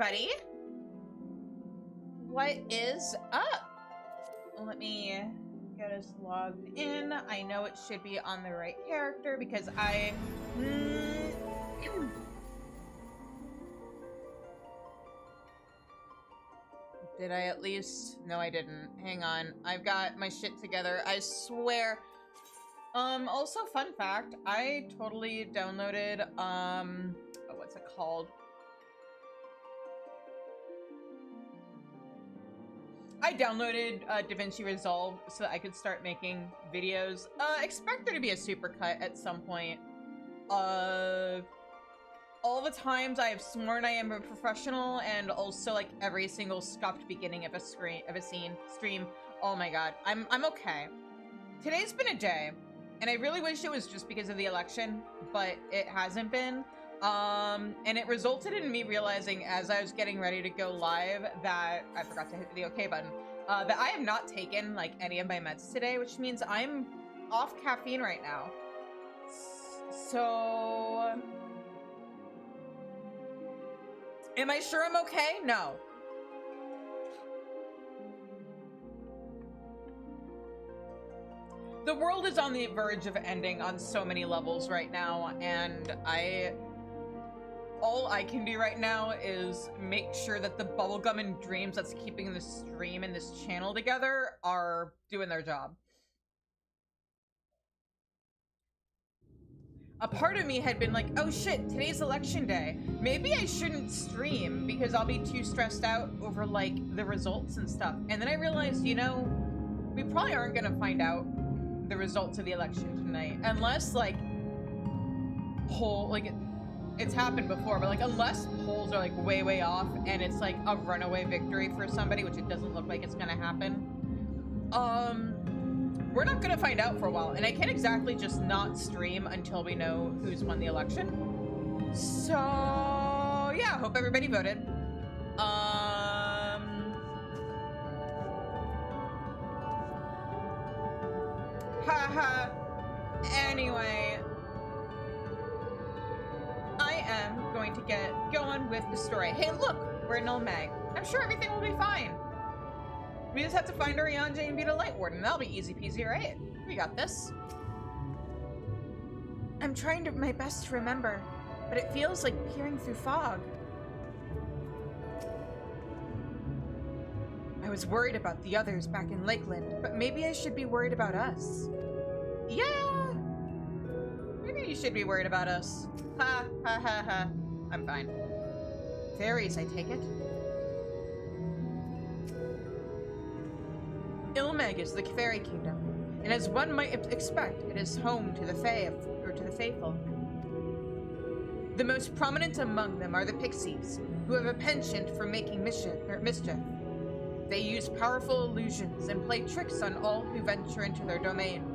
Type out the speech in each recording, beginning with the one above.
everybody. What is up? Let me get us logged in. I know it should be on the right character because I... Did I at least? No, I didn't. Hang on. I've got my shit together. I swear. Also, fun fact, I totally downloaded, oh, what's it called? I downloaded DaVinci Resolve so that I could start making videos. Expect there to be a supercut at some point. All the times I have sworn I am a professional, and also like every single scuffed beginning of a stream. Oh my god, I'm okay. Today's been a day, and I really wish it was just because of the election, but it hasn't been. And it resulted in me realizing as I was getting ready to go live that I forgot to hit the OK button, that I have not taken like any of my meds today, which means I'm off caffeine right now. So, am I sure I'm okay? No. The world is on the verge of ending on so many levels right now, and all I can do right now is make sure that the bubblegum and dreams that's keeping this stream and this channel together are doing their job. A part of me had been like, oh shit, today's election day. Maybe I shouldn't stream because I'll be too stressed out over like the results and stuff. And then I realized, you know, we probably aren't gonna find out the results of the election tonight unless like it's happened before, but like unless polls are like way off and it's like a runaway victory for somebody, which it doesn't look like it's gonna happen, we're not gonna find out for a while, and I can't exactly just not stream until we know who's won the election. So yeah, hope everybody voted. Haha. Anyway, I am going to get going with the story. Hey, look, we're in Il Mheg. I'm sure everything will be fine. We just have to find Urianger and beat a Light Warden. That'll be easy peasy, right? We got this. I'm trying my best to remember, but it feels like peering through fog. I was worried about the others back in Lakeland, but maybe I should be worried about us. Yeah! Maybe you should be worried about us. Ha, ha, ha, ha. I'm fine. Fairies, I take it? Il Mheg is the fairy kingdom, and as one might expect, it is home to the fae or to the faithful. The most prominent among them are the pixies, who have a penchant for making mischief. They use powerful illusions and play tricks on all who venture into their domain.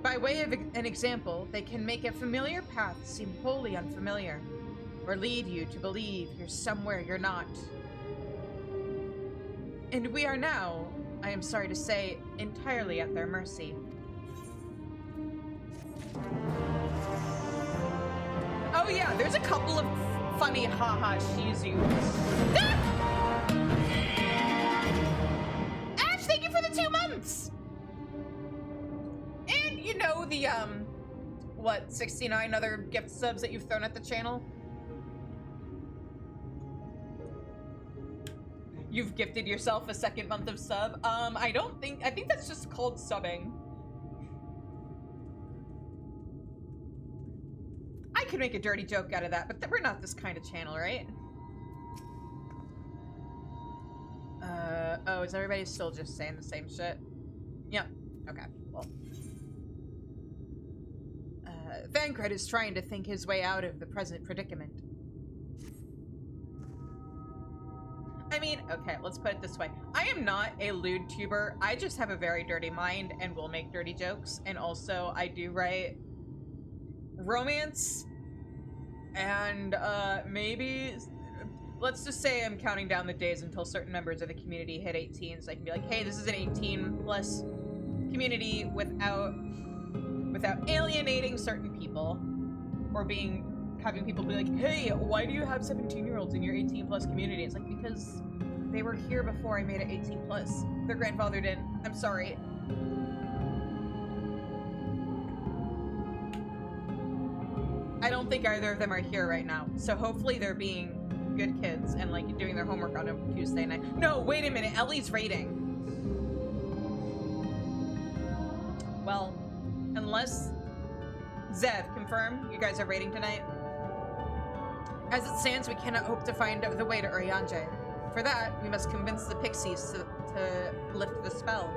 By way of an example, they can make a familiar path seem wholly unfamiliar, or lead you to believe you're somewhere you're not. And we are now, I am sorry to say, entirely at their mercy. Oh yeah, there's a couple of funny haha shizus. Ash, thank you for the 2 months! And you know the, what, 69 other gift subs that you've thrown at the channel? You've gifted yourself a 2nd month of sub. I think that's just called subbing. I could make a dirty joke out of that, but we're not this kind of channel, right? Oh, is everybody still just saying the same shit? Yep. Okay, well. Thancred is trying to think his way out of the present predicament. I mean, okay, let's put it this way. I am not a lewd tuber. I just have a very dirty mind and will make dirty jokes. And also, I do write romance. And, maybe... Let's just say I'm counting down the days until certain members of the community hit 18, so I can be like, hey, this is an 18+ community without alienating certain people. Or being having people be like, hey, why do you have 17-year-olds in your 18+ community? It's like, because they were here before I made it 18+. Their grandfather didn't. I'm sorry. I don't think either of them are here right now, so hopefully they're being good kids and like doing their homework on a Tuesday night. No, wait a minute, Ellie's raiding. Well, unless Zev, confirm you guys are raiding tonight. As it stands, we cannot hope to find the way to Urianger. For that, we must convince the pixies to lift the spell.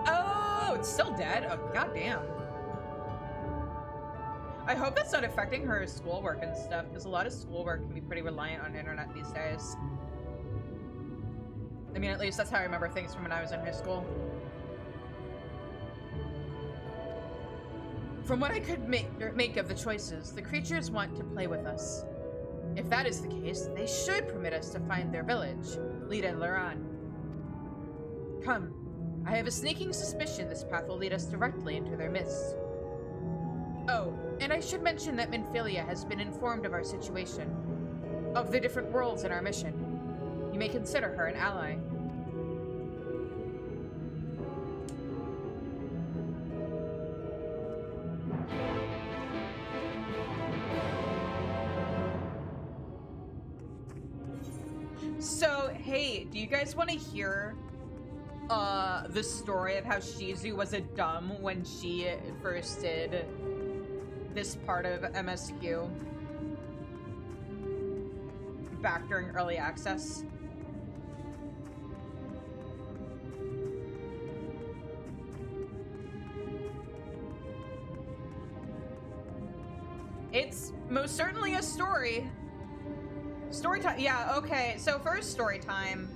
Oh, it's still dead? Oh, goddamn. I hope that's not affecting her schoolwork and stuff, because a lot of schoolwork can be pretty reliant on internet these days. I mean, at least that's how I remember things from when I was in high school. From what I could make of the choices, the creatures want to play with us. If that is the case, they should permit us to find their village, Lita and Laran. Come. I have a sneaking suspicion this path will lead us directly into their midst. Oh, and I should mention that Minifilia has been informed of our situation, of the different worlds in our mission. You may consider her an ally. So, hey, do you guys want to hear the story of how Shizu was a dumb when she first did this part of MSQ back during early access? It's most certainly a story. Story time. Yeah, okay. So first story time.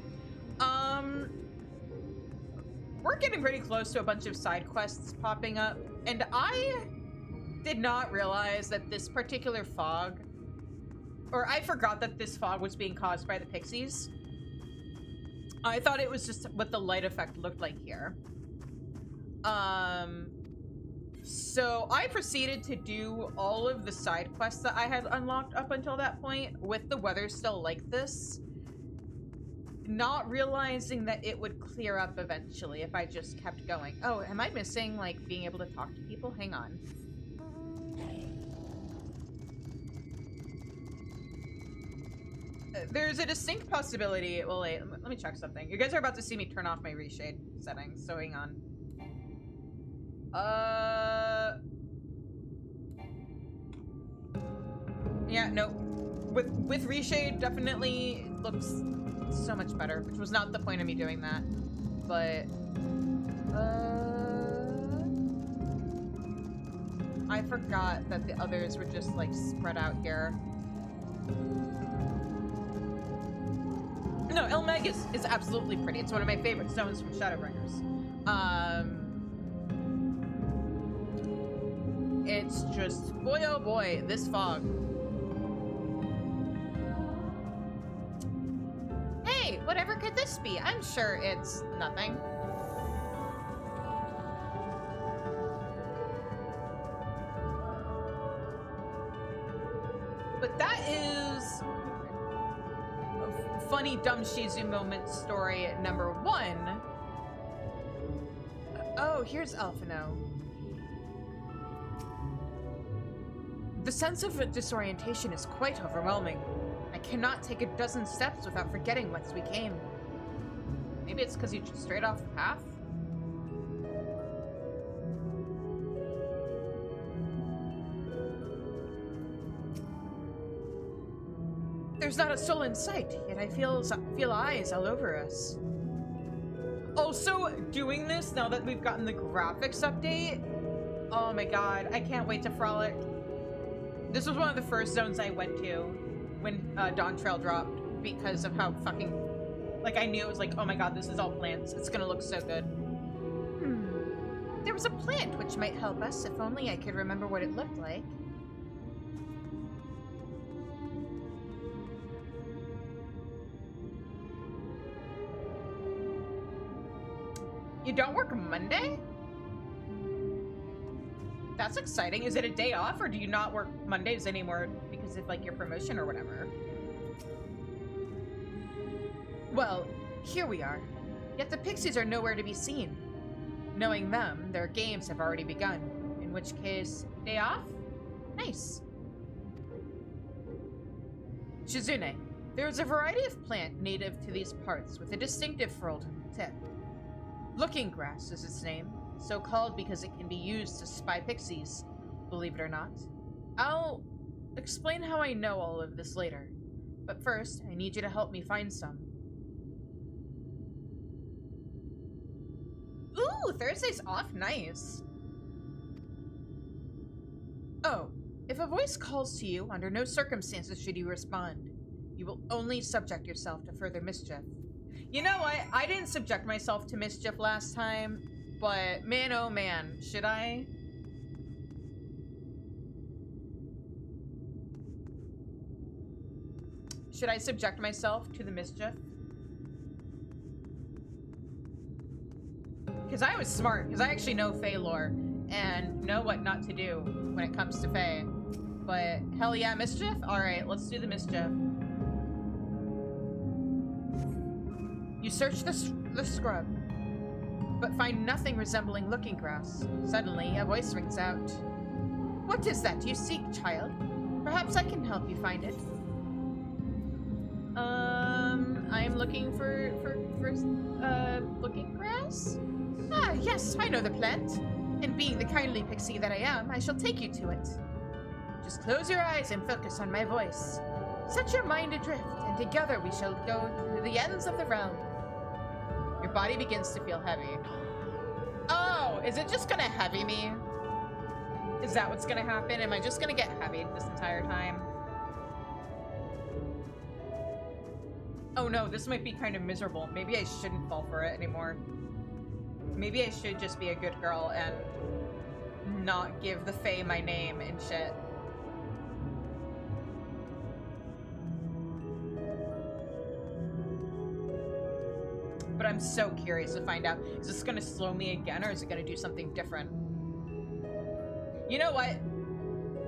We're getting pretty close to a bunch of side quests popping up, and I did not realize that this particular fog, or I forgot that this fog was being caused by the pixies. I thought it was just what the light effect looked like here. So I proceeded to do all of the side quests that I had unlocked up until that point with the weather still like this, not realizing that it would clear up eventually if I just kept going. Oh, am I missing, like, being able to talk to people? Hang on. There's a distinct possibility. Well, wait, let me check something. You guys are about to see me turn off my reshade settings, so hang on. Yeah, no. With reshade, definitely looks so much better, which was not the point of me doing that. But, I forgot that the others were just, like, spread out here. No, Il Mheg is absolutely pretty. It's one of my favorite stones from Shadowbringers. It's just, boy oh boy, this fog. Hey, whatever could this be? I'm sure it's nothing. But that is a funny dumb Shizu moment story number 1. Oh, here's Alphino. The sense of disorientation is quite overwhelming. I cannot take a dozen steps without forgetting whence we came. Maybe it's because you strayed off the path? There's not a soul in sight, yet I feel eyes all over us. Also, doing this now that we've gotten the graphics update, oh my god, I can't wait to frolic. This was one of the first zones I went to when Dawn Trail dropped because of how fucking, like, I knew it was like, oh my god, this is all plants. It's gonna look so good. There was a plant which might help us if only I could remember what it looked like. You don't work Monday? that's exciting. Is it a day off, or do you not work Mondays anymore because of, like, your promotion or whatever? Well, here we are. Yet the pixies are nowhere to be seen. Knowing them, their games have already begun. In which case, day off? Nice. Shizune. There is a variety of plant native to these parts with a distinctive frilled tip. Looking grass is its name, so called because it can be used to spy pixies, believe it or not. I'll explain how I know all of this later, but first, I need you to help me find some. Ooh, Thursday's off, nice. Oh, if a voice calls to you, under no circumstances should you respond. You will only subject yourself to further mischief. You know what? I didn't subject myself to mischief last time, but man, oh man, should I? Should I subject myself to the mischief? Because I was smart, because I actually know Fae lore, and know what not to do when it comes to Fae. But hell yeah, mischief? Alright, let's do the mischief. You search the scrub, but find nothing resembling looking grass. Suddenly, a voice rings out. What is that you seek, child? Perhaps I can help you find it. I am looking for looking grass? Ah, yes, I know the plant. And being the kindly pixie that I am, I shall take you to it. Just close your eyes and focus on my voice. Set your mind adrift, and together we shall go to the ends of the realm. Your body begins to feel heavy. Oh, is it just gonna heavy me? Is that what's gonna happen? Am I just gonna get heavy this entire time? Oh no, this might be kind of miserable. Maybe I shouldn't fall for it anymore. Maybe I should just be a good girl and not give the Fae my name and shit. But I'm so curious to find out. Is this gonna slow me again, or is it gonna do something different? You know what?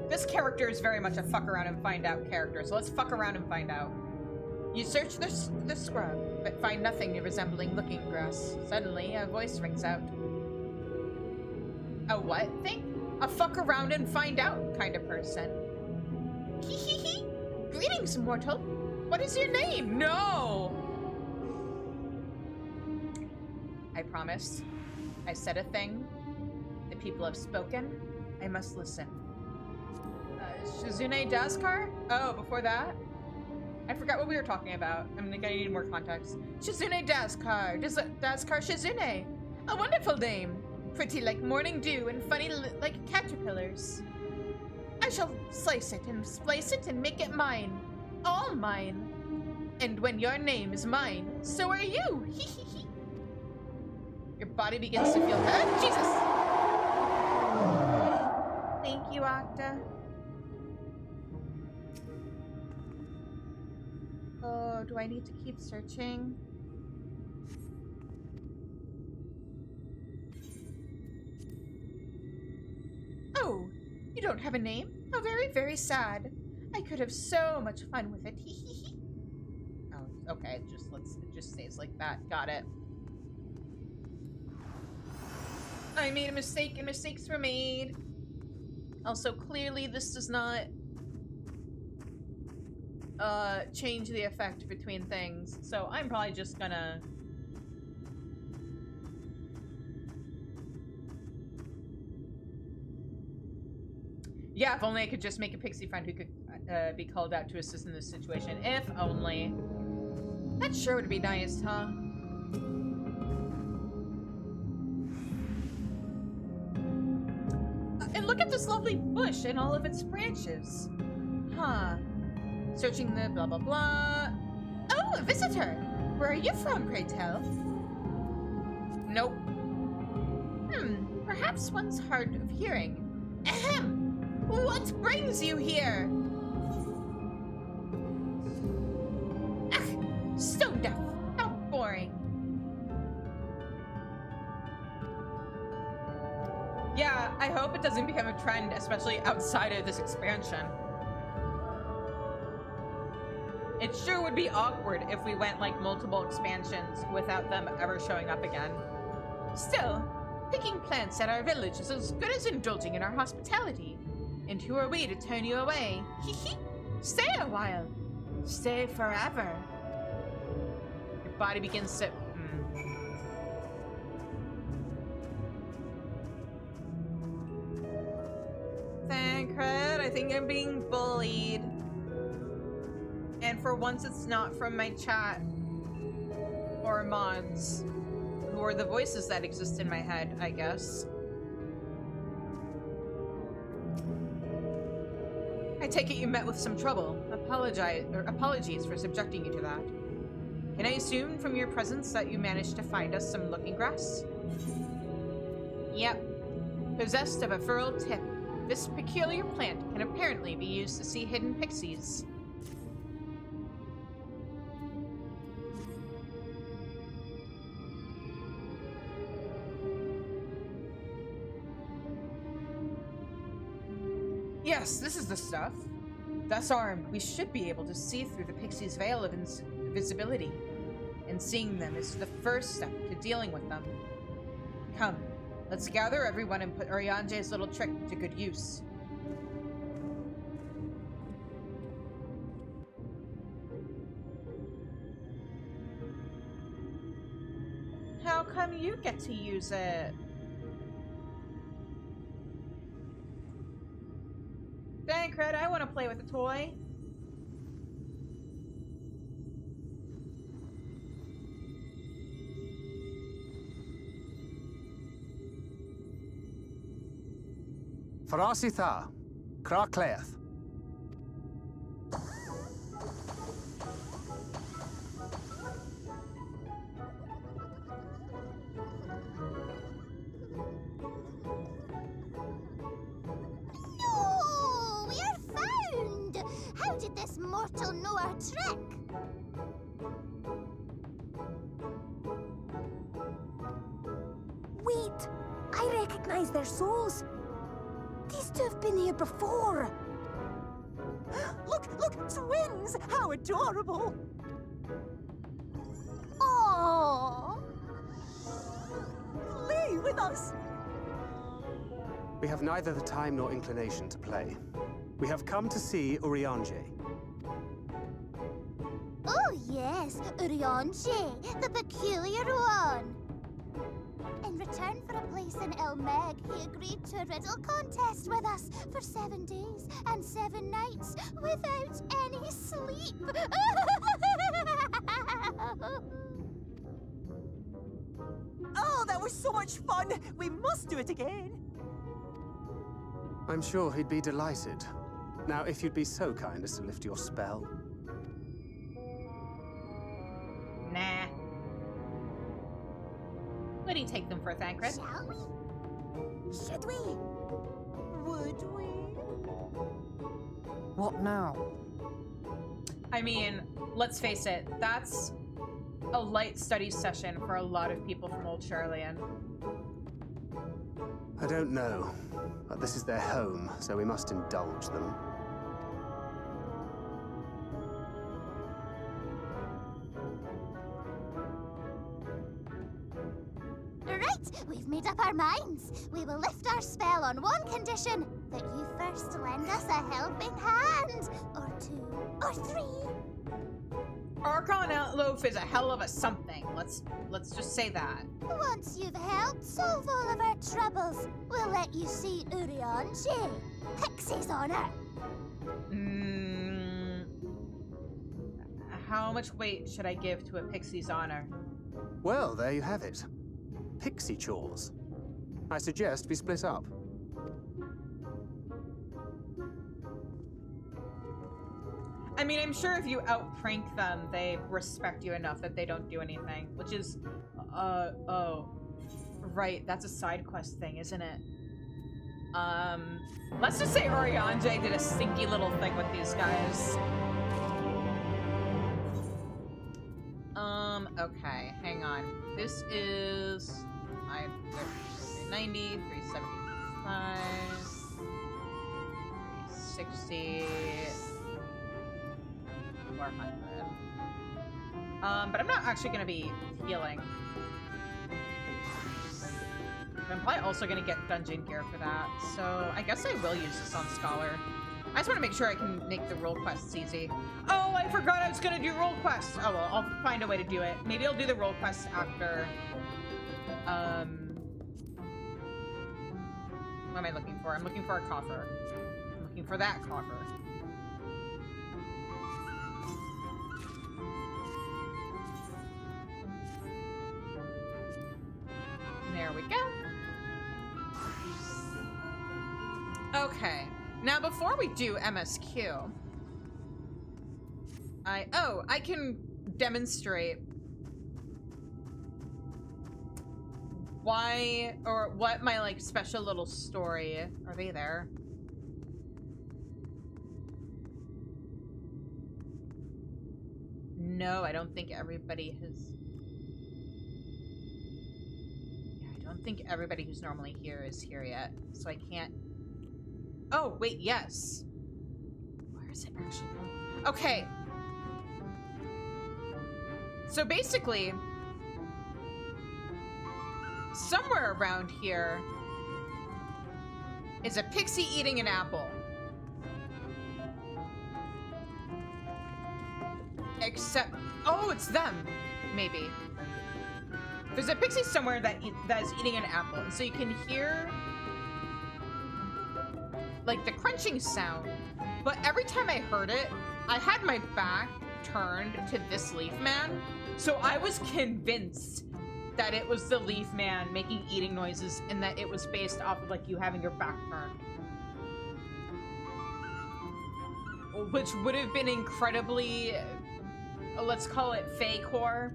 This character is very much a fuck around and find out character, so let's fuck around and find out. You search the scrub, but find nothing resembling looking grass. Suddenly, a voice rings out. A what thing? A fuck around and find out kind of person. Hee hee hee! Greetings, mortal! What is your name? No! I promised. I said a thing. The people have spoken. I must listen. Shizune Dazkar? Oh, before that? I forgot what we were talking about. I'm gonna need more context. Shizune Dazkar. Dazkar Shizune. A wonderful name. Pretty like morning dew and funny like caterpillars. I shall slice it and splice it and make it mine. All mine. And when your name is mine, so are you. Hee hee hee. Your body begins to feel... Jesus! Thank you, Octa. Oh, do I need to keep searching? Oh, you don't have a name? How very, very sad. I could have so much fun with it. Hee hee hee. Oh, okay, it just stays like that. Got it. I made a mistake, and mistakes were made. Also, clearly this does not change the effect between things, so I'm probably just gonna... Yeah, if only I could just make a pixie friend who could be called out to assist in this situation. If only. That sure would be nice, huh? And look at this lovely bush and all of its branches. Huh. Searching the blah blah blah. Oh, a visitor! Where are you from, pray tell? Nope. Perhaps one's hard of hearing. Ahem! What brings you here? Ugh! Stone deaf! How boring! Yeah, I hope it doesn't become a trend, especially outside of this expansion. It sure would be awkward if we went like multiple expansions without them ever showing up again. Still, picking plants at our village is as good as indulging in our hospitality. And who are we to turn you away? Hee. Stay a while. Stay forever. Your body begins to... Thancred, I think I'm being bullied. And for once it's not from my chat or mods, who are the voices that exist in my head, I guess. I take it you met with some trouble. Apologies for subjecting you to that. Can I assume from your presence that you managed to find us some looking grass? Yep. Possessed of a furrowed tip, this peculiar plant can apparently be used to see hidden pixies. Yes, this is the stuff. Thus armed, we should be able to see through the pixie's veil of invisibility. And seeing them is the first step to dealing with them. Come, let's gather everyone and put Urianger's little trick to good use. How come you get to use it? Thancred, I want to play with a toy. Farasitha, Krakleth. Mortal know our trick. Wait, I recognize their souls. These two have been here before. Look, twins! How adorable! Aww! Play with us! We have neither the time nor inclination to play. We have come to see Urianger. Oh yes, Urianger, the peculiar one. In return for a place in Il Mheg, he agreed to a riddle contest with us for 7 days and 7 nights without any sleep. Oh, that was so much fun! We must do it again! I'm sure he'd be delighted. Now, if you'd be so kind as to lift your spell. Nah. What do you take them for, Thancred? Shall we? Should we? Would we? What now? I mean, let's face it, that's a light study session for a lot of people from Old Charlian. I don't know, but this is their home, so we must indulge them. Right, we've made up our minds. We will lift our spell on one condition, that you first lend us a helping hand. Or 2, or 3. Archon Outloaf is a hell of a something. Let's just say that. Once you've helped solve all of our troubles, we'll let you see Urianger. Pixie's honor. How much weight should I give to a pixie's honor? Well, there you have it. Pixie chores. I suggest we split up. I mean, I'm sure if you outprank them, they respect you enough that they don't do anything, which is, oh. Right, that's a side quest thing, isn't it? Let's just say Urianger did a stinky little thing with these guys. Okay, hang on. This is 390, 370. 360, 400. But I'm not actually gonna be healing. I'm probably also gonna get dungeon gear for that, so I guess I will use this on Scholar. I just want to make sure I can make the role quests easy. Oh, I forgot I was gonna do role quests. Oh well, I'll find a way to do it. Maybe I'll do the role quests after. What am I looking for? I'm looking for a coffer. I'm looking for that coffer. There we go. Okay. Now, before we do MSQ, I can demonstrate why or what my like special little story. Are they there? No, I don't think everybody has. Yeah, I don't think everybody who's normally here is here yet, so I can't. Oh, wait, yes. Where is it actually? Okay. So basically, somewhere around here is a pixie eating an apple. Except, oh, it's them, maybe. There's a pixie somewhere that is eating an apple, and so you can hear like the crunching sound, but every time I heard it, I had my back turned to this leaf man, so I was convinced that it was the leaf man making eating noises and that it was based off of like you having your back turned. Which would have been incredibly, let's call it Fae-core.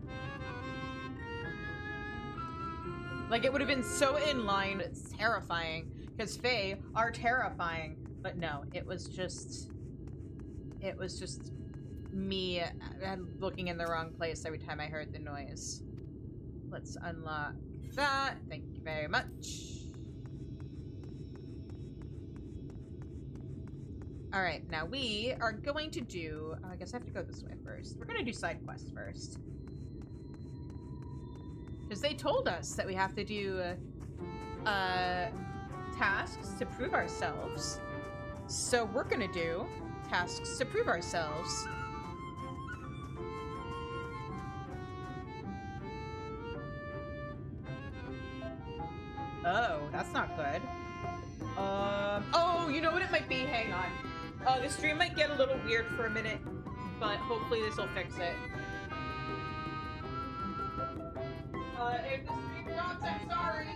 Like it would have been so in line, it's terrifying. Because Fae are terrifying, but no, it was just me looking in the wrong place every time I heard the noise. Let's unlock that. Thank you very much. All right, now we are going to do, I guess I have to go this way first. We're gonna do side quests first. Because they told us that we have to do, tasks to prove ourselves. So we're gonna do tasks to prove ourselves. Oh, that's not good. Oh, you know what it might be? Hang on. The stream might get a little weird for a minute, but hopefully this will fix it. If the stream drops, I'm sorry.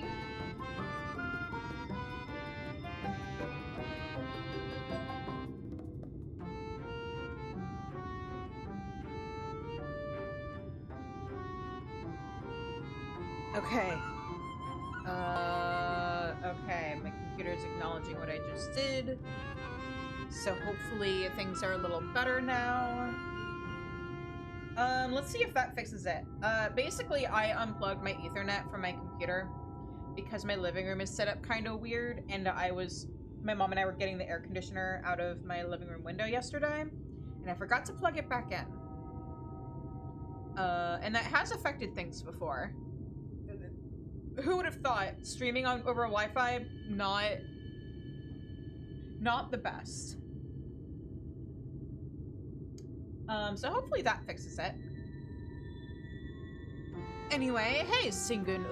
Okay. Okay, my computer's acknowledging what I just did. So hopefully things are a little better now. Let's see if that fixes it. Basically I unplugged my Ethernet from my computer because my living room is set up kind of weird, and my mom and I were getting the air conditioner out of my living room window yesterday, and I forgot to plug it back in. And that has affected things before. Who would have thought streaming over Wi-Fi not the best. So hopefully that fixes it. Anyway, hey Singun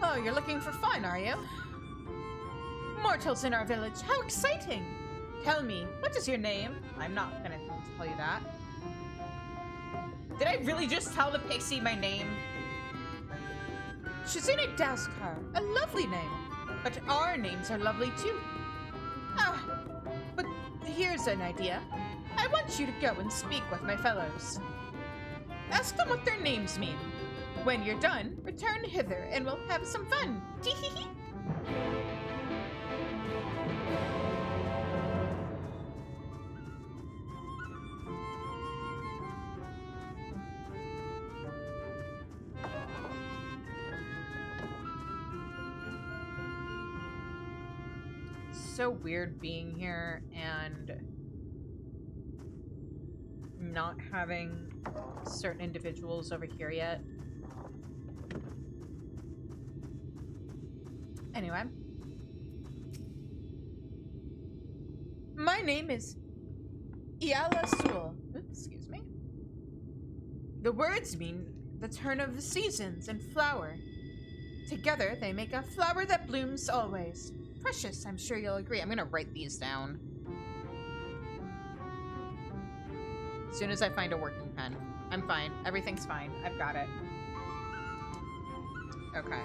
Oh, you're looking for fun, are you? Mortals in our village, how exciting! Tell me, what is your name? I'm not gonna tell you that. Did I really just tell the pixie my name? Shazina Daskar, a lovely name. But our names are lovely too. Ah, but here's an idea. I want you to go and speak with my fellows. Ask them what their names mean. When you're done, return hither and we'll have some fun. Tee-hee-hee. so weird being here and not having certain individuals over here yet. Anyway. My name is Iala. Excuse me. The words mean the turn of the seasons and flower. Together, they make a flower that blooms always. Precious, I'm sure you'll agree. I'm gonna write these down. As soon as I find a working pen. I'm fine. Everything's fine. I've got it. Okay.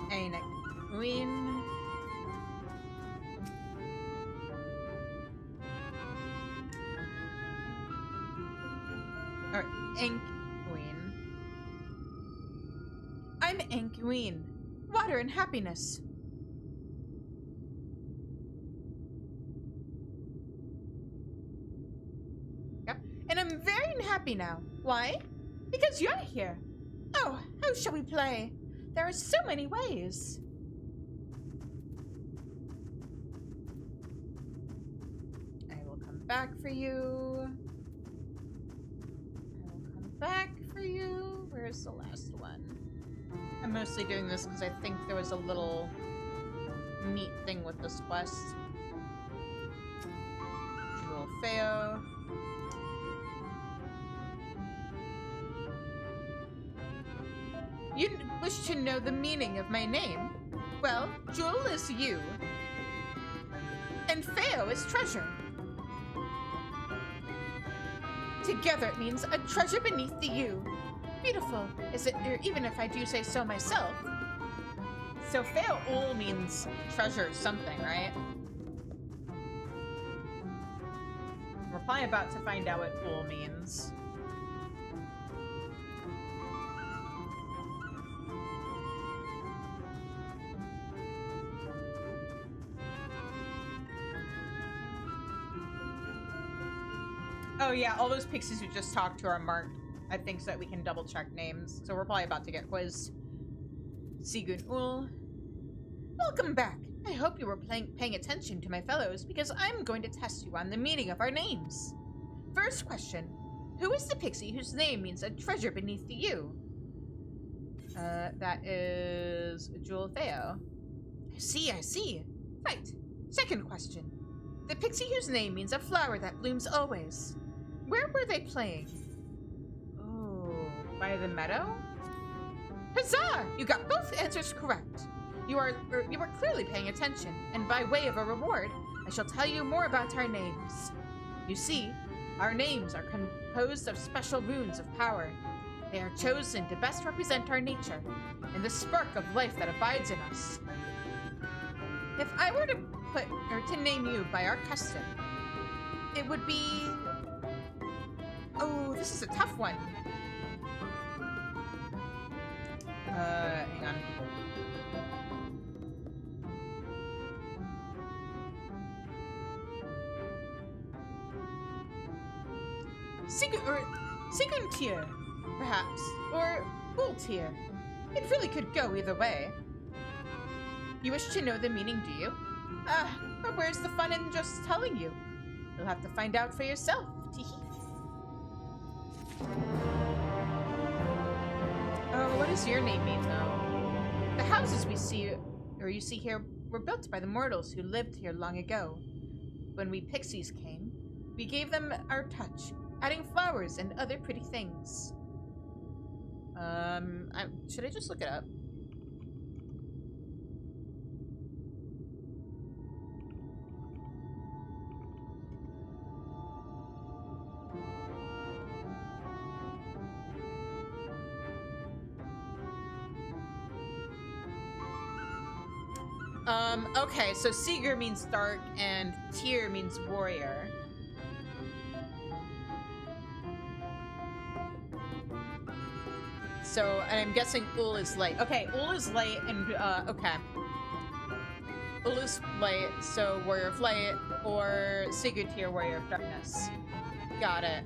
Eine Queen. Or Ink Queen. I'm Ink Queen. Water and happiness. Yep. And I'm very happy now. Why? Because you're here. Oh, how shall we play? There are so many ways. I will come back for you. I will come back for you. Where's the last one? I'm mostly doing this because I think there was a little neat thing with this quest. Jewel Feo. You wish to know the meaning of my name? Well, Jewel is you. And Feo is treasure. Together it means a treasure beneath the you. Beautiful, is it, even if I do say so myself? So Feo ul means treasure something, right? We're probably about to find out what ul means. Oh yeah, all those pixies we just talked to are marked, I think, so that we can double check names. So we're probably about to get quizzed. Sigun Ul. Welcome back. I hope you were paying attention to my fellows, because I'm going to test you on the meaning of our names. First question. Who is the pixie whose name means a treasure beneath the you? That is Jewel Feo. I see. Right. Second question. The pixie whose name means a flower that blooms always. Where were they playing? Oh, by the meadow? Huzzah! You got both answers correct. You were clearly paying attention, and by way of a reward, I shall tell you more about our names. You see, our names are composed of special runes of power. They are chosen to best represent our nature, and the spark of life that abides in us. If I were to name you by our custom, it would be... Oh, this is a tough one. Hang on. Siguntier, perhaps, or Ultier. It really could go either way. You wish to know the meaning, do you? But where's the fun in just telling you? You'll have to find out for yourself. Teehee. Oh, what does your name mean, though? The houses you see here, were built by the mortals who lived here long ago. When we pixies came, we gave them our touch, adding flowers and other pretty things. Should I just look it up? Okay, so Seeger means dark and Tyr means warrior. So, and I'm guessing Ul is light. Okay, Ul is light and, okay. Ul is light, so warrior of light, or Sigurd Tyr, warrior of darkness. Got it.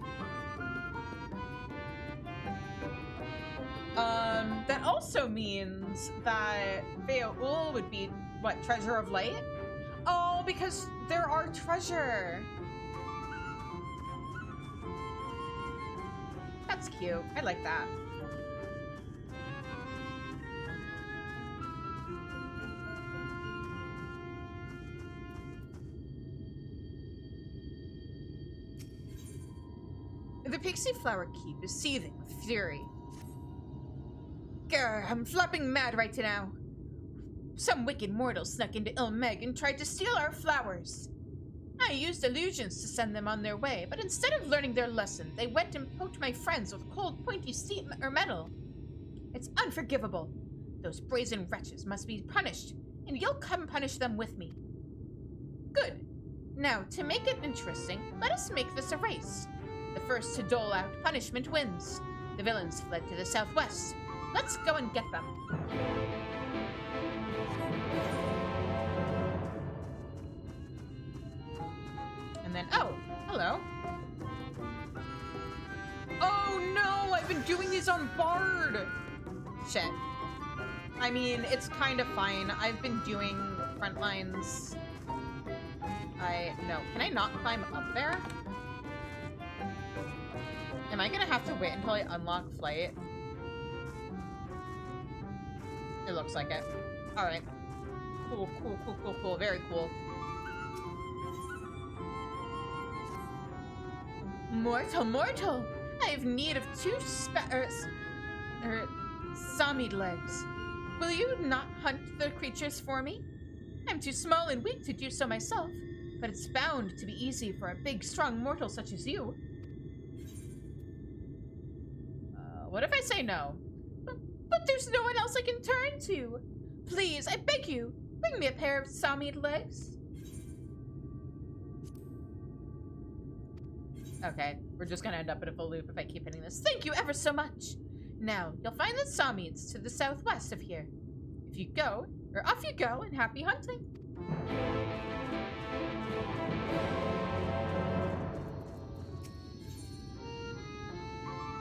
That also means that Beowulf would be, what, treasure of light? Oh, because there are treasure. That's cute. I like that. The Pixie Flower Keep is seething with fury. Grr, I'm flopping mad right now. Some wicked mortal snuck into Il Mheg and tried to steal our flowers. I used illusions to send them on their way, but instead of learning their lesson, they went and poked my friends with cold, pointy steel or metal. It's unforgivable. Those brazen wretches must be punished, and you'll come punish them with me. Good. Now, to make it interesting, let us make this a race. The first to dole out punishment wins. The villains fled to the southwest. Let's go and get them. And then, oh, hello. Oh no, I've been doing these on Bard. Shit. I mean, it's kind of fine. I've been doing front lines. No, can I not climb up there? Am I gonna have to wait until I unlock flight? It looks like it. Alright. Cool, cool, cool, cool, cool. Very cool. Mortal, mortal! I have need of two Samid legs. Will you not hunt the creatures for me? I'm too small and weak to do so myself, but it's bound to be easy for a big, strong mortal such as you. What if I say no? But there's no one else I can turn to. Please, I beg you, bring me a pair of Samid legs. Okay, we're just gonna end up in a full loop if I keep hitting this. Thank you ever so much. Now, you'll find the Samids to the southwest of here. If you go, or off you go, and happy hunting.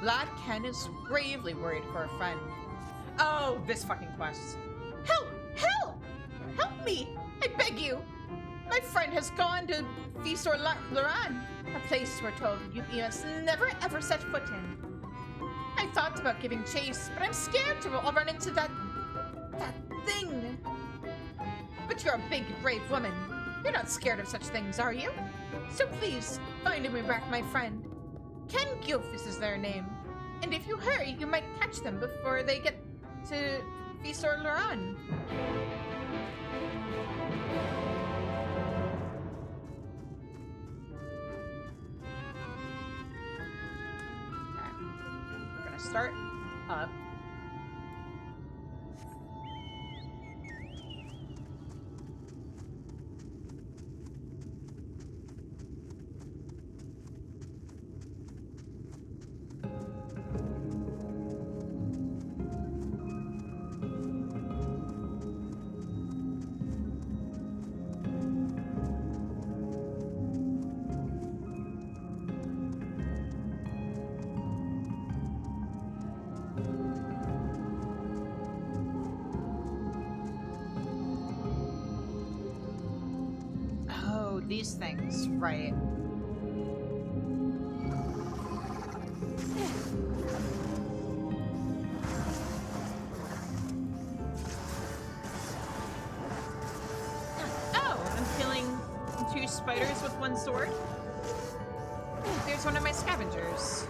Lad Ken is gravely worried for a friend. Oh, this fucking quest. Help! Help! Help me! I beg you! My friend has gone to Visor Loran, a place we're told you must never ever set foot in. I thought about giving chase, but I'm scared to run into that thing. But you're a big, brave woman. You're not scared of such things, are you? So please, find and bring back my friend. Ken Gilfis is their name, and if you hurry, you might catch them before they get to Visor Loran. Okay. We're gonna start up. These things, right? Oh, I'm killing 2 spiders with 1 sword. There's one of my scavengers.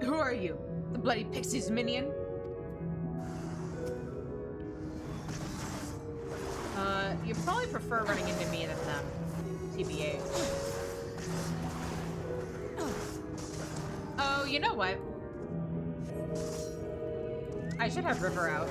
Who are you? The bloody pixie's minion? You probably prefer running into me than them. TBH. Oh, you know what? I should have River out.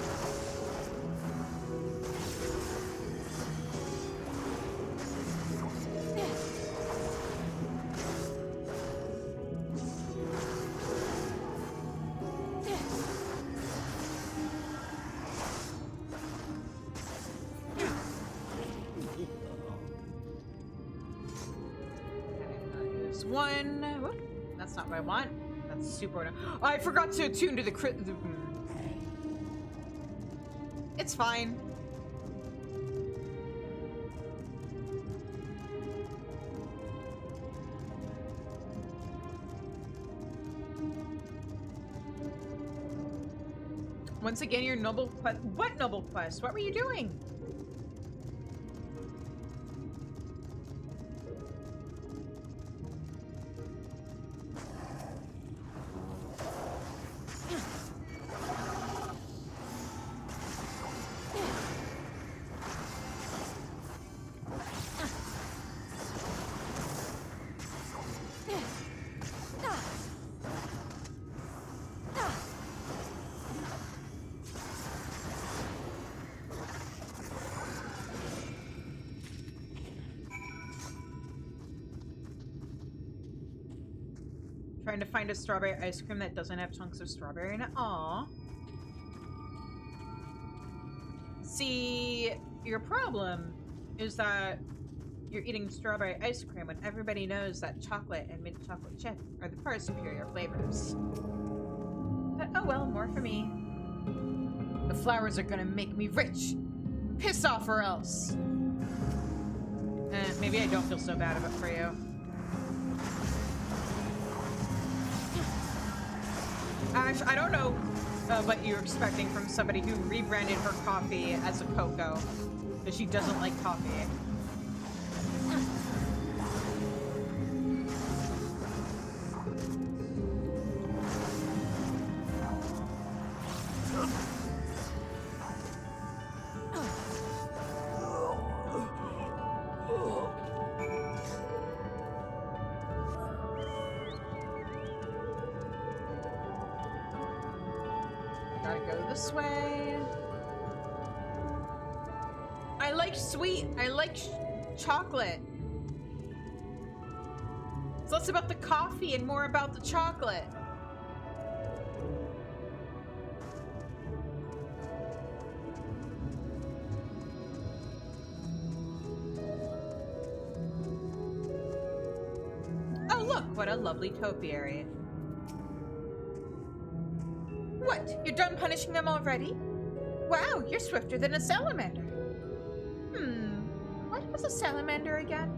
One. Whoop, that's not what I want. That's super. Oh, I forgot to attune to the crit. It's fine. Once again, your noble quest. What noble quest? What were you doing? Trying to find a strawberry ice cream that doesn't have chunks of strawberry in it. Aww. See, your problem is that you're eating strawberry ice cream when everybody knows that chocolate and mint chocolate chip are the far superior flavors. But oh well, more for me. The flowers are gonna make me rich. Piss off or else. Maybe I don't feel so bad about it for you. I don't know what you're expecting from somebody who rebranded her coffee as a cocoa, because she doesn't like coffee. Gotta go this way. I like sweet. I like chocolate. It's less about the coffee and more about the chocolate. Oh, look, what a lovely topiary. What? You're done punishing them already? Wow, you're swifter than a salamander. What was a salamander again?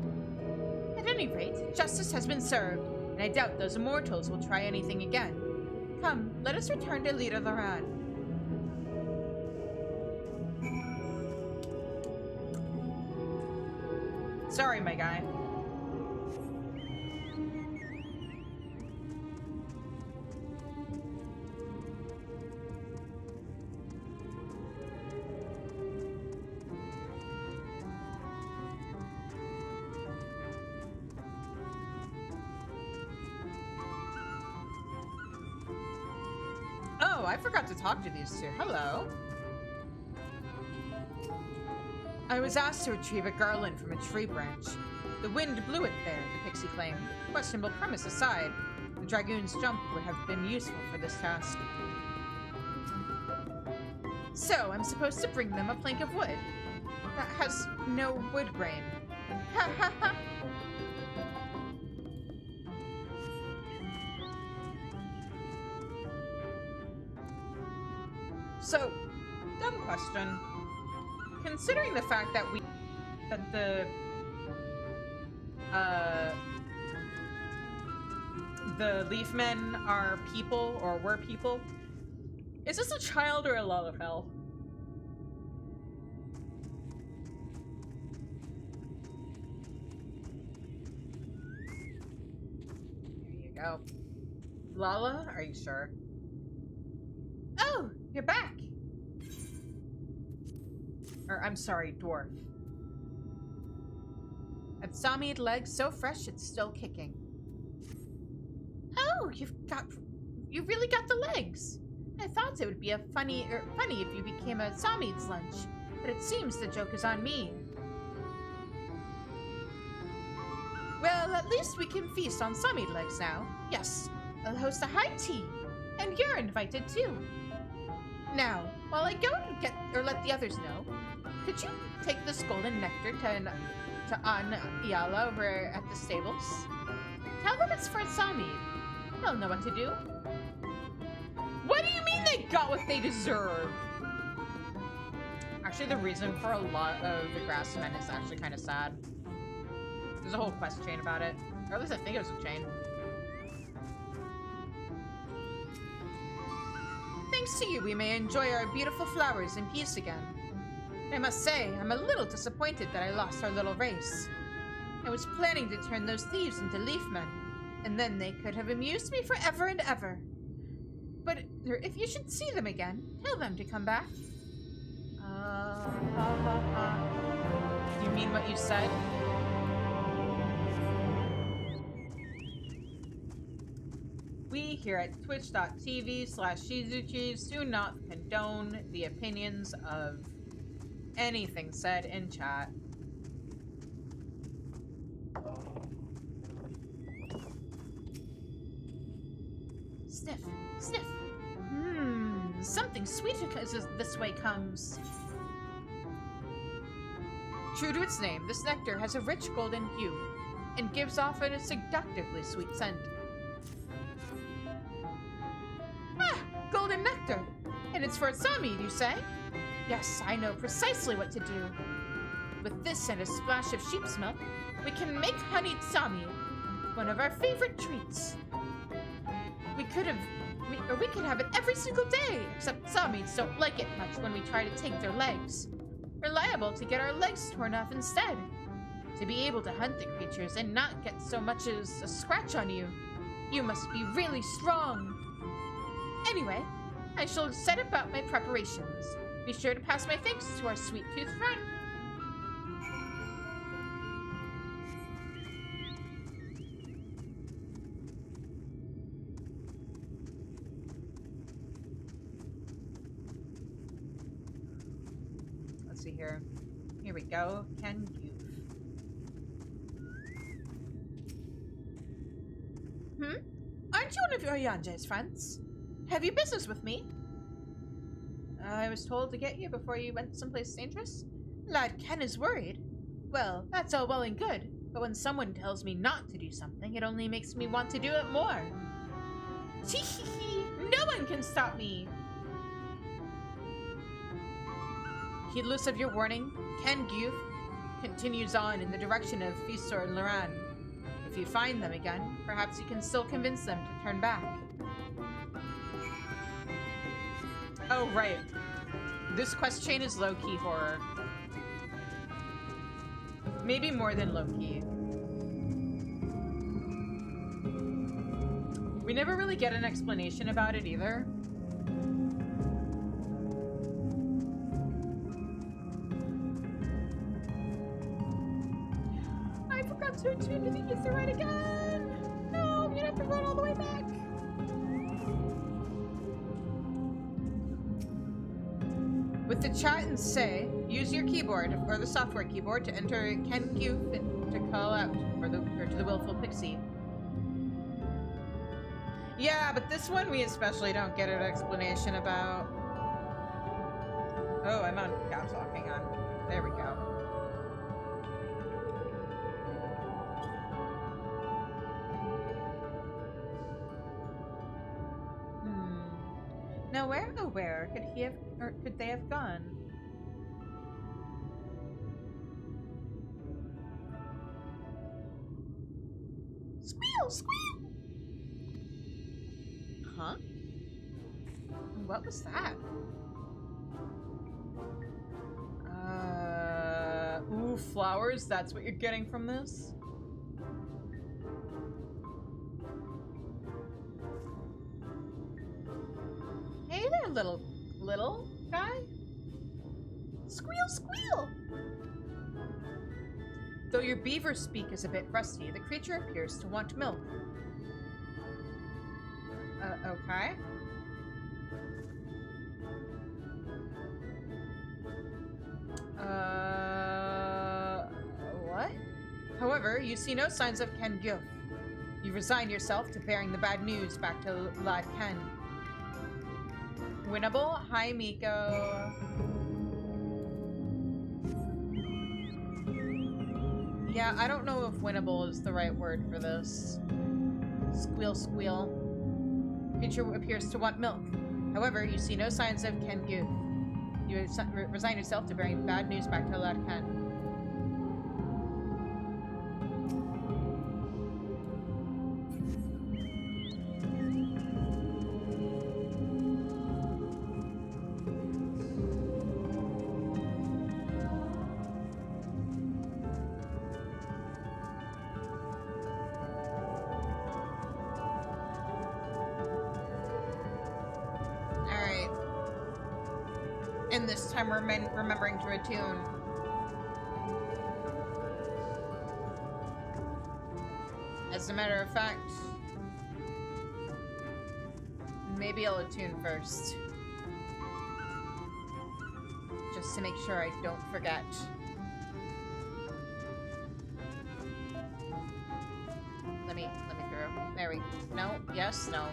At any rate, justice has been served, and I doubt those immortals will try anything again. Come, let us return to Lira Loran. Sorry, my guy. Oh, I forgot to talk to these two. Hello. I was asked to retrieve a garland from a tree branch. The wind blew it there, the pixie claimed. Questionable premise aside, the dragoon's jump would have been useful for this task. So, I'm supposed to bring them a plank of wood. That has no wood grain. Ha ha ha! So, dumb question. Considering the fact that the Leaf Men are people, or were people, is this a child or a Lalafell? There you go. Lala, are you sure? Oh, you're back! Or, I'm sorry, dwarf. A Samid leg so fresh it's still kicking. Oh, you really got the legs! I thought it would be funny if you became a Samid's lunch, but it seems the joke is on me. Well, at least we can feast on Samid legs now. Yes, I'll host a high tea, and you're invited too. Now, while I go to let the others know, could you take this golden nectar to Iala over at the stables? Tell them it's for Samid. They'll know what to do. What do you mean they got what they deserve? Actually, the reason for a lot of the grassmen is actually kind of sad. There's a whole quest chain about it. Or at least I think it was a chain. Thanks to you, we may enjoy our beautiful flowers in peace again. I must say, I'm a little disappointed that I lost our little race. I was planning to turn those thieves into leafmen, and then they could have amused me forever and ever. But if you should see them again, tell them to come back. You mean what you said? We here at twitch.tv/shizuchis do not condone the opinions of anything said in chat. Sniff, sniff. Something sweeter this way comes. True to its name, this nectar has a rich golden hue and gives off a seductively sweet scent. Ah, golden nectar! And it's for Samid, you say? Yes, I know precisely what to do. With this and a splash of sheep's milk, we can make honeyed Samid, one of our favorite treats. We could have it every single day, except Samids don't like it much when we try to take their legs. We're liable to get our legs torn off instead. To be able to hunt the creatures and not get so much as a scratch on you, you must be really strong. Anyway, I shall set about my preparations. Be sure to pass my thanks to our sweet-toothed friend. Let's see here. Here we go. Can you? Aren't you one of Urianger's friends? Have you business with me? I was told to get you before you went someplace dangerous. Lad Ken is worried. Well, that's all well and good, but when someone tells me not to do something, it only makes me want to do it more. Tee-hee-hee! No one can stop me! Heedless of your warning, Ken Gyuf continues on in the direction of Fisor and Loran. If you find them again, perhaps you can still convince them to turn back. Oh, right. This quest chain is low-key horror. Maybe more than low-key. We never really get an explanation about it either. I forgot to attune to the Etherite again! No, I'm gonna have to run all the way back. With the chat and say, use your keyboard or the software keyboard to enter Ken Gyuf and to call out or to the Willful Pixie. Yeah, but this one we especially don't get an explanation about. Oh, I'm on caps lock. Hang on. There we go. Now where, oh where, could he have, or could they have gone? Squeal, squeal! Huh? What was that? Ooh, flowers? That's what you're getting from this? there, little guy. Squeal, squeal! Though your beaver's speak is a bit rusty, the creature appears to want milk. Okay. What? However, you see no signs of Ken Gyuf. You resign yourself to bearing the bad news back to Lad Ken. Winnable? Hi, Miko. Yeah, I don't know if winnable is the right word for this. Squeal, squeal. Creature appears to want milk. However, you see no signs of Ken Gyuf. You resign yourself to bearing bad news back to Lad Ken. And this time we're remembering to attune. As a matter of fact, maybe I'll attune first. Just to make sure I don't forget. Let me through. There we go. No, yes, no.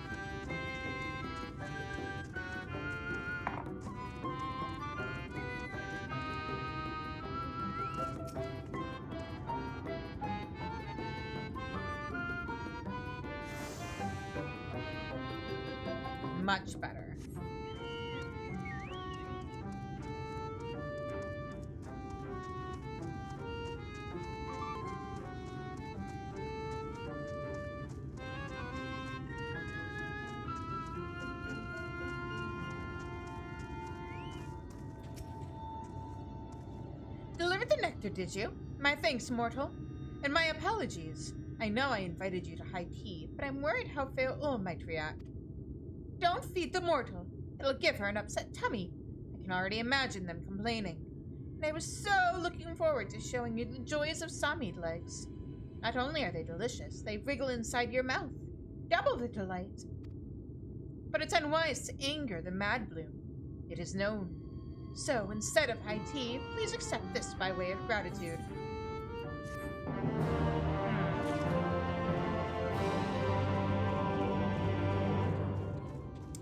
Much better. Delivered the nectar, did you? My thanks, mortal. And my apologies. I know I invited you to high tea, but I'm worried how Fail might react. Don't feed the mortal. It'll give her an upset tummy. I can already imagine them complaining. And I was so looking forward to showing you the joys of Samid legs. Not only are they delicious, they wriggle inside your mouth. Double the delight. But it's unwise to anger the Mad Bloom. It is known. So, instead of high tea, please accept this by way of gratitude.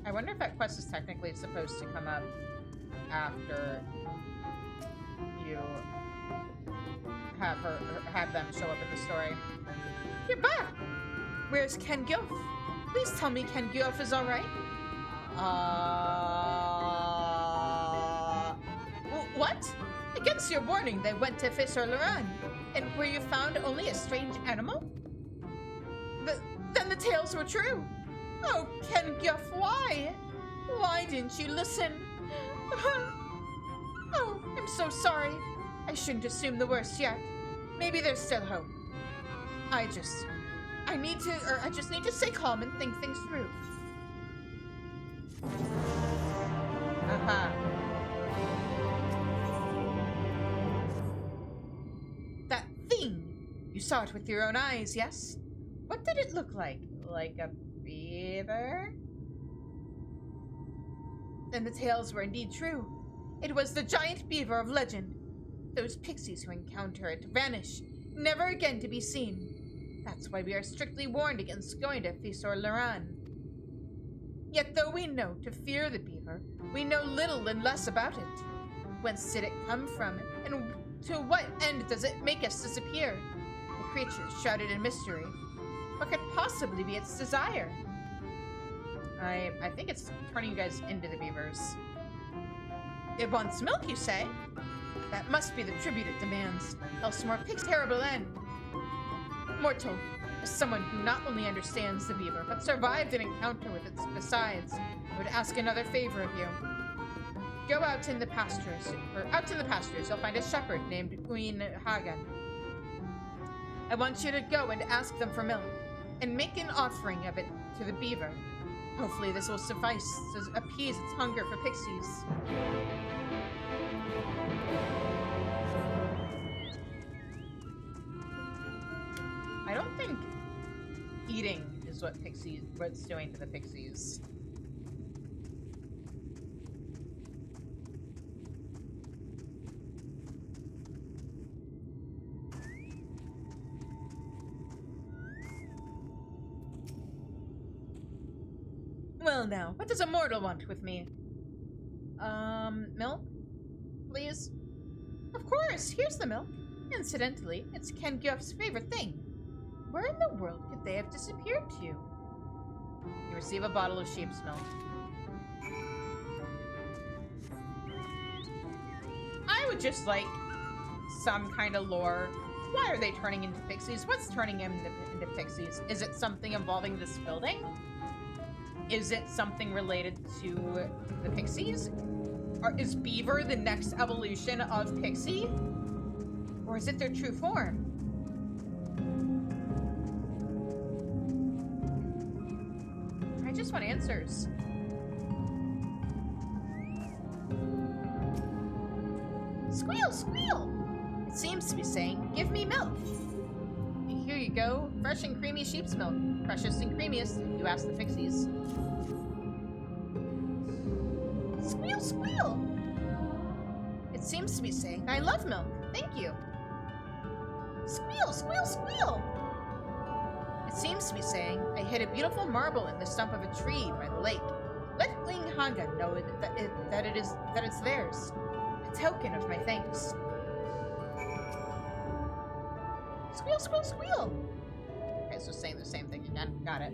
I wonder if that quest is technically supposed to come up after you have them show up in the story. You're back! Where's Ken Gyuf? Please tell me Ken Gyuf is alright. What? Against your warning, they went to Fairies, and where you found only a strange animal? Then the tales were true. Oh, Ken Gyuf, why? Why didn't you listen? Oh, I'm so sorry. I shouldn't assume the worst yet. Maybe there's still hope. I just need to stay calm and think things through. That thing! You saw it with your own eyes, yes? What did it look like? Like a beaver? Then the tales were indeed true. It was the giant beaver of legend. Those pixies who encounter it vanish, never again to be seen. That's why we are strictly warned against going to Fairies. Yet though we know to fear the beaver, we know little and less about it. Whence did it come from, and to what end does it make us disappear? The creature is shrouded in mystery. What could possibly be its desire? I think it's turning you guys into the beavers. It wants milk, you say? That must be the tribute it demands, else more pig's terrible end. Mortal, as someone who not only understands the beaver, but survived an encounter with it besides, I would ask another favor of you. Go out in the pastures, you'll find a shepherd named Urianger. I want you to go and ask them for milk, and make an offering of it to the beaver. Hopefully this will suffice to appease its hunger for pixies. I don't think eating is what's doing to the pixies. Well now, what does a mortal want with me? Milk? Please? Of course, here's the milk. Incidentally, it's Ken Guff's favorite thing. Where in the world could they have disappeared to? You receive a bottle of sheep's milk. I would just like some kind of lore. Why are they turning into pixies? What's turning them into pixies? Is it something involving this building? Is it something related to the pixies? Or is Beaver the next evolution of pixie? Or is it their true form? I just want answers. Squeal, squeal! It seems to be saying, give me milk. Here you go, fresh and creamy sheep's milk. Freshest and creamiest, you ask the pixies. Squeal, squeal! It seems to be saying, I love milk, thank you. Squeal, squeal, squeal! It seems to be saying, I hid a beautiful marble in the stump of a tree by the lake. Let Urianger know that it's theirs. A token of my thanks. Squeal, squeal, squeal! Okay, so saying the same thing again. Got it.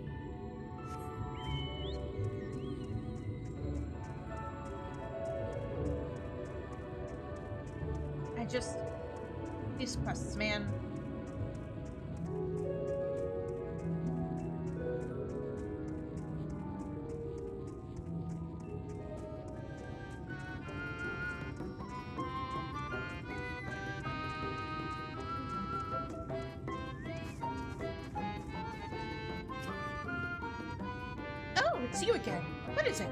These quests, man. Oh, it's you again. What is it?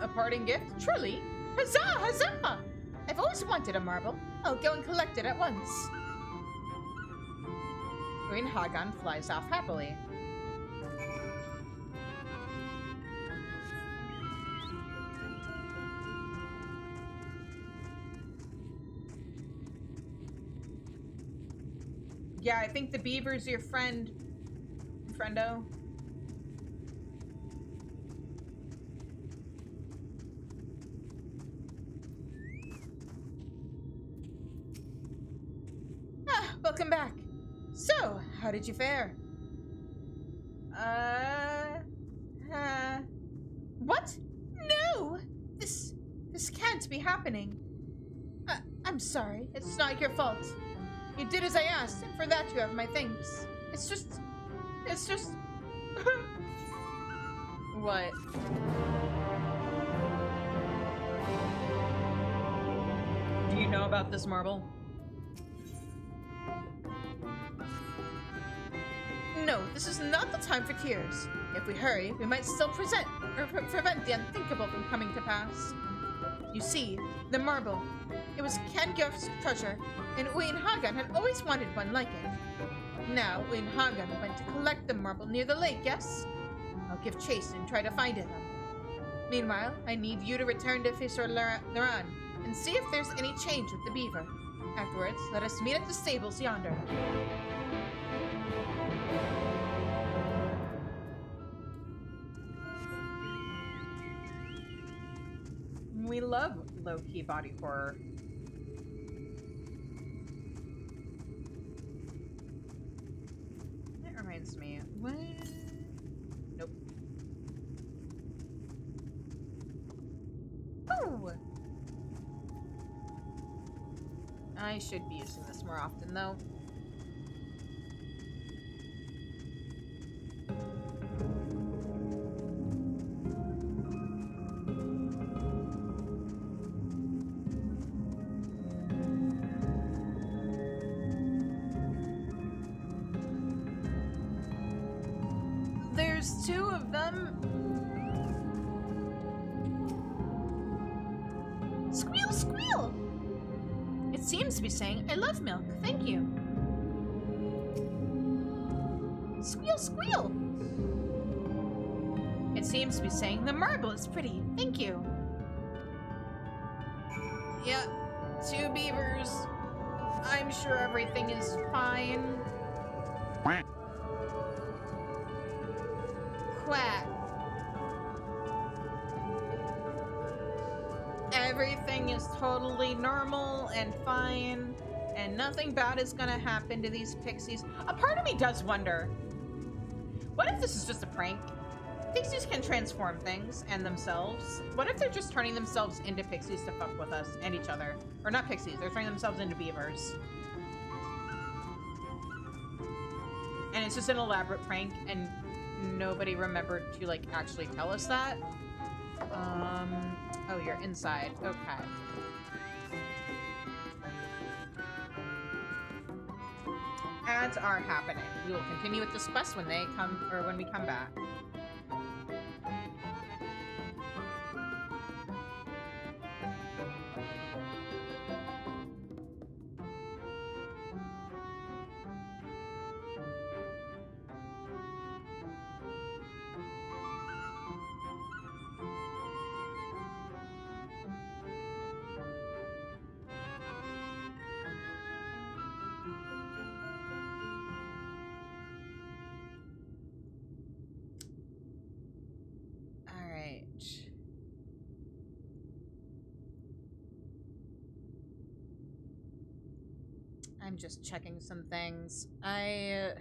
A parting gift? Truly? Huzzah! Huzzah! I've always wanted a marble. I'll go and collect it at once. Urianger flies off happily. Yeah, I think the beaver's your friend. Friendo. Welcome back. So, how did you fare? What? No! This can't be happening. I'm sorry. It's not your fault. You did as I asked, and for that you have my thanks. It's just... What? Do you know about this marble? No, this is not the time for tears. If we hurry, we might still prevent the unthinkable from coming to pass. You see, the marble. It was Ken Guff's treasure, and Urianger had always wanted one like it. Now, Urianger went to collect the marble near the lake, yes? I'll give chase and try to find it. Meanwhile, I need you to return to Fisher Laran and see if there's any change with the beaver. Afterwards, let us meet at the stables yonder. We love low-key body horror. That reminds me. What? Nope. Oh! I should be using this more often, though. there's 2 of them. Squeal, squeal! It seems to be saying, I love milk, thank you. Squeal, squeal! It seems to be saying, the marble is pretty, thank you. Yep, 2 beavers. I'm sure everything is fine. Quack. Everything is totally normal and fine, and nothing bad is gonna happen to these pixies. A part of me does wonder, what if this is just a prank? Pixies can transform things and themselves. What if they're just turning themselves into pixies to fuck with us and each other? Or not pixies, they're turning themselves into beavers. And it's just an elaborate prank and nobody remembered to like actually tell us that. Oh, you're inside. Okay. Ads are happening. We will continue with this quest when they come, or when we come back. I'm just checking some things. I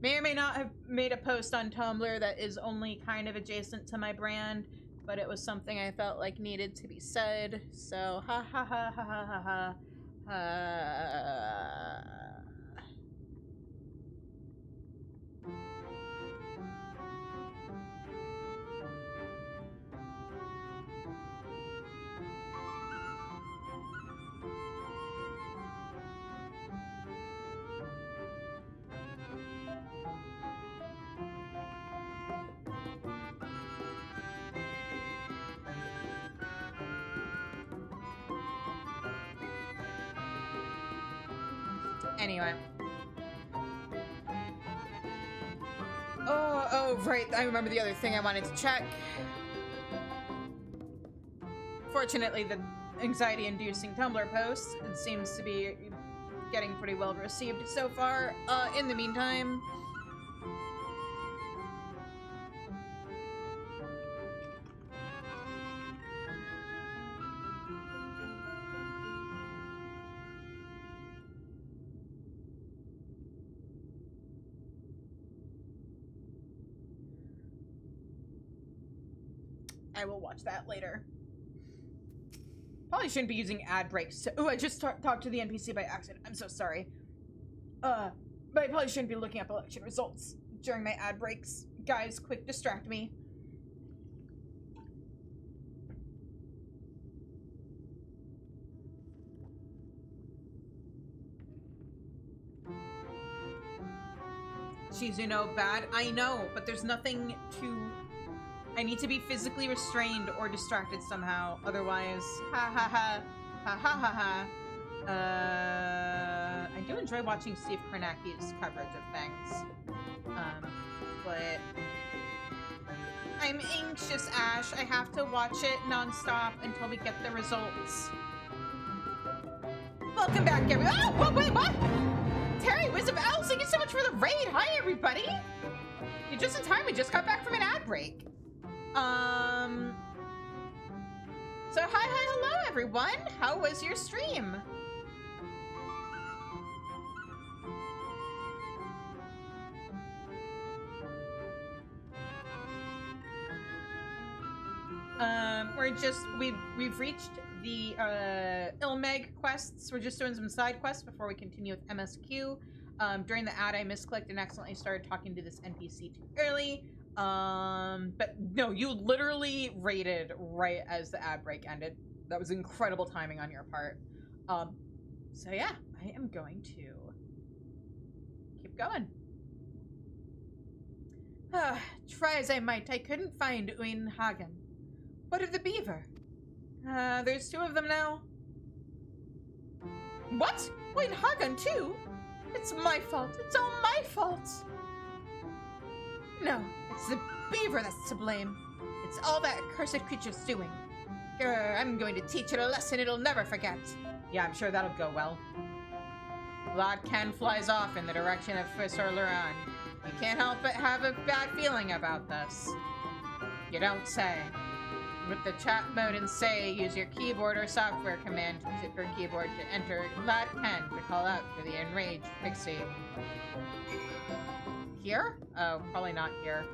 may or may not have made a post on Tumblr that is only kind of adjacent to my brand, but it was something I felt like needed to be said. So, ha ha ha ha ha ha ha. Anyway. Oh, right. I remember the other thing I wanted to check. Fortunately, the anxiety-inducing Tumblr post, it seems to be getting pretty well received so far. In the meantime... I will watch that later. Probably shouldn't be using ad breaks. Oh, I just talked to the NPC by accident. I'm so sorry. But I probably shouldn't be looking up election results during my ad breaks. Guys, quick, distract me. Shizuno, bad. I know, but there's nothing to... I need to be physically restrained or distracted somehow. Otherwise, ha ha ha, ha ha ha ha. I do enjoy watching Steve Kornacki's coverage of things. But I'm anxious, Ash. I have to watch it nonstop until we get the results. Welcome back, everyone. Oh, whoa, wait, what? Terry, Wisdom Owl, thank you so much for the raid. Hi, everybody. You're just in time. We just got back from an ad break. So hi, hello, everyone. How was your stream? We've reached the Il Mheg quests. We're just doing some side quests before we continue with MSQ. During the ad, I misclicked and accidentally started talking to this NPC too early. But no, you literally raided right as the ad break ended. That was incredible timing on your part. So yeah, I am going to keep going. Try as I might, I couldn't find Urianger. What of the beaver? There's 2 of them now. What? Urianger too? It's my fault. It's all my fault. No, it's the beaver that's to blame. It's all that accursed creature's doing. I'm going to teach it a lesson it'll never forget. Yeah, I'm sure that'll go well. Lord Ken flies off in the direction of Professor Luran. You can't help but have a bad feeling about this. You don't say. With the chat mode and say, use your keyboard or software command or keyboard to enter Lord Ken to call out to the enraged pixie. Here? Oh, probably not here.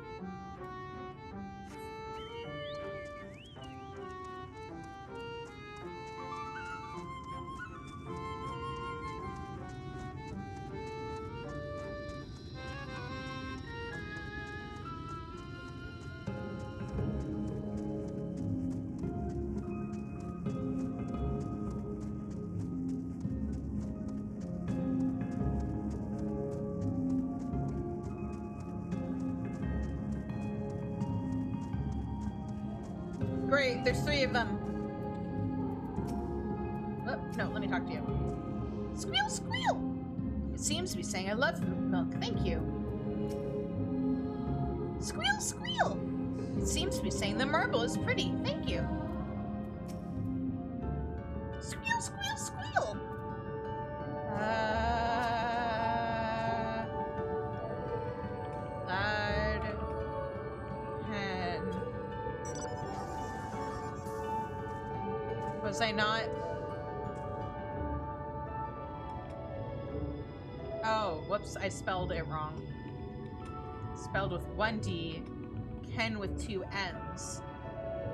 Great, there's 3 of them. Oh, no, let me talk to you. Squeal, squeal! It seems to be saying I love milk, thank you. Squeal, squeal! It seems to be saying the marble is pretty, thank you. Squeal, squeal, squeal! Was I not? Oh, whoops, I spelled it wrong. Spelled with 1 D, Ken with 2 N's.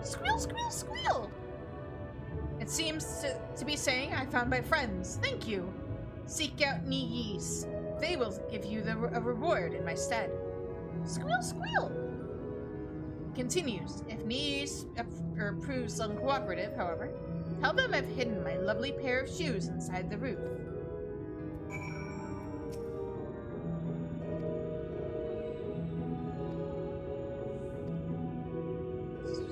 Squeal, squeal, squeal! It seems to be saying I found my friends. Thank you. Seek out Nies. They will give you a reward in my stead. Squeal, squeal! Continues. If Nies proves uncooperative, however, tell them I've hidden my lovely pair of shoes inside the roof.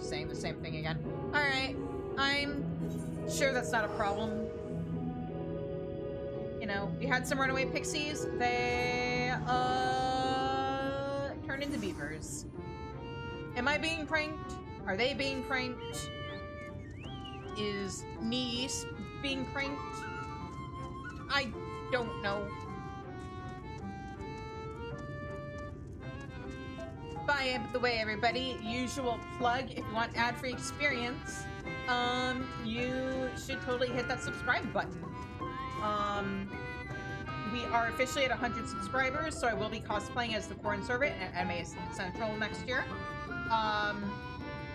Saying the same thing again. Alright, I'm sure that's not a problem. You know, we had some runaway pixies. They, turned into beavers. Am I being pranked? Are they being pranked? Is Nies being pranked? I don't know. By the way, everybody, usual plug, if you want ad-free experience, you should totally hit that subscribe button. We are officially at 100 subscribers, so I will be cosplaying as the Corn Servant at Anime Central next year.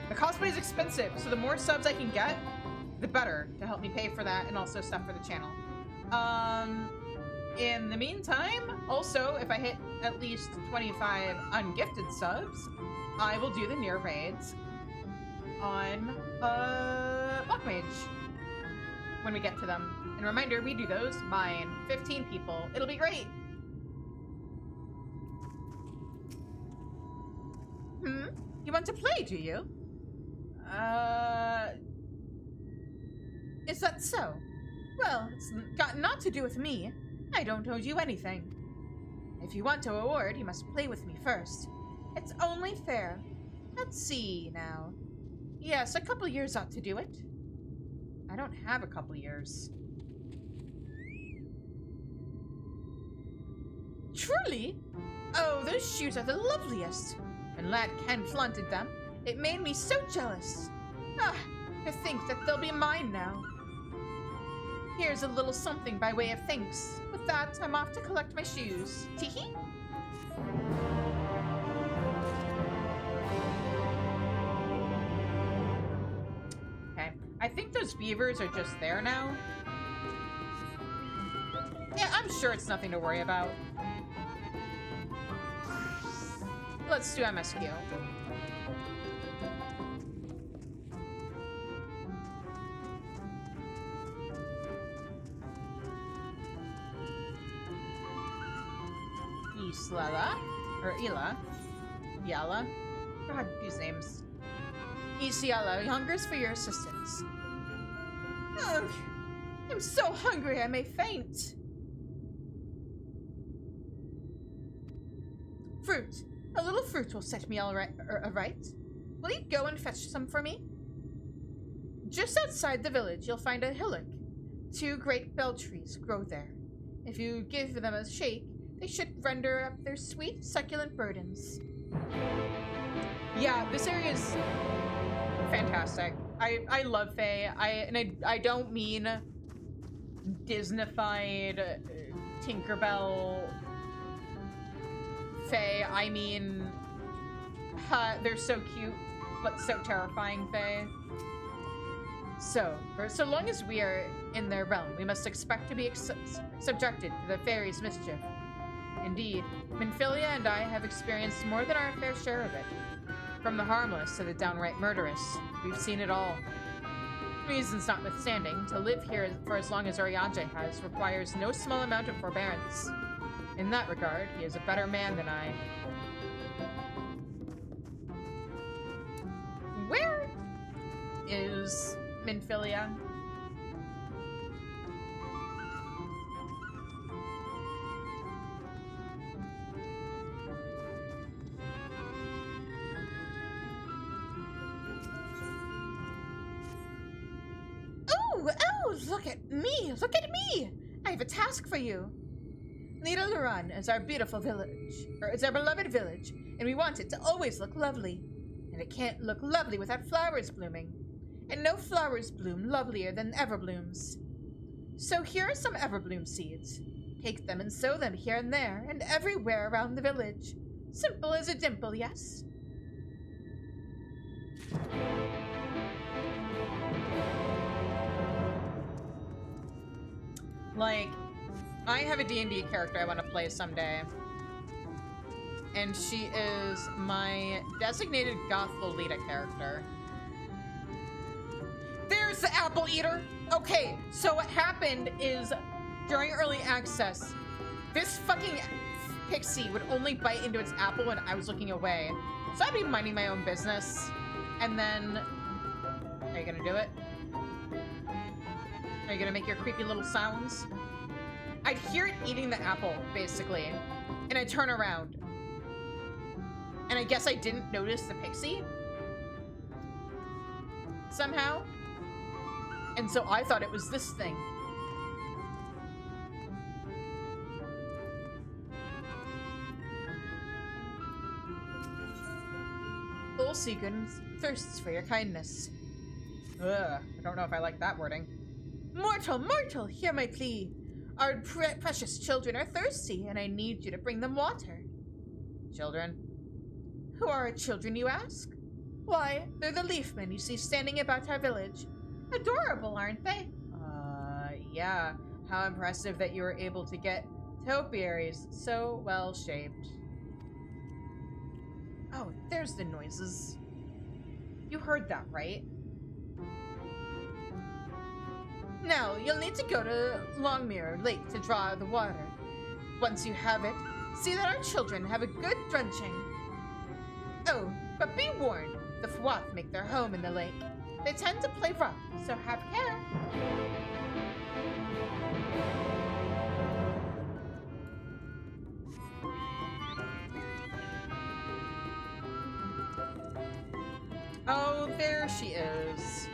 The cosplay is expensive, so the more subs I can get, the better, to help me pay for that and also stuff for the channel. In the meantime, also, if I hit at least 25 ungifted subs, I will do the Nier raids on Black Mage when we get to them. And reminder, we do those, mine, 15 people. It'll be great. You want to play, do you? Is that so? Well, it's got naught to do with me. I don't owe you anything. If you want a reward, you must play with me first. It's only fair. Let's see, now. Yes, a couple years ought to do it. I don't have a couple years. Truly? Oh, those shoes are the loveliest. When Lad Ken flaunted them, it made me so jealous. Ah, to think that they'll be mine now. Here's a little something by way of thanks. With that, I'm off to collect my shoes. Teehee? Okay. I think those beavers are just there now. Yeah, I'm sure it's nothing to worry about. Let's do MSQ. Islala, or Ila. Yala. God, these names. Yala hungers for your assistance. Ugh, I'm so hungry I may faint. Fruit. A little fruit will set me all right. Will you go and fetch some for me? Just outside the village, you'll find a hillock. 2 great bell trees grow there. If you give them a shake, they should render up their sweet, succulent burdens. Yeah, this area is fantastic. I love Fae. I don't mean Disney-fied Tinkerbell Fae. I mean, they're so cute, but so terrifying Fae. So, for so long as we are in their realm, we must expect to be subjected to the Fairies' mischief. Indeed, Minifilia and I have experienced more than our fair share of it. From the harmless to the downright murderous, we've seen it all. Reasons notwithstanding, to live here for as long as Urianger has requires no small amount of forbearance. In that regard, he is a better man than I. Where is Minifilia? Oh, look at me! Look at me! I have a task for you. Nier is our beautiful village, or it's our beloved village, and we want it to always look lovely. And it can't look lovely without flowers blooming. And no flowers bloom lovelier than everblooms. So here are some everbloom seeds. Take them and sow them here and there, and everywhere around the village. Simple as a dimple, yes? Like, I have a D&D character I want to play someday. And she is my designated goth Lolita character. There's the apple eater! Okay, so what happened is, during early access, this fucking pixie would only bite into its apple when I was looking away. So I'd be minding my own business. And then... Are you gonna do it? Are you gonna make your creepy little sounds? I'd hear it eating the apple, basically. And I turn around. And I guess I didn't notice the pixie? Somehow? And so I thought it was this thing. Ulsigun thirsts for your kindness. Ugh, I don't know if I like that wording. Mortal, mortal, hear my plea. Our precious children are thirsty, and I need you to bring them water. Children? Who are our children, you ask? Why, they're the leafmen you see standing about our village. Adorable, aren't they? Yeah. How impressive that you were able to get topiaries so well shaped. Oh, there's the noises. You heard that, right? Now, you'll need to go to Longmere Lake to draw the water. Once you have it, see that our children have a good drenching. Oh, but be warned, the Fwath make their home in the lake. They tend to play rough, so have care. Oh, there she is.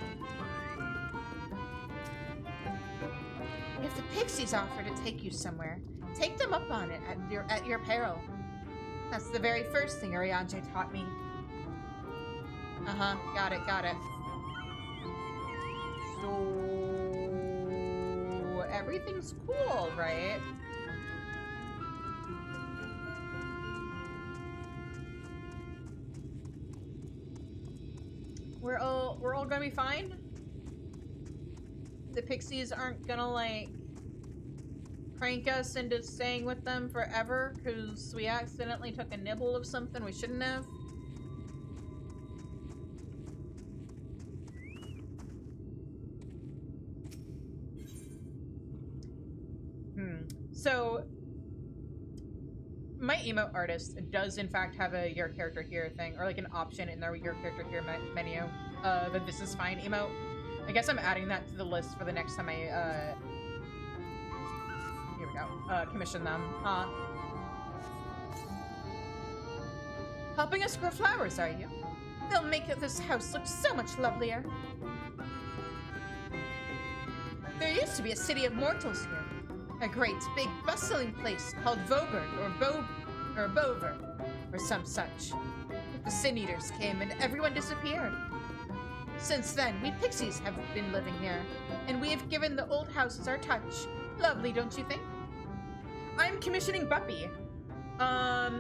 If the pixies offer to take you somewhere, take them up on it at your peril. That's the very first thing Urianger taught me. Uh-huh, got it. So... everything's cool, right? We're all gonna be fine? The pixies aren't gonna, like, prank us into staying with them forever because we accidentally took a nibble of something we shouldn't have? So, my emote artist does in fact have a your character here thing, or like an option in their your character here menu, the this is fine emote. I guess I'm adding that to the list for the next time I, here we go, commission them. Helping us grow flowers, are you? They'll make this house look so much lovelier. There used to be a city of mortals here. A great, big, bustling place called Vogard, or Bover, or some such. The Sin Eaters came and everyone disappeared. Since then, we pixies have been living here, and we have given the old houses our touch. Lovely, don't you think? I'm commissioning Buppy. I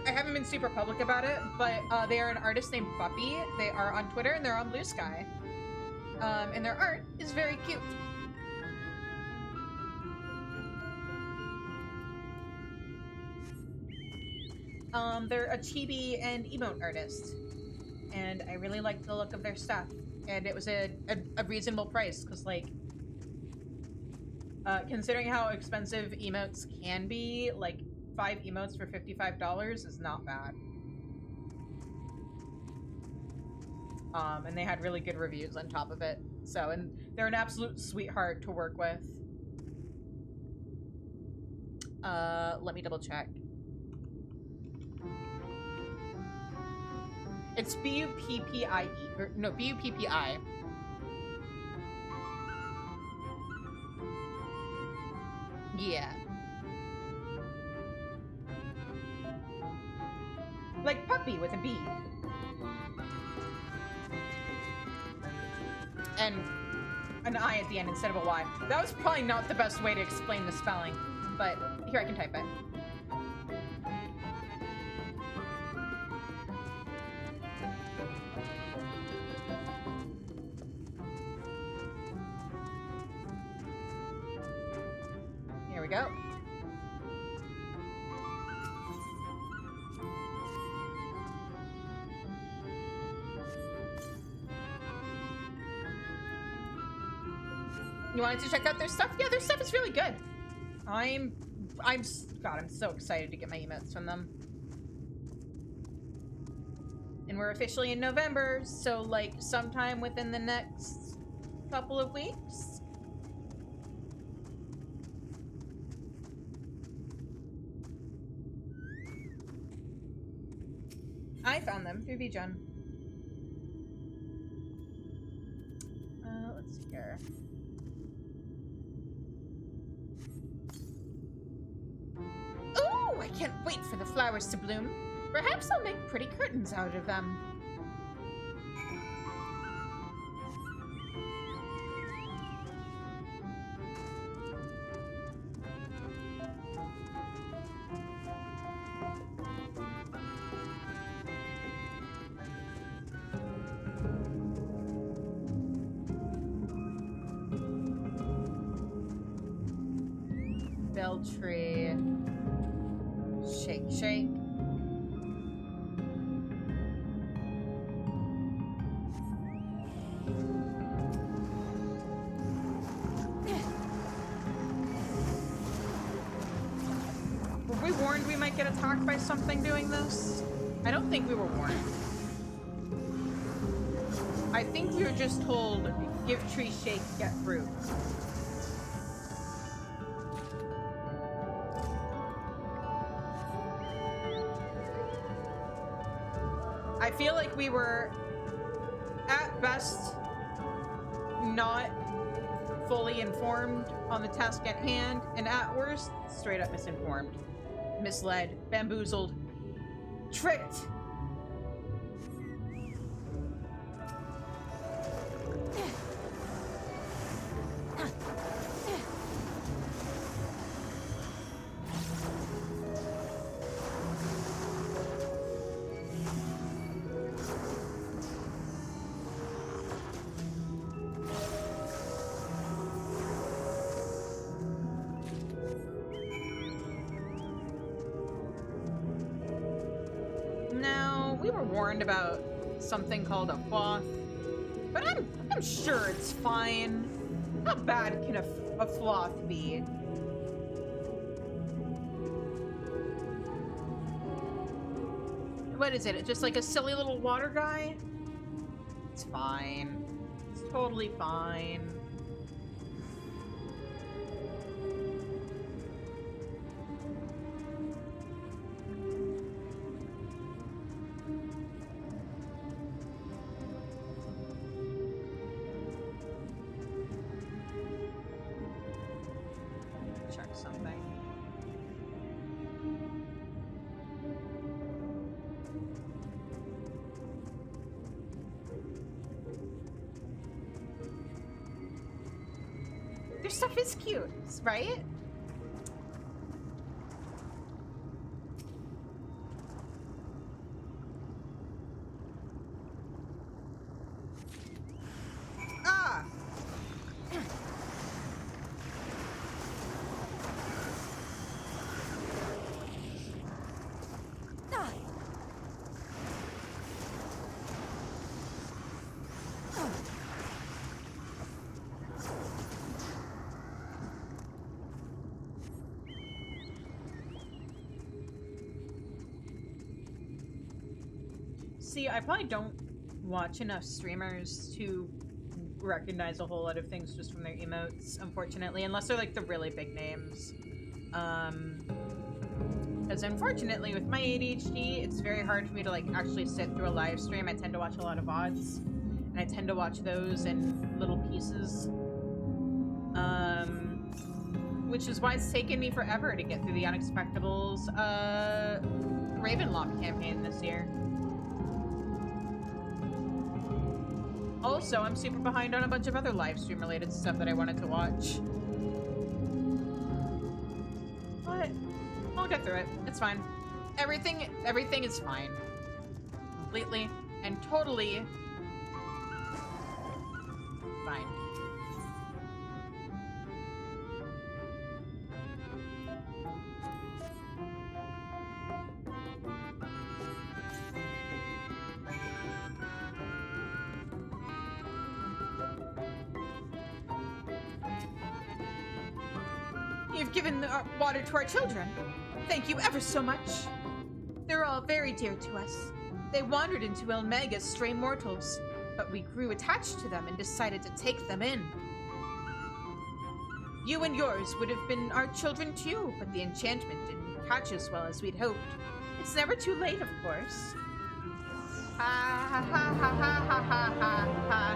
haven't been super public about it, but they are an artist named Buppy. They are on Twitter and they're on Blue Sky. And their art is very cute. They're a chibi and emote artist, and I really like the look of their stuff, and it was a reasonable price, because like considering how expensive emotes can be, like 5 emotes for $55 is not bad. And they had really good reviews on top of it, so, and they're an absolute sweetheart to work with. Let me double check. It's B-U-P-P-I-E, or no, B-U-P-P-I. Yeah. Like puppy with a B. And an I at the end instead of a Y. That was probably not the best way to explain the spelling, but here, I can type it. Here we go. You wanted to check out their stuff? Yeah, their stuff is really good. God, I'm so excited to get my emotes from them. And we're officially in November, so like sometime within the next couple of weeks. I found them through VGen. Let's see here. Ooh, I can't wait for the flowers to bloom. Perhaps I'll make pretty curtains out of them. Bell tree. Shake, shake. Were we warned we might get attacked by something doing this? I don't think we were warned. I think we were just told, give tree shake, get fruit. I feel like we were, at best, not fully informed on the task at hand, and at worst, straight up misinformed, misled, bamboozled, tricked. Warned about something called a cloth, but I'm sure it's fine. How bad can a floth be? What is it? Just like a silly little water guy? It's fine. It's totally fine. Check something. Their stuff is cute, right? Ah! See, I probably don't watch enough streamers to recognize a whole lot of things just from their emotes, unfortunately, unless they're like the really big names. Because unfortunately, with my ADHD, it's very hard for me to like actually sit through a live stream. I tend to watch a lot of VODs, and I tend to watch those in little pieces. Which is why it's taken me forever to get through the Unexpectables Ravenloft campaign this year. Also, I'm super behind on a bunch of other live stream related stuff that I wanted to watch. But I'll get through it. It's fine. Everything is fine. Completely and totally fine. You've given the water to our children. Thank you ever so much. They're all very dear to us. They wandered into Il Mheg as stray mortals, but we grew attached to them and decided to take them in. You and yours would have been our children too, but the enchantment didn't catch as well as we'd hoped. It's never too late, of course. Ha ha ha ha ha ha ha ha ha.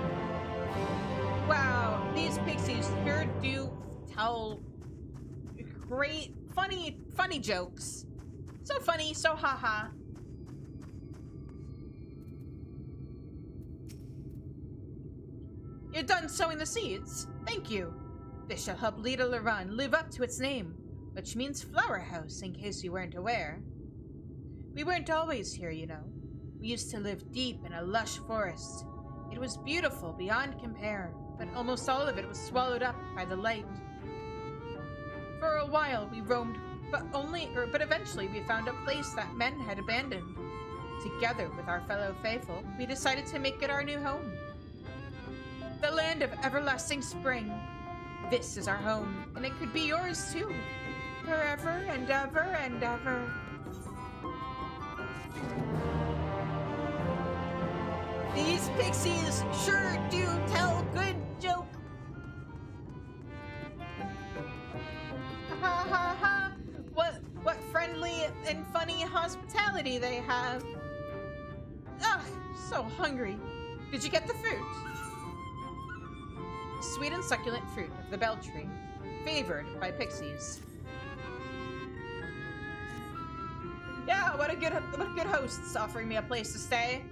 Wow, these pixies sure do tell great, funny jokes. So funny, so haha. You're done sowing the seeds. Thank you. This shall help Lita Laran live up to its name, which means flower house, in case you weren't aware. We weren't always here, you know. We used to live deep in a lush forest. It was beautiful beyond compare, but almost all of it was swallowed up by the light. For a while we roamed, but eventually we found a place that men had abandoned. Together with our fellow faithful, we decided to make it our new home. The land of everlasting spring. This is our home, and it could be yours too. Forever and ever and ever. These pixies sure do tell good jokes. Ha ha ha! What friendly and funny hospitality they have. Ugh, so hungry. Did you get the fruit? Sweet and succulent fruit of the bell tree, favored by pixies. Yeah, what a good hosts offering me a place to stay.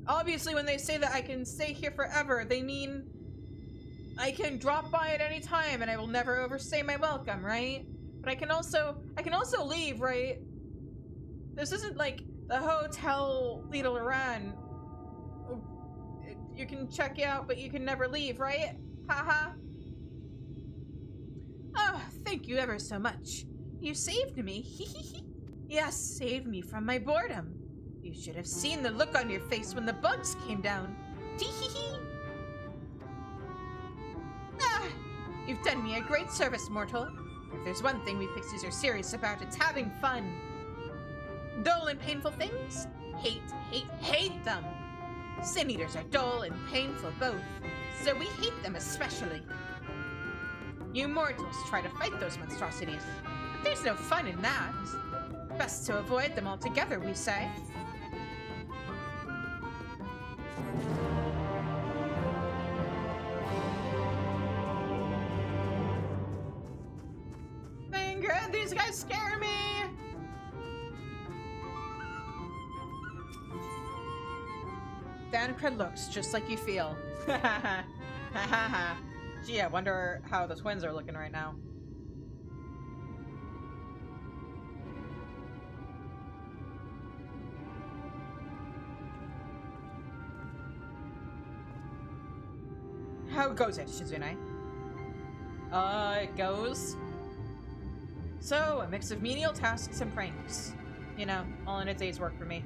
Obviously, when they say that I can stay here forever, they mean I can drop by at any time and I will never overstay my welcome, right? But I can also leave, right? This isn't like the Hotel Lita Laran. You can check out, but you can never leave, right? Haha. Oh, thank you ever so much. You saved me. Yes, saved me from my boredom. You should have seen the look on your face when the bugs came down. Tee-hee-hee. Ah, you've done me a great service, mortal. If there's one thing we pixies are serious about, it's having fun. Dull and painful things? Hate, hate, hate them! Sin Eaters are dull and painful both, so we hate them especially. You mortals try to fight those monstrosities, but there's no fun in that. Best to avoid them altogether, we say. Thancred, these guys scare me! Thancred looks just like you feel. Gee, I wonder how the twins are looking right now. How goes it, Shizune? It goes... So, a mix of menial tasks and pranks. You know, all in a day's work for me.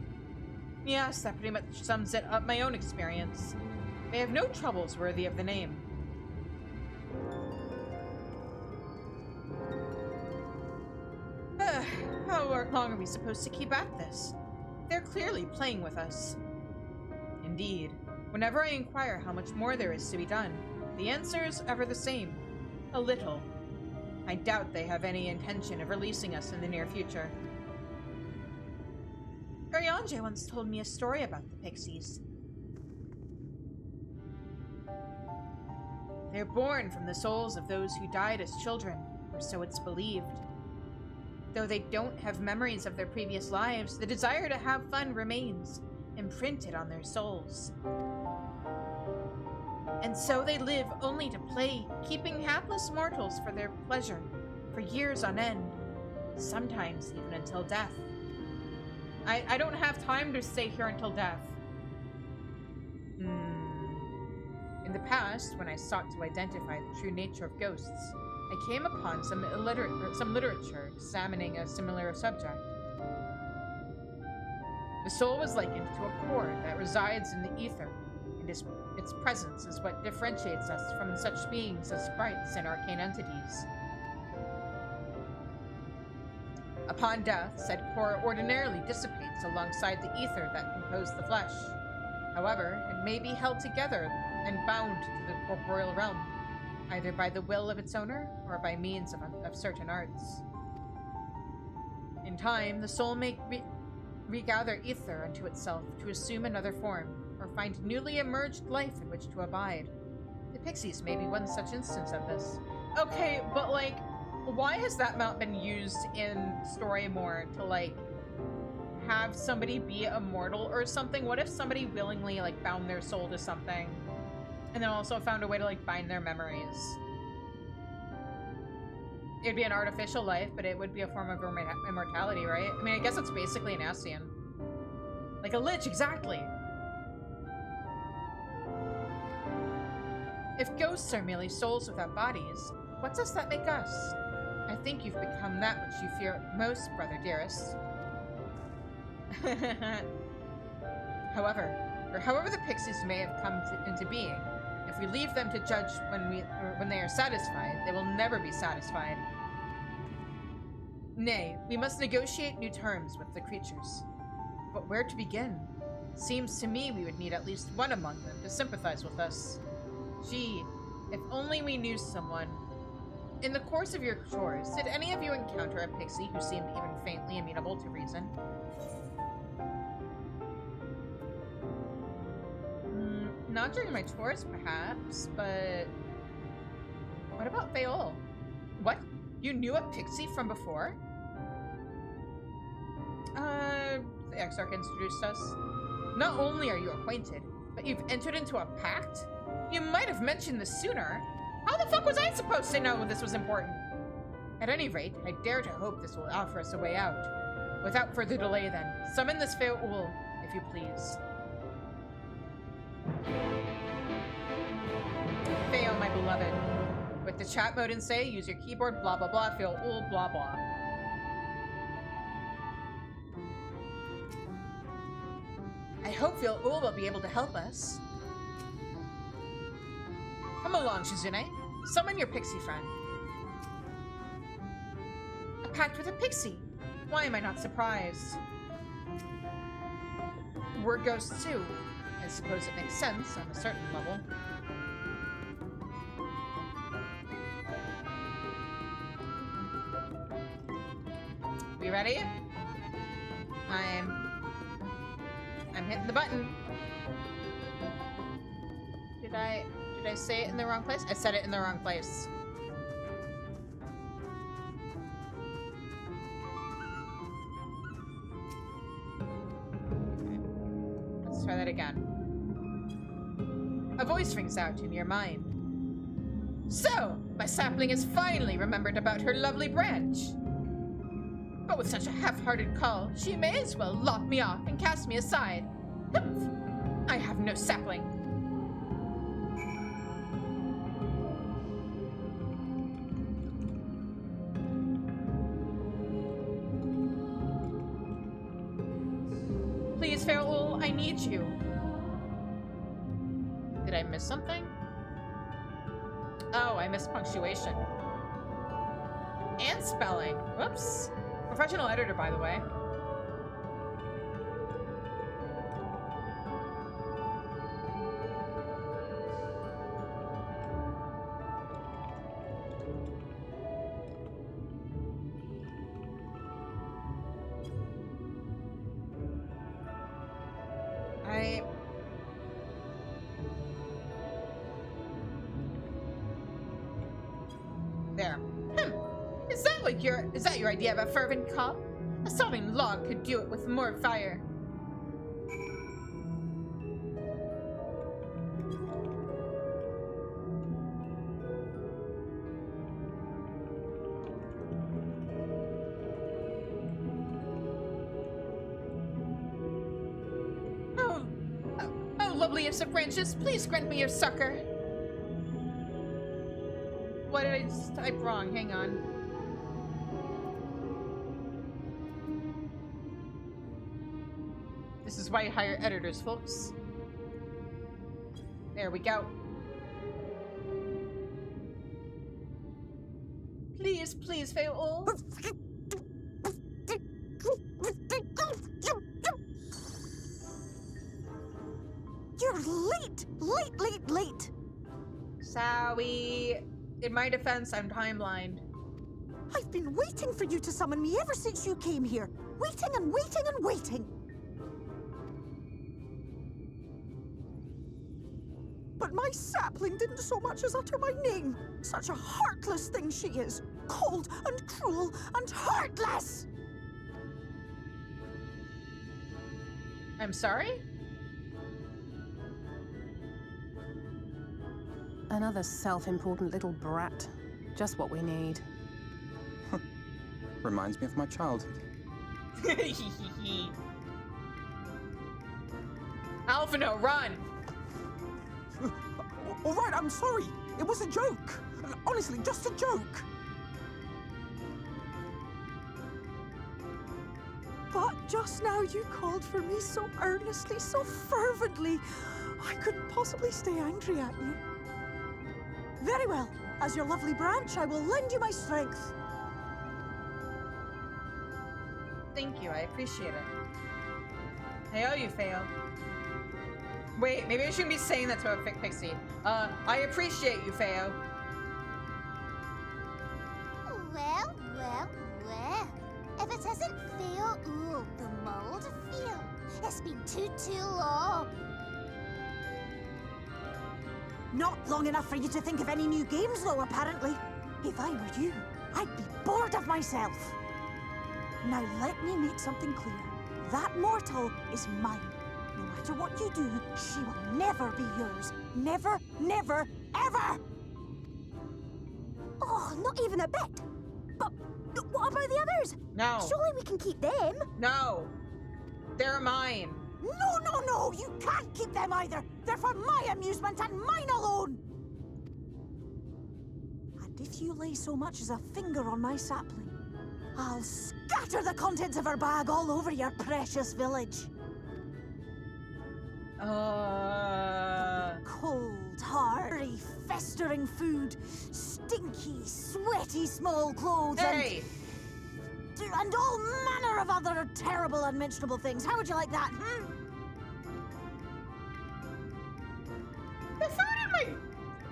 Yes, that pretty much sums it up my own experience. They have no troubles worthy of the name. How long are we supposed to keep at this? They're clearly playing with us. Indeed. Whenever I inquire how much more there is to be done, the answer is ever the same. A little. I doubt they have any intention of releasing us in the near future. Urianger once told me a story about the pixies. They're born from the souls of those who died as children, or so it's believed. Though they don't have memories of their previous lives, the desire to have fun remains, imprinted on their souls. And so they live only to play, keeping hapless mortals for their pleasure, for years on end, sometimes even until death. I don't have time to stay here until death. In the past, when I sought to identify the true nature of ghosts, I came upon some literature examining a similar subject. The soul was likened to a core that resides in the ether, and its presence is what differentiates us from such beings as sprites and arcane entities. Upon death, said core ordinarily dissipates alongside the ether that composed the flesh. However, it may be held together and bound to the corporeal realm, either by the will of its owner or by means of certain arts. In time, the soul may regather ether unto itself to assume another form, or find newly emerged life in which to abide. The pixies may be one such instance of this. Okay, but like, why has that not been used in story more to like have somebody be immortal or something? What if somebody willingly like bound their soul to something and then also found a way to like bind their memories? It'd be an artificial life, but it would be a form of immortality, right? I mean, I guess it's basically an Ascian. Like a lich, exactly. If ghosts are merely souls without bodies, what does that make us? I think you've become that which you fear most, brother dearest. However the pixies may have come into being, if we leave them to judge when they are satisfied, they will never be satisfied. Nay, we must negotiate new terms with the creatures. But where to begin? Seems to me we would need at least one among them to sympathize with us. Gee, if only we knew someone. In the course of your chores, did any of you encounter a pixie who seemed even faintly amenable to reason? Not during my chores, perhaps, but... What about Faol? What? You knew a pixie from before? The Exarch introduced us. Not only are you acquainted, but you've entered into a pact? You might have mentioned this sooner. How the fuck was I supposed to know this was important? At any rate, I dare to hope this will offer us a way out. Without further delay then, summon this Faol, if you please. Faol, my beloved. With the chat mode and say, use your keyboard, blah blah blah, Faol, blah blah. I hope Faol will be able to help us. Come along, Shizune. Summon your pixie friend. A pact with a pixie? Why am I not surprised? We're ghosts too. I suppose it makes sense on a certain level. We ready? I'm hitting the button. Did I say it in the wrong place? I said it in the wrong place. Let's try that again. A voice rings out in your mind. So, my sapling has finally remembered about her lovely branch. But with such a half-hearted call, she may as well lock me off and cast me aside. Humph! I have no sapling. Please, Farewell, I need you. Did I miss something? Oh, I missed punctuation. And spelling. Whoops. Professional editor, by the way. There. Is that your idea of a fervent call? A sobbing log could do it with more fire. Oh, loveliest of branches, please grant me your succor. What did I just type wrong? Hang on. This is why you hire editors, folks. There we go. Please, please, Fail. You're late! Late! Sorry. In my defense, I'm time-blind. I've been waiting for you to summon me ever since you came here. Waiting and waiting and waiting. But my sapling didn't so much as utter my name. Such a heartless thing she is. Cold and cruel and heartless! I'm sorry? Another self-important little brat. Just what we need. Reminds me of my childhood. Alphino, run! All right, I'm sorry. It was a joke. Honestly, just a joke. But just now you called for me so earnestly, so fervently. I couldn't possibly stay angry at you. Very well. As your lovely branch, I will lend you my strength. Thank you, I appreciate it. I owe you, Fail. Wait, maybe I shouldn't be saying that to a pixie. I appreciate you, Fail. Well. If it isn't Fail, ooh, the mold feel. It's been too long. Not long enough for you to think of any new games, though, apparently. If I were you, I'd be bored of myself. Now let me make something clear. That mortal is mine. No matter what you do, she will never be yours. Never, never, ever! Oh, not even a bit. But what about the others? No. Surely we can keep them. No. They're mine. No, you can't keep them either. They're for my amusement and mine alone. And if you lay so much as a finger on my sapling, I'll scatter the contents of her bag all over your precious village. Cold, hairy, festering food, stinky, sweaty small clothes, Hey! And all manner of other terrible, unmentionable things. How would you like that? Hmm? The food in my...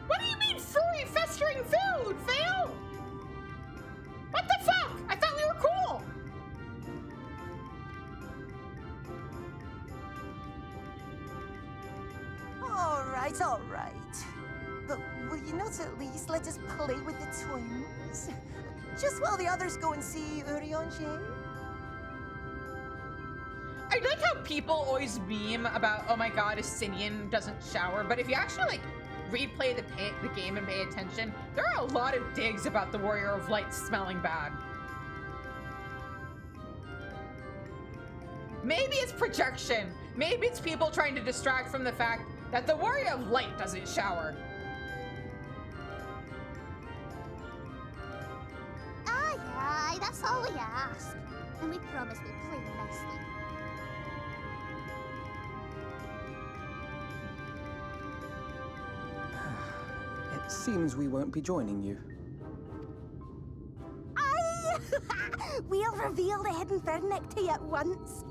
What do you mean furry, festering food, Fail? What the fuck? I thought we were cool. All right. But will you not at least let us play with the twins? Just while the others go and see Urianger? I like how people always meme about, oh my god, Asinian doesn't shower, but if you actually, like, replay the game and pay attention, there are a lot of digs about the Warrior of Light smelling bad. Maybe it's projection. Maybe it's people trying to distract from the fact that the Warrior of Light doesn't shower. Aye, that's all we ask. And we promise we'll play nicely. It seems we won't be joining you. Aye! We'll reveal the hidden Vernick to you at once.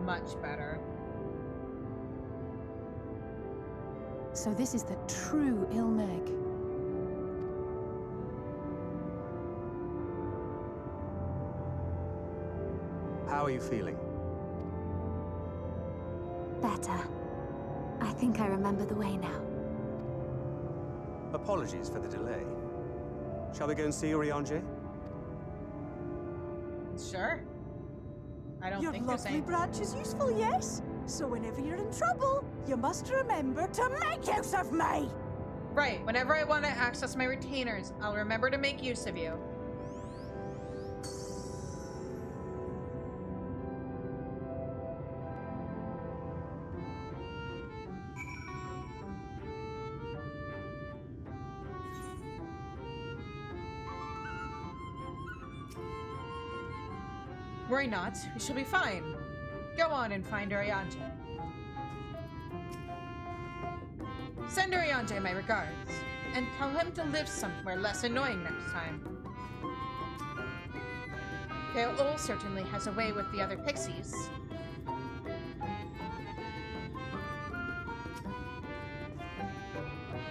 Much better. So this is the true Il Mheg. How are you feeling? Better. I think I remember the way now. Apologies for the delay. Shall we go and see Urianger? Sure. I don't Your think there's lovely any... branch is useful, yes? So whenever you're in trouble, you must remember to make use of me! Right, whenever I want to access my retainers, I'll remember to make use of you. Worry not, we shall be fine. Go on and find Urianger. Send Urianger my regards, and tell him to live somewhere less annoying next time. Kaol certainly has a way with the other pixies.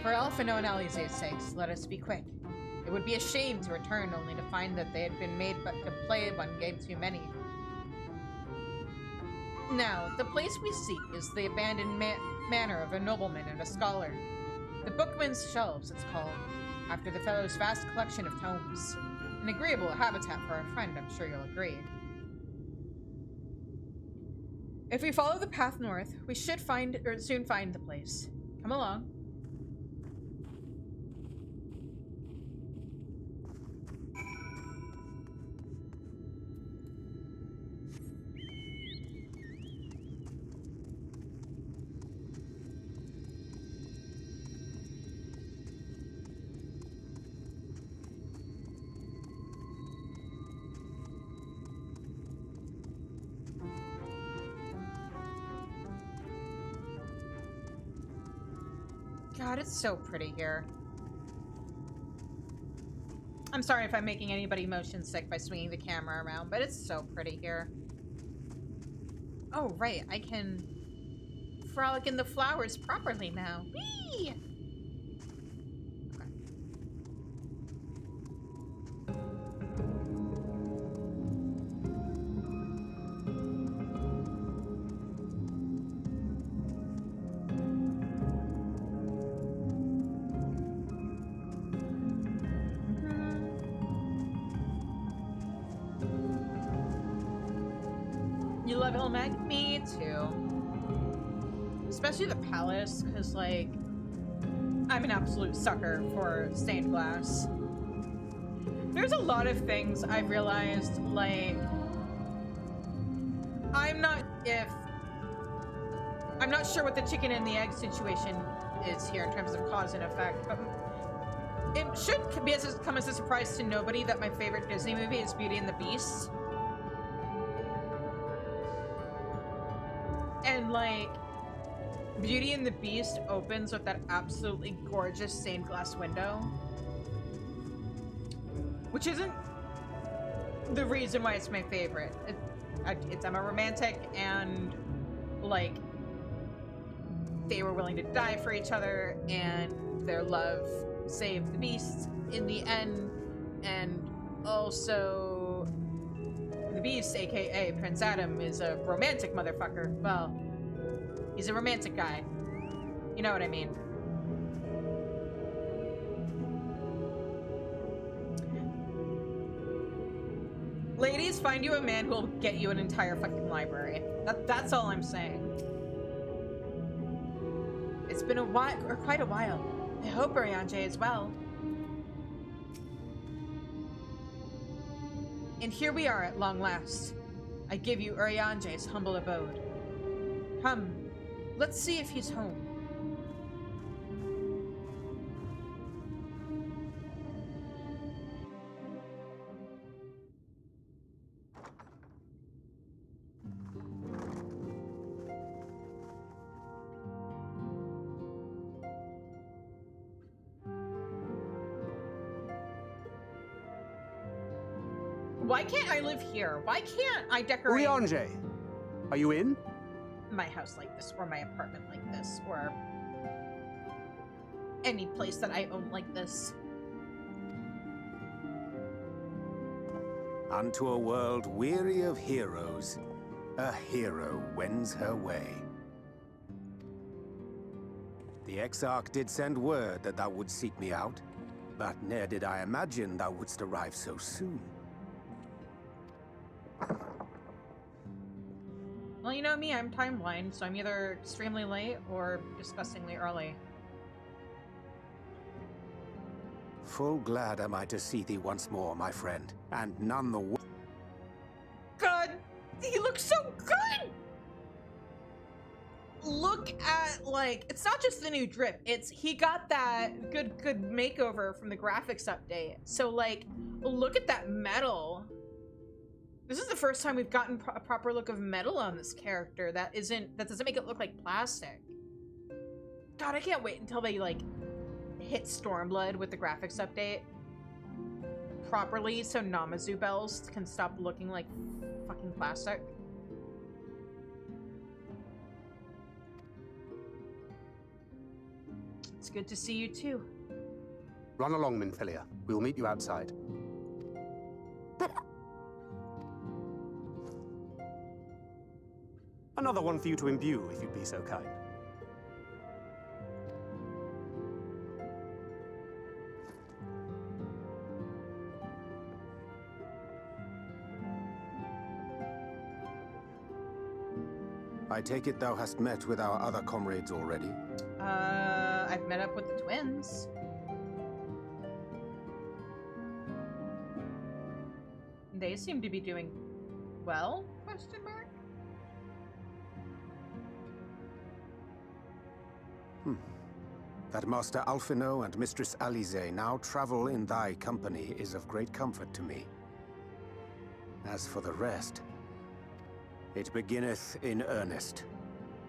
For Alphino and Alize's sakes, let us be quick. It would be a shame to return only to find that they had been made but to play one game too many. Now, the place we seek is the abandoned manor of a nobleman and a scholar. The Bookman's Shelves, it's called, after the fellow's vast collection of tomes. An agreeable habitat for a friend, I'm sure you'll agree. If we follow the path north, we should soon find the place. Come along. God, it's so pretty here. I'm sorry if I'm making anybody motion sick by swinging the camera around, but it's so pretty here. Oh, right, I can frolic in the flowers properly now. Whee! Okay. You love Il Mheg? Me too. Especially the palace, because, like, I'm an absolute sucker for stained glass. There's a lot of things I've realized, like, I'm not if... I'm not sure what the chicken and the egg situation is here in terms of cause and effect, but it should come as a surprise to nobody that my favorite Disney movie is Beauty and the Beast. And like, Beauty and the Beast opens with that absolutely gorgeous stained glass window, which isn't the reason why it's my favorite. I'm a romantic, and like, they were willing to die for each other, and their love saved the Beast in the end. And also, the Beast, aka Prince Adam, is a romantic motherfucker. Well, he's a romantic guy. You know what I mean. Ladies, find you a man who will get you an entire fucking library. That's all I'm saying. It's been a while, or quite a while. I hope Urianger is well. And here we are at long last. I give you Urianger's humble abode. Come, let's see if he's home. Why can't I live here? Why can't I decorate Urianger, are you in? my house like this, or my apartment like this, or any place that I own like this? Unto a world weary of heroes, a hero wends her way. The Exarch did send word that thou would seek me out, but ne'er did I imagine thou wouldst arrive so soon. Well, you know me, I'm time blind, so I'm either extremely late or disgustingly early. Full glad am I to see thee once more, my friend, and none the worse. God, he looks so good! Look at, like, it's not just the new drip, it's, he got that good makeover from the graphics update. So, like, look at that metal. This is the first time we've gotten a proper look of metal on this character that doesn't make it look like plastic. God, I can't wait until they, like, hit Stormblood with the graphics update properly so Namazu bells can stop looking like fucking plastic. It's good to see you too. Run along, Minifilia. We will meet you outside. But Another one for you to imbue, if you'd be so kind. I take it thou hast met with our other comrades already? I've met up with the twins. They seem to be doing well, question mark? That Master Alphino and Mistress Alize now travel in thy company is of great comfort to me. As for the rest, it beginneth in earnest.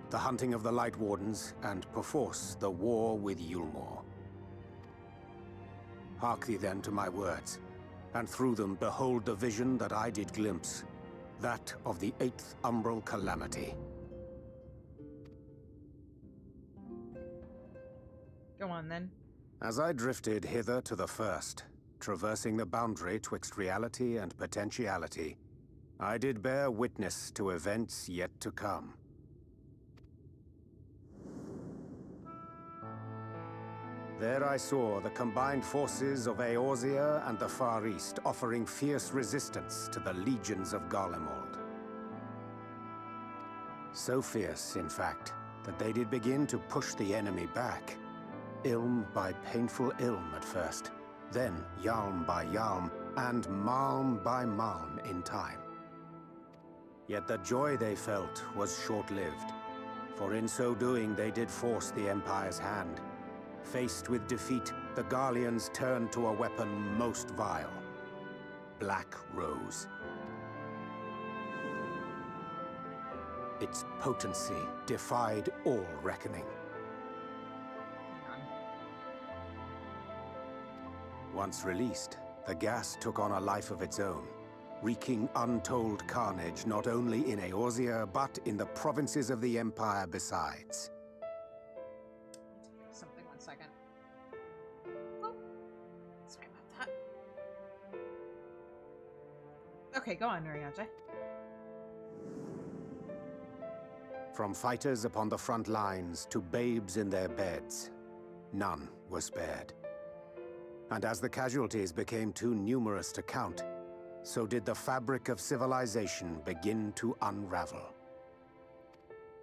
The hunting of the Light Wardens, and perforce the war with Yulmore. Hark thee then to my words, and through them behold the vision that I did glimpse, that of the 8th Umbral Calamity. Go on then. As I drifted hither to the first, traversing the boundary twixt reality and potentiality, I did bear witness to events yet to come. There I saw the combined forces of Eorzea and the Far East offering fierce resistance to the legions of Garlemald. So fierce, in fact, that they did begin to push the enemy back. Ilm by painful ilm at first, then yalm by yalm, and malm by malm in time. Yet the joy they felt was short-lived. For in so doing, they did force the Empire's hand. Faced with defeat, the Garleans turned to a weapon most vile. Black Rose. Its potency defied all reckoning. Once released, the gas took on a life of its own, wreaking untold carnage not only in Eorzea, but in the provinces of the Empire besides. Something, 1 second. Oh, sorry about that. Okay, go on, Urianger. From fighters upon the front lines to babes in their beds, none were spared. And as the casualties became too numerous to count, so did the fabric of civilization begin to unravel.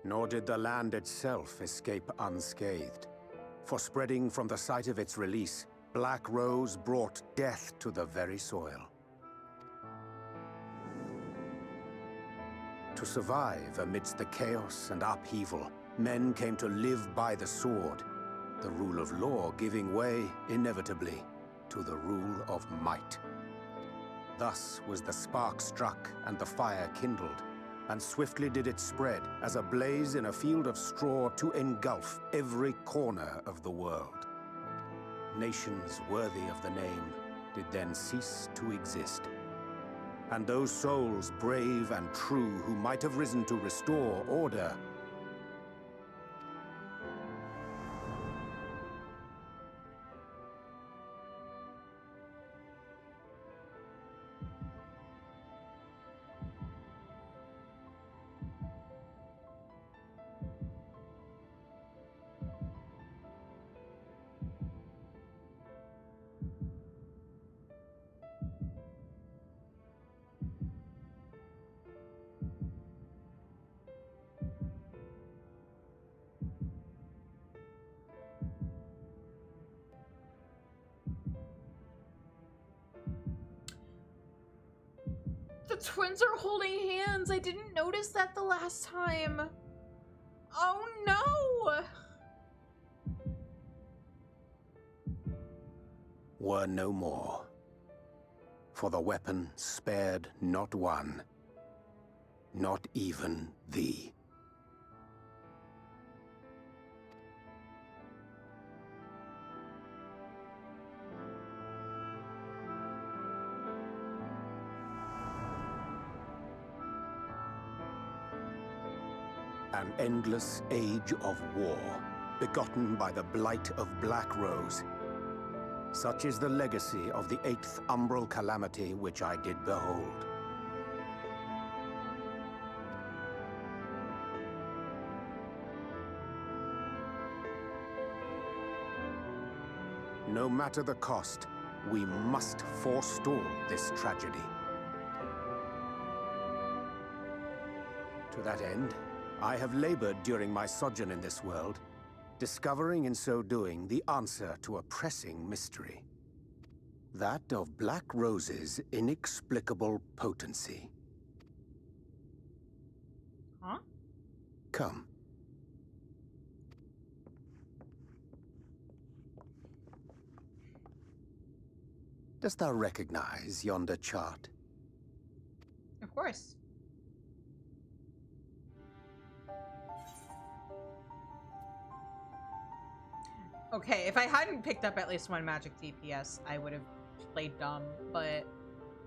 Nor did the land itself escape unscathed, for spreading from the site of its release, Black Rose brought death to the very soil. To survive amidst the chaos and upheaval, men came to live by the sword, the rule of law giving way, inevitably, to the rule of might. Thus was the spark struck and the fire kindled, and swiftly did it spread as a blaze in a field of straw to engulf every corner of the world. Nations worthy of the name did then cease to exist. And those souls brave and true who might have risen to restore order The twins are holding hands. I didn't notice that the last time. Oh no! were no more. For the weapon spared not one, not even thee. An endless age of war, begotten by the blight of Black Rose. Such is the legacy of the 8th umbral calamity which I did behold. No matter the cost, we must forestall this tragedy. To that end, I have labored during my sojourn in this world, discovering in so doing the answer to a pressing mystery. That of Black Rose's inexplicable potency. Huh? Come. Dost thou recognize yonder chart? Of course. Okay, if I hadn't picked up at least one magic DPS, I would have played dumb, but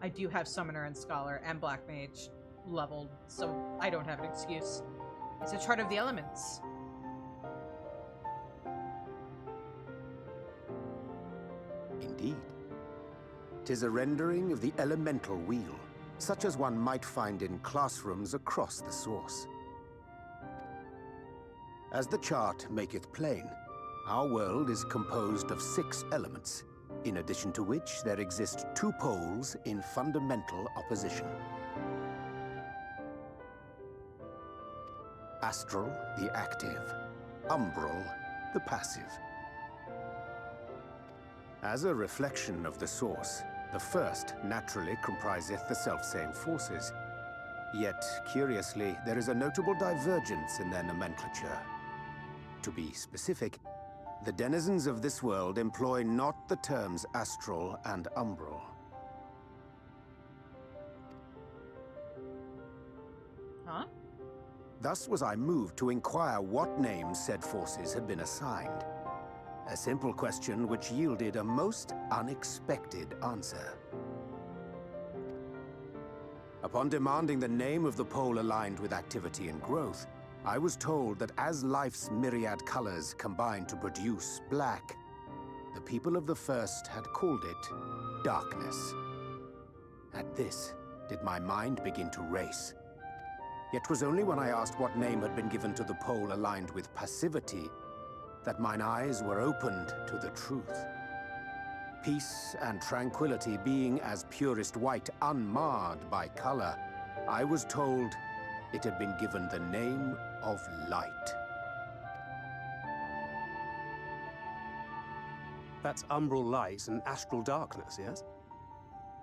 I do have Summoner and Scholar and Black Mage leveled, so I don't have an excuse. It's a chart of the elements. Indeed. 'Tis a rendering of the elemental wheel, such as one might find in classrooms across the source. As the chart maketh plain, our world is composed of 6 elements, in addition to which there exist 2 poles in fundamental opposition. Astral, the active; umbral, the passive. As a reflection of the source, the first naturally compriseth the selfsame forces, Yet, curiously, there is a notable divergence in their nomenclature. To be specific, the denizens of this world employ not the terms astral and umbral. Huh? Thus was I moved to inquire what names said forces had been assigned. A simple question which yielded a most unexpected answer. Upon demanding the name of the pole aligned with activity and growth, I was told that as life's myriad colors combine to produce black, the people of the First had called it darkness. At this, did my mind begin to race. Yet 'twas only when I asked what name had been given to the pole aligned with passivity that mine eyes were opened to the truth. Peace and tranquility being as purest white, unmarred by color, I was told it had been given the name of light. That's umbral light and astral darkness, yes?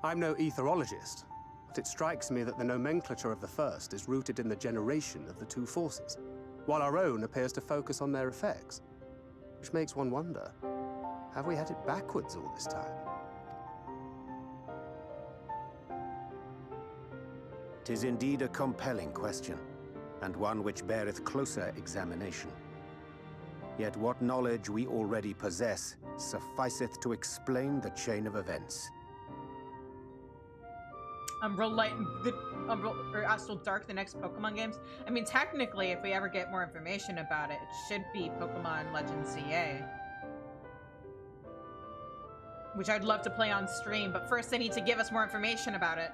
I'm no etherologist, but it strikes me that the nomenclature of the First is rooted in the generation of the two forces, while our own appears to focus on their effects. Which makes one wonder, have we had it backwards all this time? 'Tis indeed a compelling question, and one which beareth closer examination. Yet what knowledge we already possess sufficeth to explain the chain of events. Umbral Light, the Umbral or Astral Dark, the next Pokemon games. I mean, technically, if we ever get more information about it, it should be Pokemon Legends CA. Which I'd love to play on stream, but first they need to give us more information about it.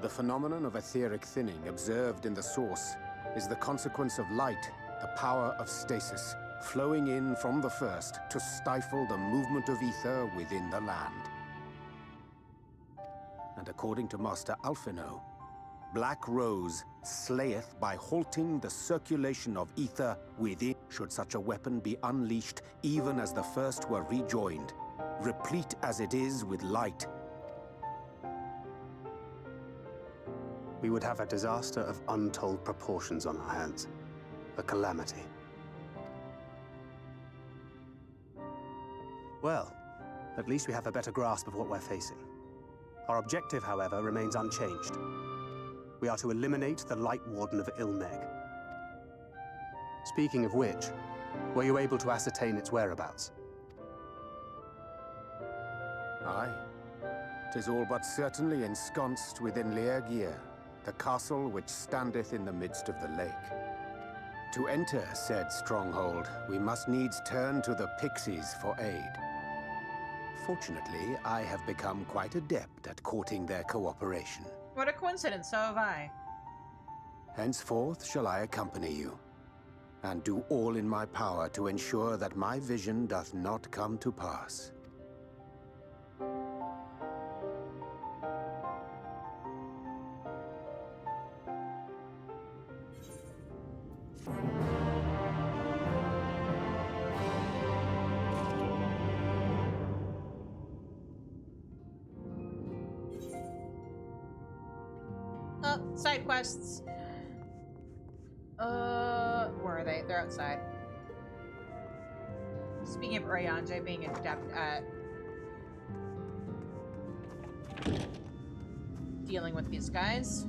The phenomenon of etheric thinning observed in the source is the consequence of light, the power of stasis, flowing in from the First to stifle the movement of ether within the land. And according to Master Alphino, Black Rose slayeth by halting the circulation of ether within, should such a weapon be unleashed even as the First were rejoined, replete as it is with light. We would have a disaster of untold proportions on our hands. A calamity. Well, at least we have a better grasp of what we're facing. Our objective, however, remains unchanged. We are to eliminate the Light Warden of Il Mheg. Speaking of which, were you able to ascertain its whereabouts? Aye. 'Tis all but certainly ensconced within Urianger, the castle which standeth in the midst of the lake. To enter said stronghold, we must needs turn to the pixies for aid. Fortunately, I have become quite adept at courting their cooperation. What a coincidence, so have I. Henceforth shall I accompany you, and do all in my power to ensure that my vision doth not come to pass. Side quests. Where are they? They're outside. Speaking of Urianger being adept at dealing with these guys.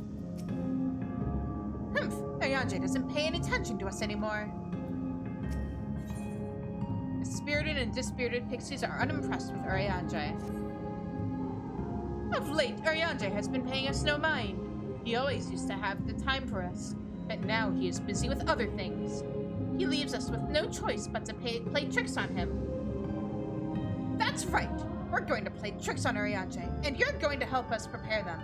Urianger doesn't pay any attention to us anymore. The spirited and dispirited pixies are unimpressed with Urianger. Of late, Urianger has been paying us no mind. He always used to have the time for us, but now he is busy with other things. He leaves us with no choice but to play tricks on him. That's right! We're going to play tricks on Urianger, and you're going to help us prepare them.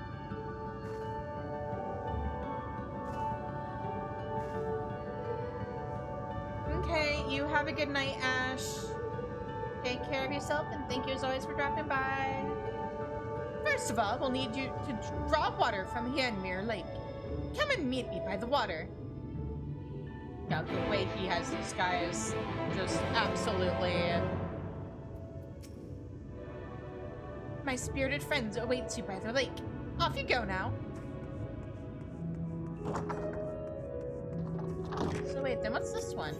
Okay, you have a good night, Ash. Take care of yourself, and thank you as always for dropping by. First of all, we'll need you to draw water from Urianger Lake. Come and meet me by the water. Yeah, the way he has these guys just absolutely... My spirited friends awaits you by the lake. Off you go now. So wait, then what's this one?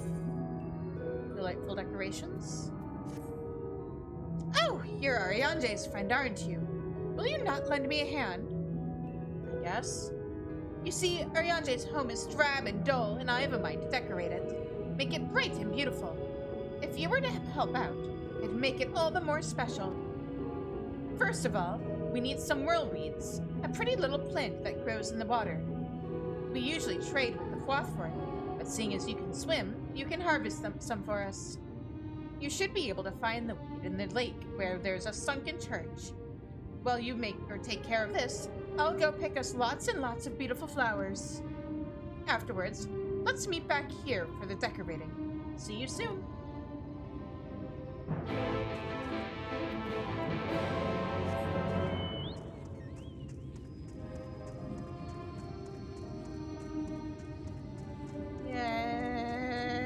Delightful decorations? Oh, you're Urianger's friend, aren't you? Will you not lend me a hand? I guess. You see, Urianger's home is drab and dull, and I have a mind to decorate it. Make it bright and beautiful. If you were to help out, it'd make it all the more special. First of all, we need some whirlweeds, a pretty little plant that grows in the water. We usually trade with the quaff for it, but seeing as you can swim, you can harvest some for us. You should be able to find the weed in the lake where there's a sunken church. While you make or take care of this, I'll go pick us lots and lots of beautiful flowers. Afterwards, let's meet back here for the decorating. See you soon. Yay!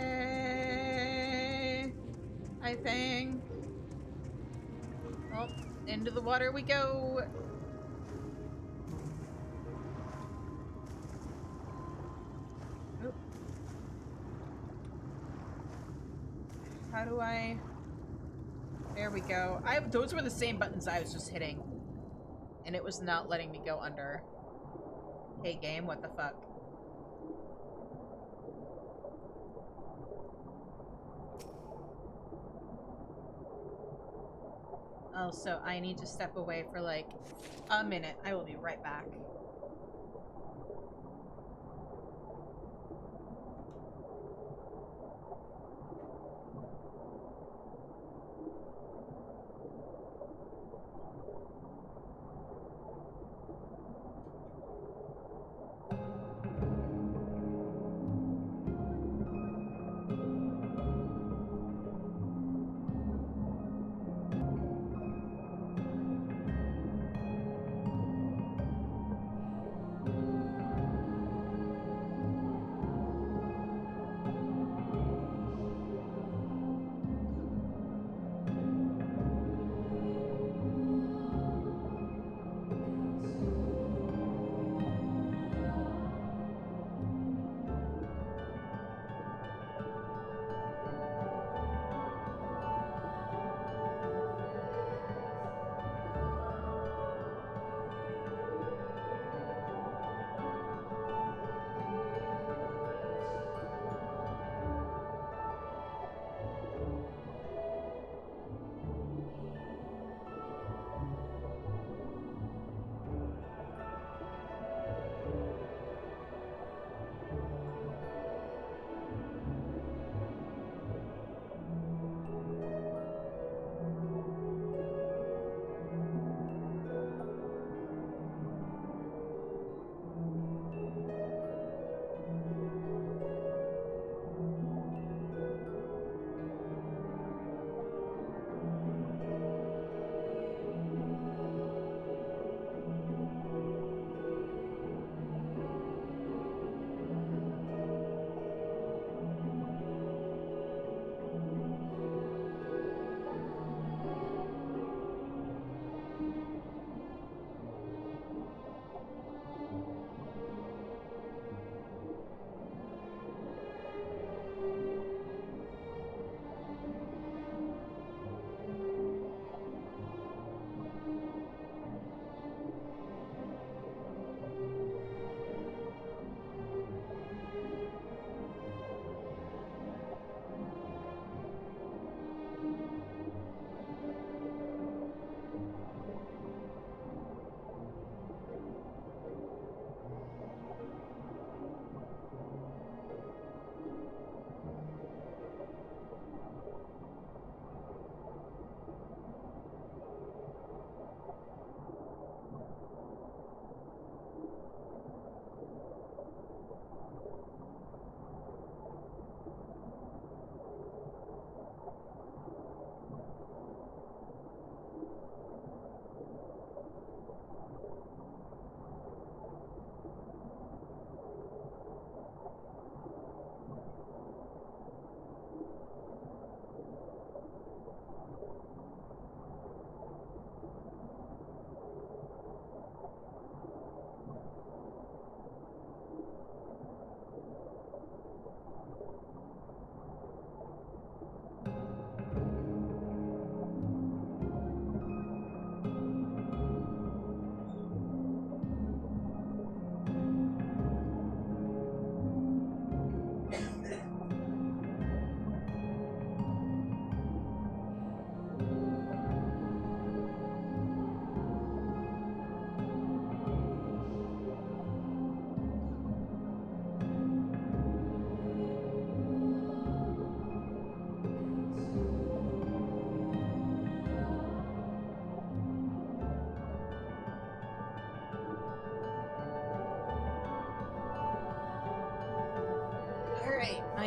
I think. Well, into the water we go. Oop. How do I... There we go. Those were the same buttons I was just hitting. And it was not letting me go under. Hey game, what the fuck? Oh, so I need to step away for like a minute. I will be right back.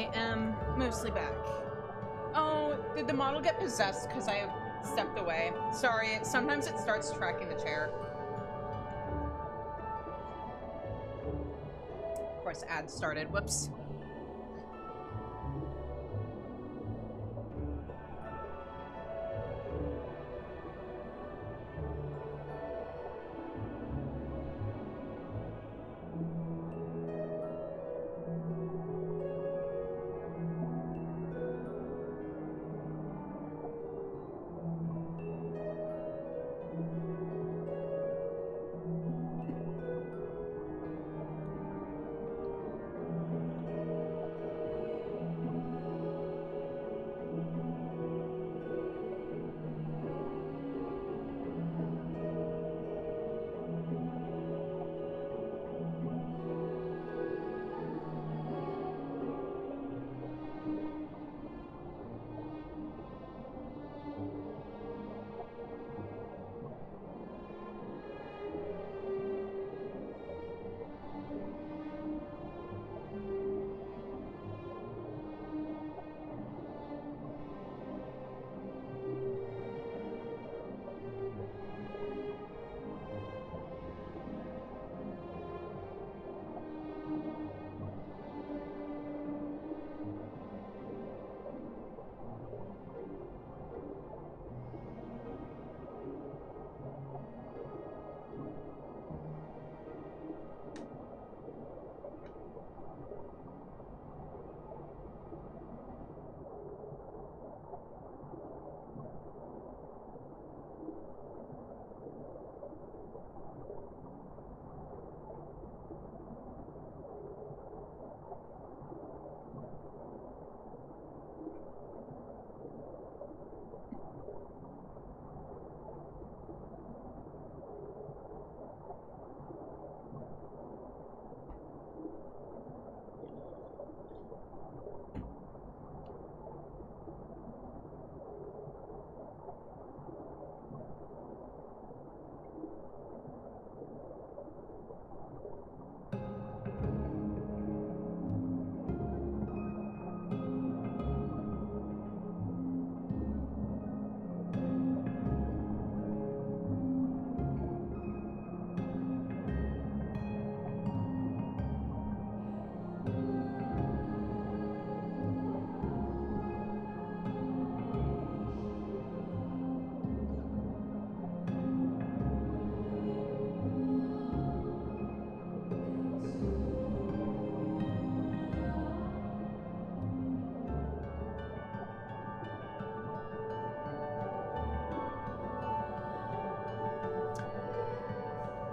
I am mostly back. Oh, did the model get possessed because I stepped away? Sorry, sometimes it starts tracking the chair. Of course, ads started. Whoops.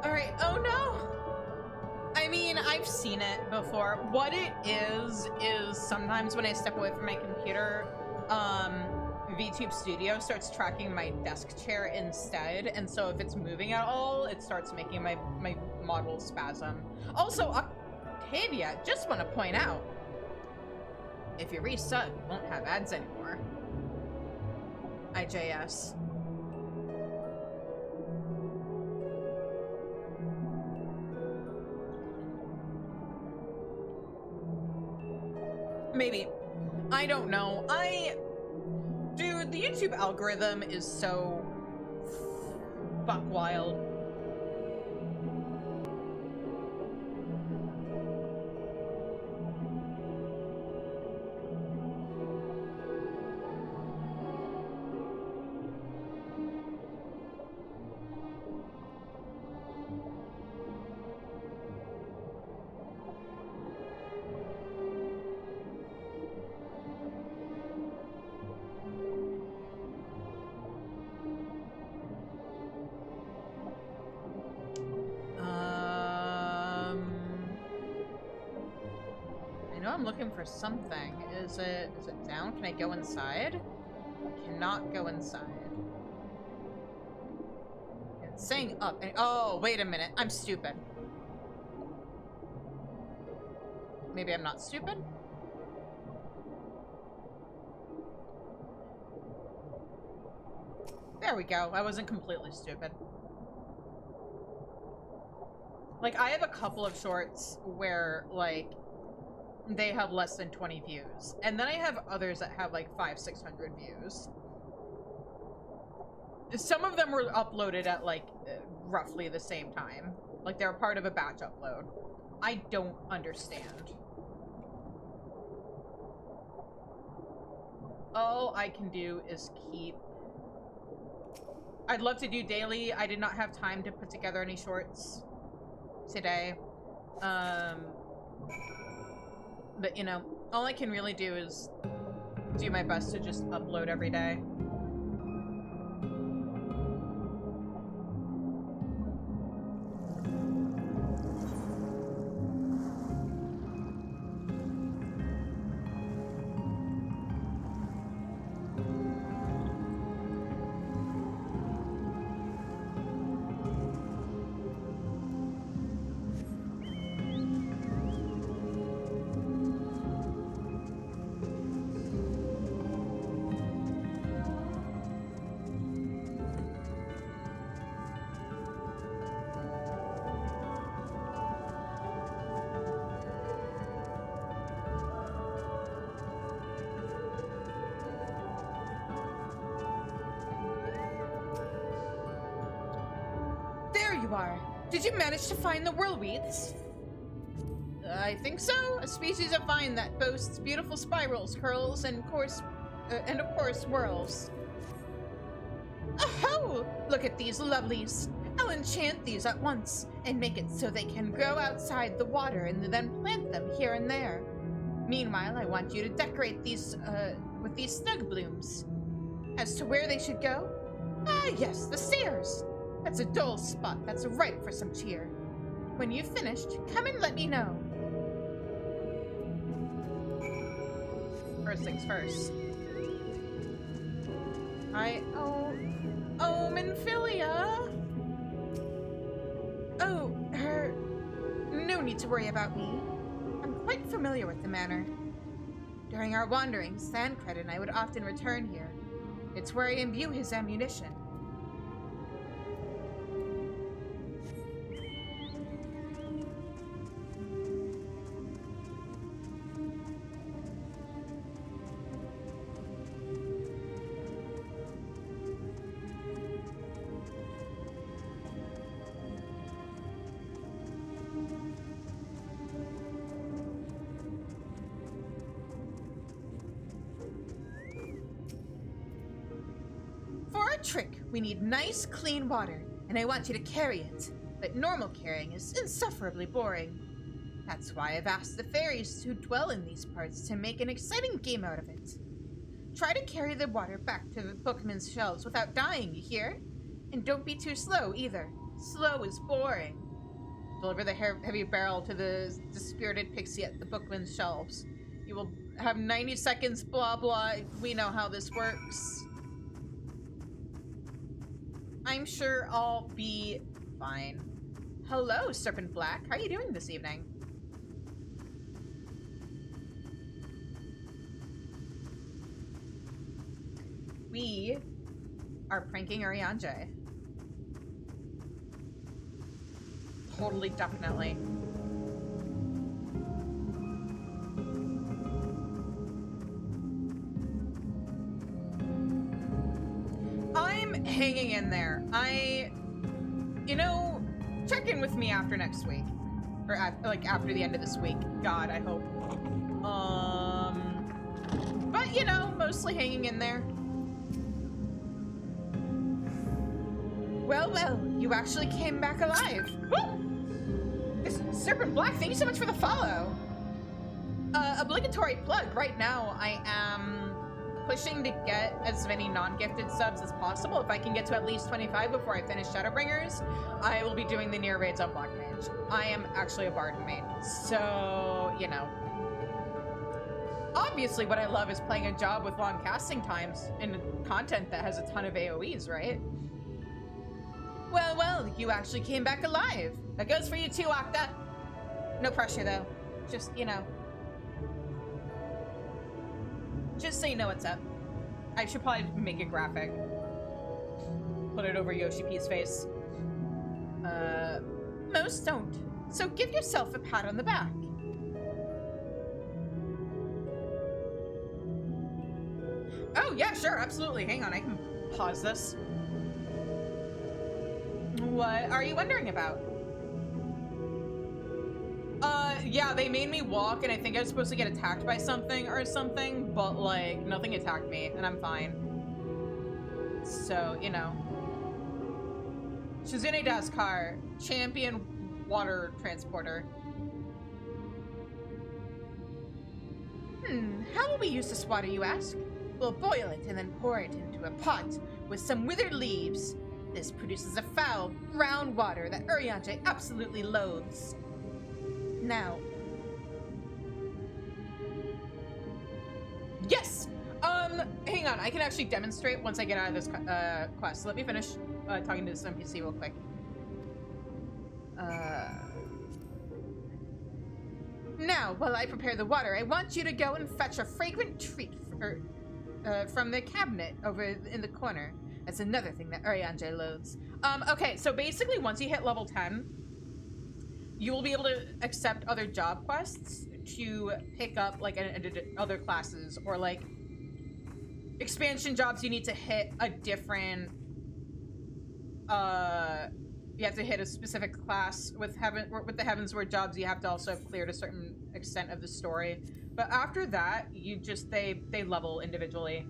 Alright, oh no! I mean, I've seen it before. What it is sometimes when I step away from my computer, VTube Studio starts tracking my desk chair instead, and so if it's moving at all, it starts making my model spasm. Also, Octavia, just want to point out, if you resub, you won't have ads anymore. IJS. Maybe. I don't know. Dude, the YouTube algorithm is so fuck wild. I'm looking for something. Is it down? Can I go inside? I cannot go inside. It's saying up. Oh, wait a minute. I'm stupid. Maybe I'm not stupid? There we go. I wasn't completely stupid. Like, I have a couple of shorts where, like, they have less than 20 views. And then I have others that have like 500-600 views. Some of them were uploaded at like roughly the same time. Like they're part of a batch upload. I don't understand. All I can do is keep... I'd love to do daily. I did not have time to put together any shorts today. But, you know, all I can really do is do my best to just upload every day. Did you manage to find the whirlweeds? I think so. A species of vine that boasts beautiful spirals, curls, and of course, whirls. Oh, look at these lovelies. I'll enchant these at once and make it so they can grow outside the water and then plant them here and there. Meanwhile, I want you to decorate these with these snug blooms. As to where they should go? Ah, yes, the stairs. That's a dull spot that's ripe for some cheer. When you've finished, come and let me know. First things first. Minifilia! Oh, her... No need to worry about me. I'm quite familiar with the manor. During our wanderings, Thancred and I would often return here. It's where I imbue his ammunition. Trick. We need nice, clean water, and I want you to carry it. But normal carrying is insufferably boring. That's why I've asked the fairies who dwell in these parts to make an exciting game out of it. Try to carry the water back to the bookman's shelves without dying, you hear? And don't be too slow, either. Slow is boring. Deliver the heavy barrel to the dispirited pixie at the bookman's shelves. You will have 90 seconds, blah blah. We know how this works. I'm sure I'll be fine. Hello, Serpent Black. How are you doing this evening? We are pranking Urianger. Totally, definitely. I'm hanging in there. You know, check in with me after next week. Or after the end of this week. God, I hope. But you know, mostly hanging in there. Well, well, you actually came back alive. Woo! This Serpent Black, thank you so much for the follow. Obligatory plug. Right now, I am pushing to get as many non-gifted subs as possible. If I can get to at least 25 before I finish Shadowbringers, I will be doing the Nier raids on Black Mage. I am actually a Bard main, so, you know. Obviously, what I love is playing a job with long casting times and content that has a ton of AoEs, right? Well, well, you actually came back alive. That goes for you too, Octa. No pressure, though. Just, you know. Just so you know what's up. I should probably make a graphic. Put it over Yoshi P's face. Most don't. So give yourself a pat on the back. sure, absolutely. Hang on, I can pause this. What are you wondering about? Yeah, they made me walk, and I think I was supposed to get attacked by something or something, but, like, nothing attacked me, and I'm fine. So, you know. Shizune Daskar, champion water transporter. How will we use this water, you ask? We'll boil it and then pour it into a pot with some withered leaves. This produces a foul, brown water that Urianger absolutely loathes. Now. Yes! Hang on, I can actually demonstrate once I get out of this quest. So let me finish talking to this NPC real quick. Now, while I prepare the water, I want you to go and fetch a fragrant treat from the cabinet over in the corner. That's another thing that Urianger loathes. Okay, so basically once you hit level 10, you will be able to accept other job quests to pick up, like, other classes, or, like, expansion jobs you need to hit a different, you have to hit a specific class. With the Heavensward jobs, you have to also have cleared a certain extent of the story. But after that, you just, they level individually.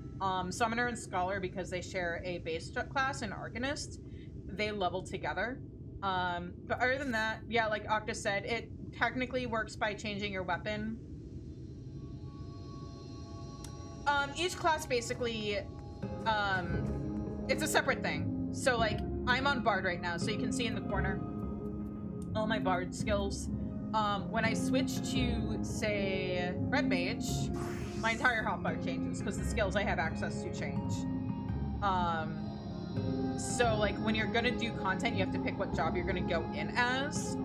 Summoner and Scholar, because they share a base class, and Arcanist, they level together. But other than that, yeah, like Octa said, it technically works by changing your weapon. Each class basically, it's a separate thing. So, like, I'm on Bard right now, so you can see in the corner all my Bard skills. When I switch to, say, Red Mage, my entire hotbar changes, because the skills I have access to change. So, like, when you're gonna do content, you have to pick what job you're gonna go in as.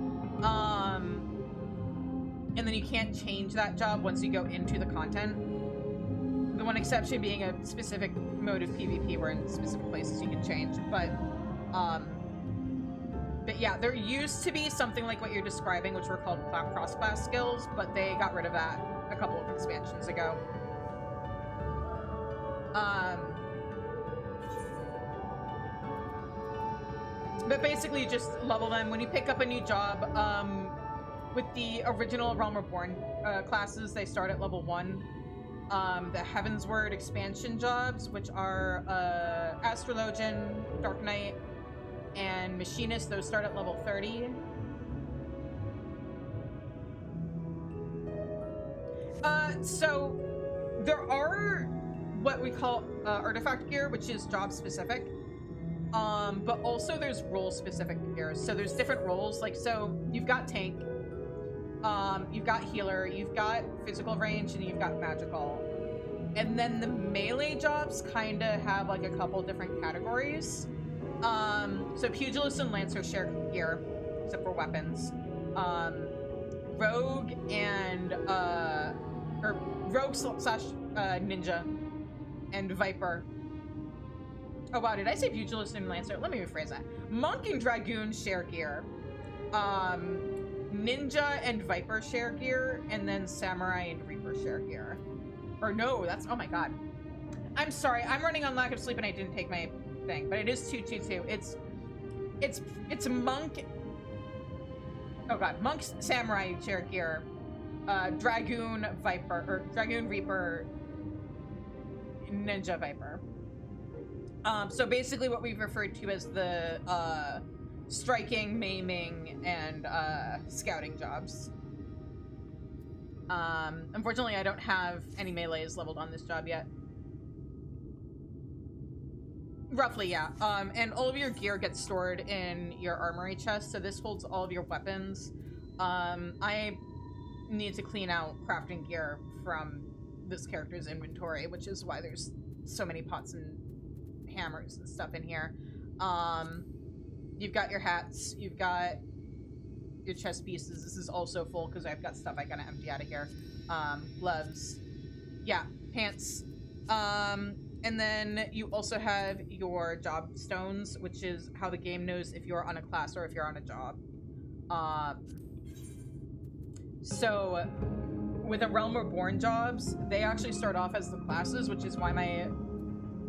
And then you can't change that job once you go into the content. The one exception being a specific mode of PvP where in specific places you can change. But yeah, there used to be something like what you're describing, which were called cross-class skills, but they got rid of that a couple of expansions ago. But basically, you just level them. When you pick up a new job, with the original Realm Reborn classes, they start at level 1. The Heavensward expansion jobs, which are Astrologian, Dark Knight, and Machinist, those start at level 30. So there are what we call artifact gear, which is job specific. But also there's role specific gear. So there's different roles. Like, so you've got tank, you've got healer, you've got physical range, and you've got magical. And then the melee jobs kind of have like a couple different categories. So Pugilist and Lancer share gear, except for weapons. Rogue and, or Rogue slash Ninja and Viper. Oh wow, did I say Pugilist and Lancer? Let me rephrase that. Monk and Dragoon share gear. Ninja and Viper share gear, and then Samurai and Reaper share gear. Or no, that's, oh my god. I'm sorry, I'm running on lack of sleep and I didn't take my thing, but it is 222. It's Monk. Oh god, Monk, Samurai share gear. Dragoon, Viper, or Dragoon, Reaper, Ninja, Viper. So basically what we've referred to as the striking, maiming, and scouting jobs. Unfortunately, I don't have any melees leveled on this job yet. Roughly, yeah. And all of your gear gets stored in your armory chest, so this holds all of your weapons. I need to clean out crafting gear from this character's inventory, which is why there's so many pots and hammers and stuff in here. You've got your hats, you've got your chest pieces. This is also full because I've got stuff I gotta empty out of here. Gloves, yeah, pants. And then you also have your job stones, which is how the game knows if you're on a class or if you're on a job. So with the Realm Reborn jobs, they actually start off as the classes, which is why my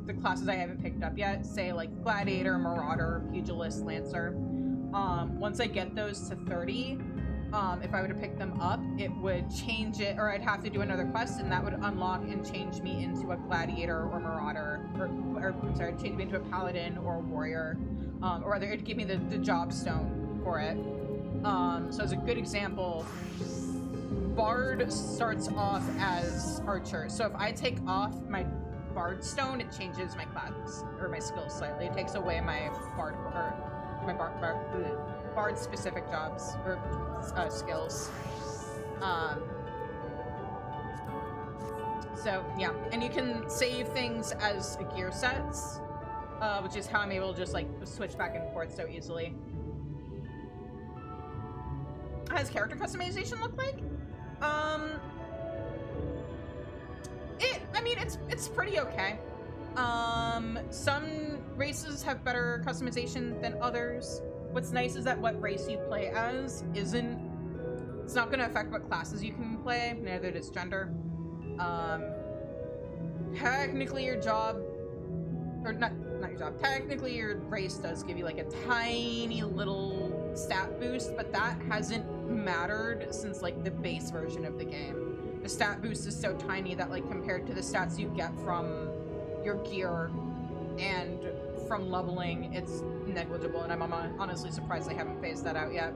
the classes I haven't picked up yet, say like Gladiator, Marauder, Pugilist, Lancer. Once I get those to 30, if I were to pick them up, it would change it, or I'd have to do another quest, and that would unlock and change me into a Gladiator or Marauder, or I'm sorry, change me into a Paladin or a Warrior, or rather, it'd give me the job stone for it. So as a good example, Bard starts off as Archer. So if I take off my Bard stone, it changes my class or my skills slightly. It takes away my Bard specific jobs or skills. So yeah, and you can save things as gear sets, which is how I'm able to just like switch back and forth so easily. How does character customization look like? I mean, it's pretty okay. Some races have better customization than others. What's nice is that what race you play as it's not going to affect what classes you can play, neither does gender. Technically your job, or not your job, technically your race does give you like a tiny little stat boost, but that hasn't mattered since like the base version of the game. The stat boost is so tiny that like compared to the stats you get from your gear and from leveling, it's negligible, and I'm honestly surprised they haven't phased that out yet.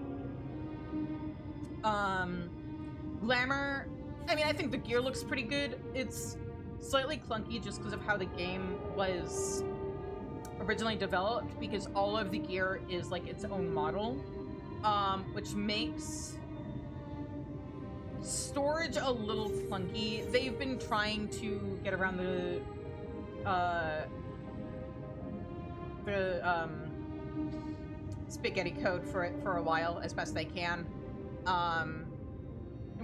Glamour, I mean, I think the gear looks pretty good. It's slightly clunky just because of how the game was originally developed, because all of the gear is like its own model, which makes storage a little clunky. They've been trying to get around the spaghetti code for it for a while as best they can.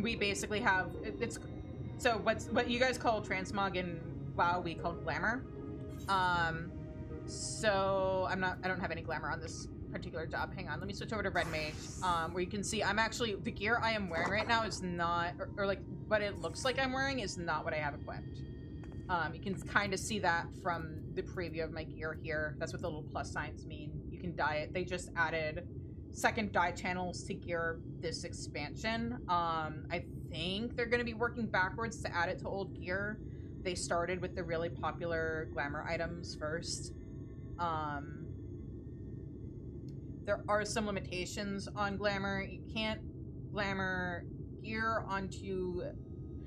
We basically have it's so what you guys call transmog in WoW, we call glamour. So I don't have any glamour on this particular job. Hang on, let me switch over to Red Mage, where you can see I'm actually, the gear I am wearing right now is not, or like what it looks like I'm wearing is not what I have equipped. You can kind of see that from the preview of my gear here. That's what the little plus signs mean. You can dye it. They just added second dye channels to gear this expansion. I think they're going to be working backwards to add it to old gear. They started with the really popular glamour items first. There are some limitations on glamour. You can't glamour gear onto...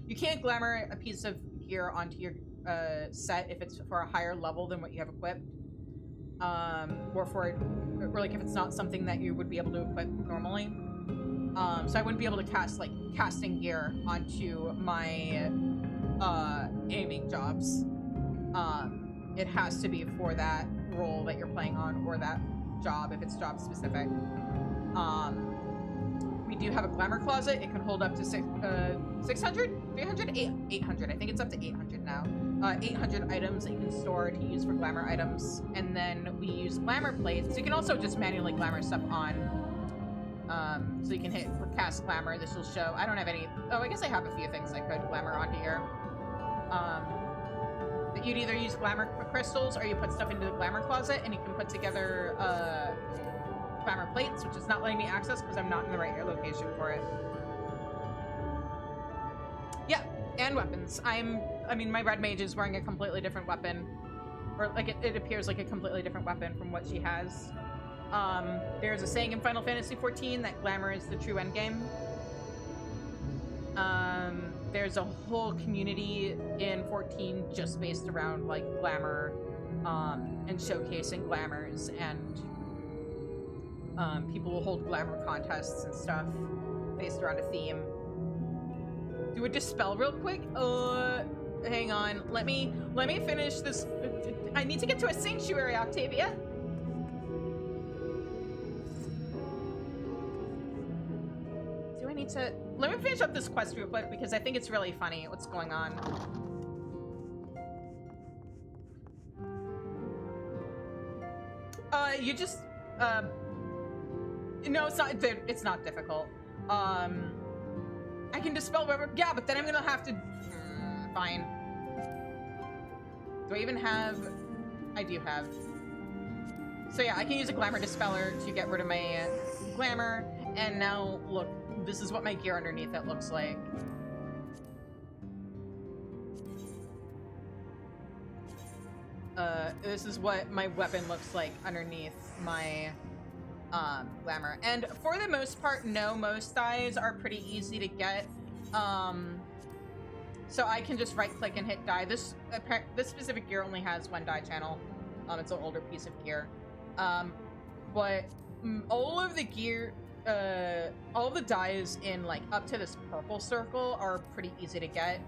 You can't glamour a piece of gear onto your set if it's for a higher level than what you have equipped. Or like if it's not something that you would be able to equip normally. So I wouldn't be able to cast like casting gear onto my aiming jobs. It has to be for that role that you're playing on, or that job if it's job specific. We do have a glamour closet. It can hold up to 600, 300, 800. I think it's up to 800 now. 800 items that you can store to use for glamour items. And then we use glamour plates. You can also just manually glamour stuff on. So you can cast glamour. This will show. I don't have any. Oh, I guess I have a few things I could glamour onto here. But you'd either use glamour crystals or you put stuff into the glamour closet, and you can put together glamour plates, which is not letting me access because I'm not in the right location for it. Yeah, and weapons. I mean, my red mage is wearing a completely different weapon, or like it appears like a completely different weapon from what she has. There's a saying in Final Fantasy XIV that glamour is the true endgame. There's a whole community in 14 just based around like glamour, and showcasing glamours, and people will hold glamour contests and stuff based around a theme. Do a dispel real quick. Hang on. Let me finish this. I need to get to a sanctuary, Octavia. Do I need to? Let me finish up this quest real quick because I think it's really funny what's going on. You just no, it's not difficult. I can dispel whatever. Yeah, but then I'm gonna have to. Fine. Do I even have do have. So yeah, I can use a glamour dispeller to get rid of my glamour, and now look, this is what my gear underneath it looks like. This is what my weapon looks like underneath my glamour. And for the most part, no, most dyes are pretty easy to get. So I can just right click and hit dye. This specific gear only has one dye channel. It's an older piece of gear. But all of the gear, all of the dyes in like up to this purple circle are pretty easy to get.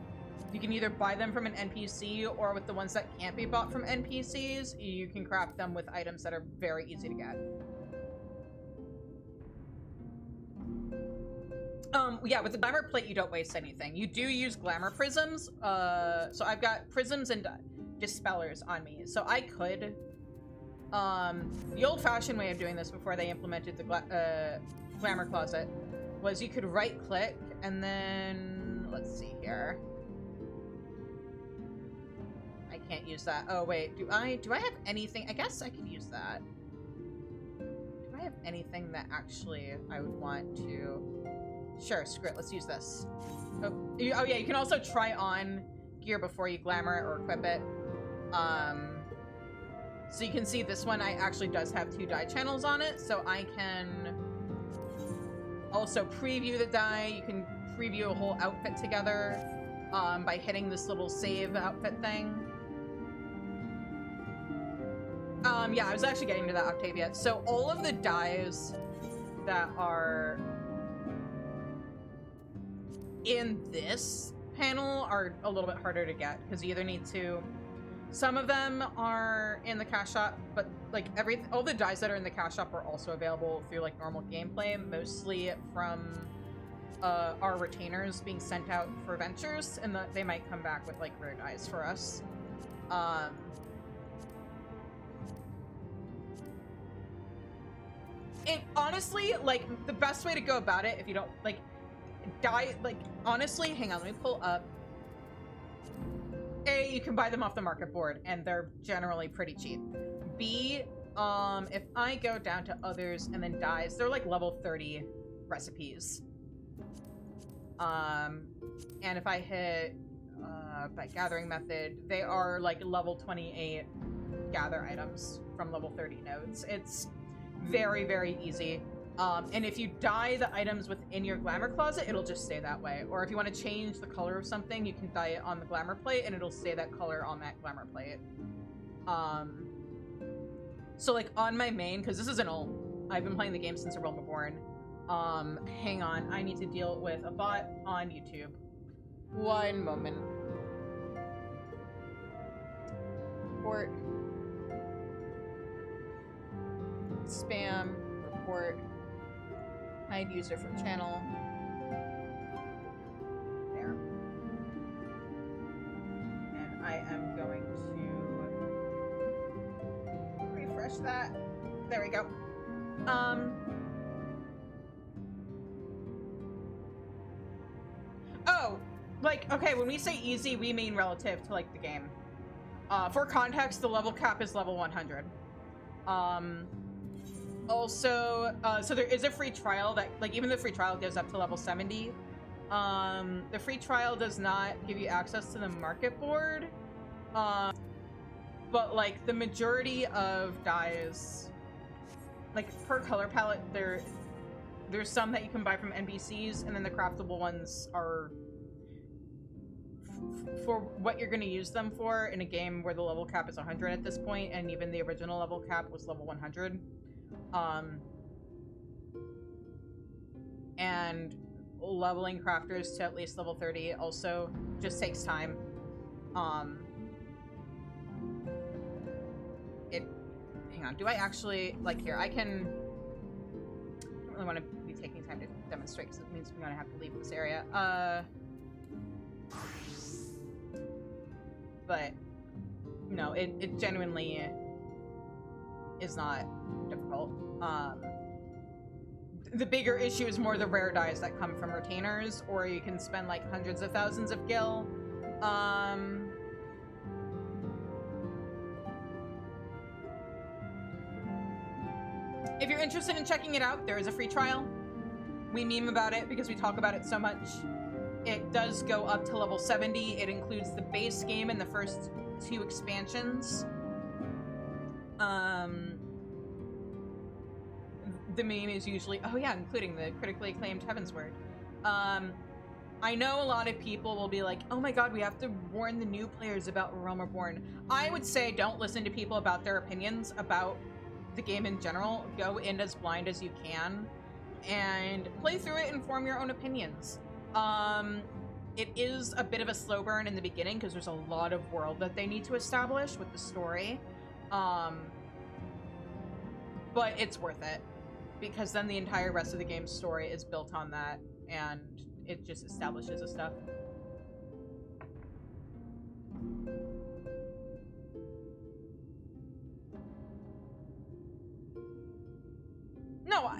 You can either buy them from an NPC, or with the ones that can't be bought from NPCs, you can craft them with items that are very easy to get. Yeah, with the glamour plate, you don't waste anything. You do use glamour prisms. So I've got prisms and dispellers on me. So I could, the old-fashioned way of doing this before they implemented the glamour closet was you could right-click and then, let's see here. I can't use that. Oh wait, do I have anything? I guess I could use that. Do I have anything that actually I would want to? Sure, screw it, let's use this. Oh yeah, you can also try on gear before you glamour it or equip it. So you can see this one actually does have 2 dye channels on it, so I can also preview the dye. You can preview a whole outfit together by hitting this little save outfit thing. Yeah, I was actually getting to that, Octavia. So all of the dyes that are in this panel are a little bit harder to get, because you either need to... Some of them are in the cash shop, but like all the dyes that are in the cash shop are also available through like normal gameplay, mostly from our retainers being sent out for ventures, and they might come back with like rare dyes for us. It honestly, like, the best way to go about it, if you don't like dye, like, honestly, hang on, let me pull up. A, you can buy them off the market board, and they're generally pretty cheap. B, if I go down to others and then dyes, they're like level 30 recipes. And if I hit by gathering method, they are like level 28 gather items from level 30 nodes. It's very, very easy. And if you dye the items within your glamour closet, it'll just stay that way. Or if you want to change the color of something, you can dye it on the glamour plate and it'll stay that color on that glamour plate. So like on my main, because this is an old, I've been playing the game since A Realm Reborn. Hang on, I need to deal with a bot on YouTube. One moment. Report. Spam. Report. Hide user from channel. There. And I am going to refresh that. There we go. Oh, like, okay, when we say easy, we mean relative to, like, the game. For context, the level cap is level 100. Also, so there is a free trial that, like, even the free trial goes up to level 70. The free trial does not give you access to the market board. But, like, the majority of dyes, like, per color palette, there's some that you can buy from NPCs, and then the craftable ones are for what you're going to use them for in a game where the level cap is 100 at this point, and even the original level cap was level 100. And leveling crafters to at least level 30 also just takes time. Hang on, do I actually, like, here, I don't really want to be taking time to demonstrate because it means we're going to have to leave this area. But, no, it genuinely is not difficult. The bigger issue is more the rare dyes that come from retainers, or you can spend like hundreds of thousands of gil. If you're interested in checking it out, there is a free trial. We meme about it because we talk about it so much. It does go up to level 70. It includes the base game and the first 2 expansions. The meme is usually, oh yeah, including the critically acclaimed Heavensward. I know a lot of people will be like, oh my god, we have to warn the new players about Realm Reborn. I would say don't listen to people about their opinions about the game in general. Go in as blind as you can and play through it and form your own opinions. It is a bit of a slow burn in the beginning because there's a lot of world that they need to establish with the story. But it's worth it because then the entire rest of the game's story is built on that, and it just establishes the stuff. No,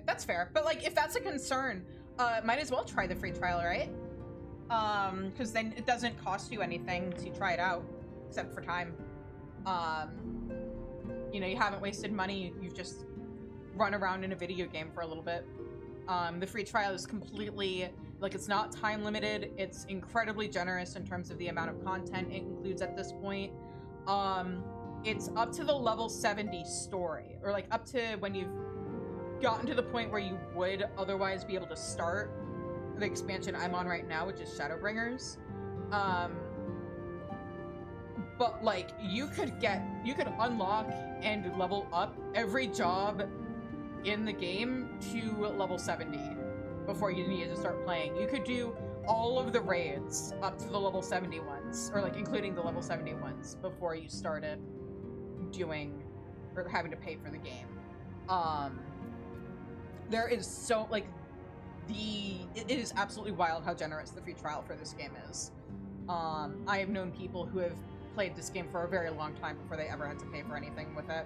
that's fair. But like, if that's a concern, might as well try the free trial, right? Because then it doesn't cost you anything to try it out, except for time. You know, you haven't wasted money. You've just run around in a video game for a little bit. The free trial is completely, like, it's not time limited. It's incredibly generous in terms of the amount of content it includes at this point. It's up to the level 70 story, or like up to when you've gotten to the point where you would otherwise be able to start the expansion I'm on right now, which is Shadowbringers. But like, you could unlock and level up every job in the game to level 70 before you needed to start playing. You could do all of the raids up to the level 70 ones, or like including the level 70 ones, before you started doing or having to pay for the game. There is so, like, it is absolutely wild how generous the free trial for this game is. I have known people who have played this game for a very long time before they ever had to pay for anything with it.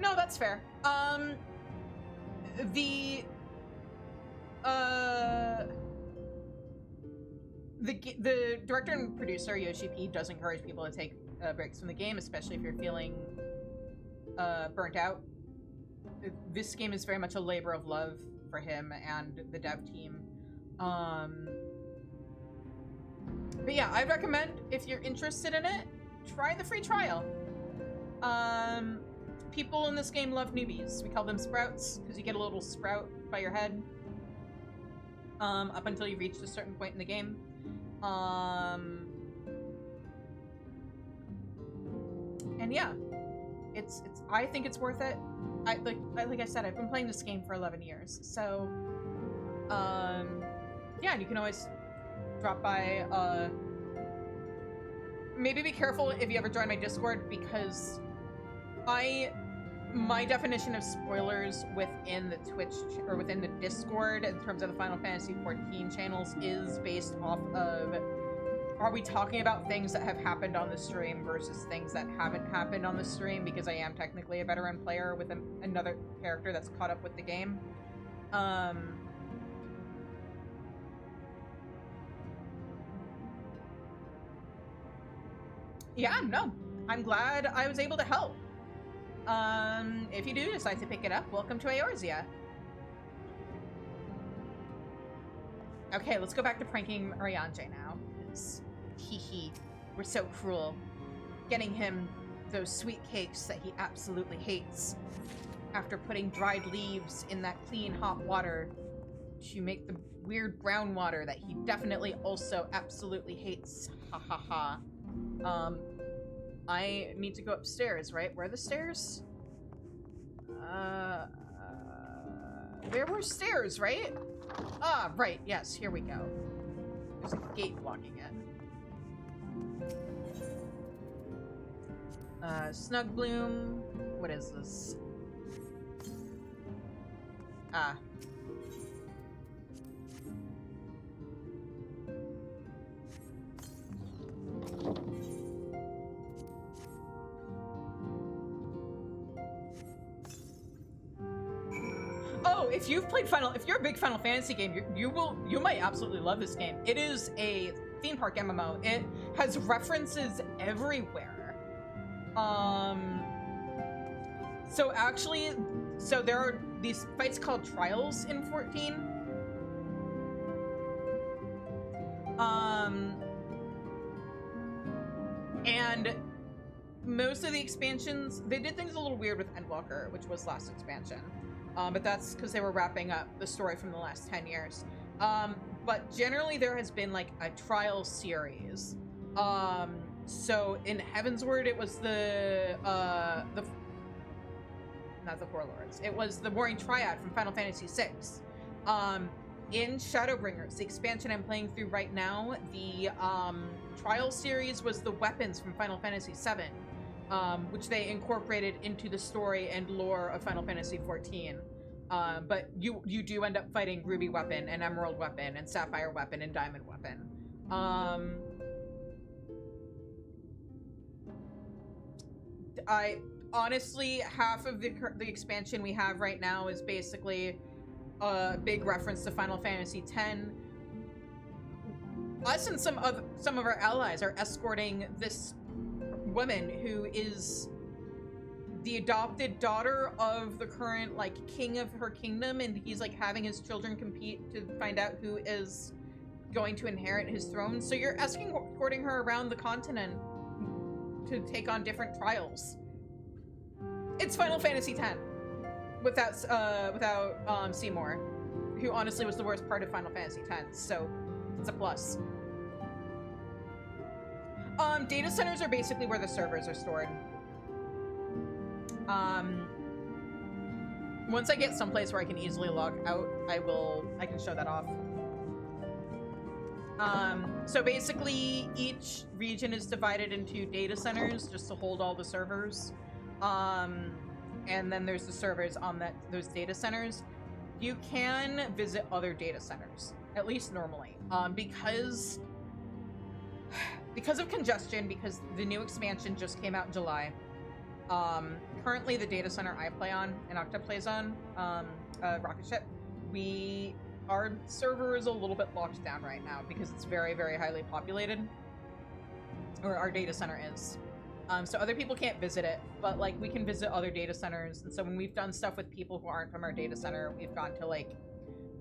No, that's fair. The director and producer, ShB, does encourage people to take breaks from the game, especially if you're feeling burnt out. This game is very much a labor of love for him and the dev team. But yeah, I'd recommend, if you're interested in it, try the free trial. People in this game love newbies. We call them sprouts, because you get a little sprout by your head. Up until you've reached a certain point in the game. And yeah, I think it's worth it. Like I said, I've been playing this game for 11 years, so yeah, and you can always drop by. Maybe be careful if you ever join my Discord, because my definition of spoilers within the Twitch or within the Discord in terms of the Final Fantasy XIV channels is based off of, are we talking about things that have happened on the stream versus things that haven't happened on the stream, because I am technically a veteran player with another character that's caught up with the game. Yeah, no, I'm glad I was able to help. If you do decide to pick it up, welcome to Eorzea. Okay, let's go back to pranking Urianger now, because we're so cruel. Getting him those sweet cakes that he absolutely hates, after putting dried leaves in that clean hot water to make the weird brown water that he definitely also absolutely hates. Ha ha ha. I need to go upstairs, right? Where are the stairs? There were stairs, right? Ah, right. Yes, here we go. There's a gate blocking it. Snug Bloom. What is this? Ah. if you've played if you're a big Final Fantasy game, you might absolutely love this game. It is a theme park MMO. It has references everywhere. So actually, there are these fights called trials in 14. And most of the expansions, they did things a little weird with Endwalker, which was last expansion. But that's because they were wrapping up the story from the last 10 years. But generally there has been like a trial series. So in Heavensward, it was not the Four Lords. It was the Warring Triad from Final Fantasy VI. In Shadowbringers, the expansion I'm playing through right now, the trial series was the weapons from Final Fantasy VII, which they incorporated into the story and lore of Final Fantasy XIV. But you do end up fighting Ruby Weapon and Emerald Weapon and Sapphire Weapon and Diamond Weapon. I honestly, half of the expansion we have right now is basically a big reference to Final Fantasy X. Us and some of our allies are escorting this woman who is the adopted daughter of the current like king of her kingdom, and he's like having his children compete to find out who is going to inherit his throne. So you're escorting her around the continent to take on different trials. It's Final Fantasy X without Seymour, who honestly was the worst part of Final Fantasy X, so it's a plus. Data centers are basically where the servers are stored. Once I get someplace where I can easily log out, I can show that off. So basically each region is divided into data centers just to hold all the servers. And then there's the servers on those data centers. You can visit other data centers, at least normally, because of congestion, because the new expansion just came out in July. Currently the data center I play on and Octa plays on, Rocket Ship, our server is a little bit locked down right now because it's very, very highly populated, or our data center is. So other people can't visit it, but like we can visit other data centers. And so when we've done stuff with people who aren't from our data center, we've gone to like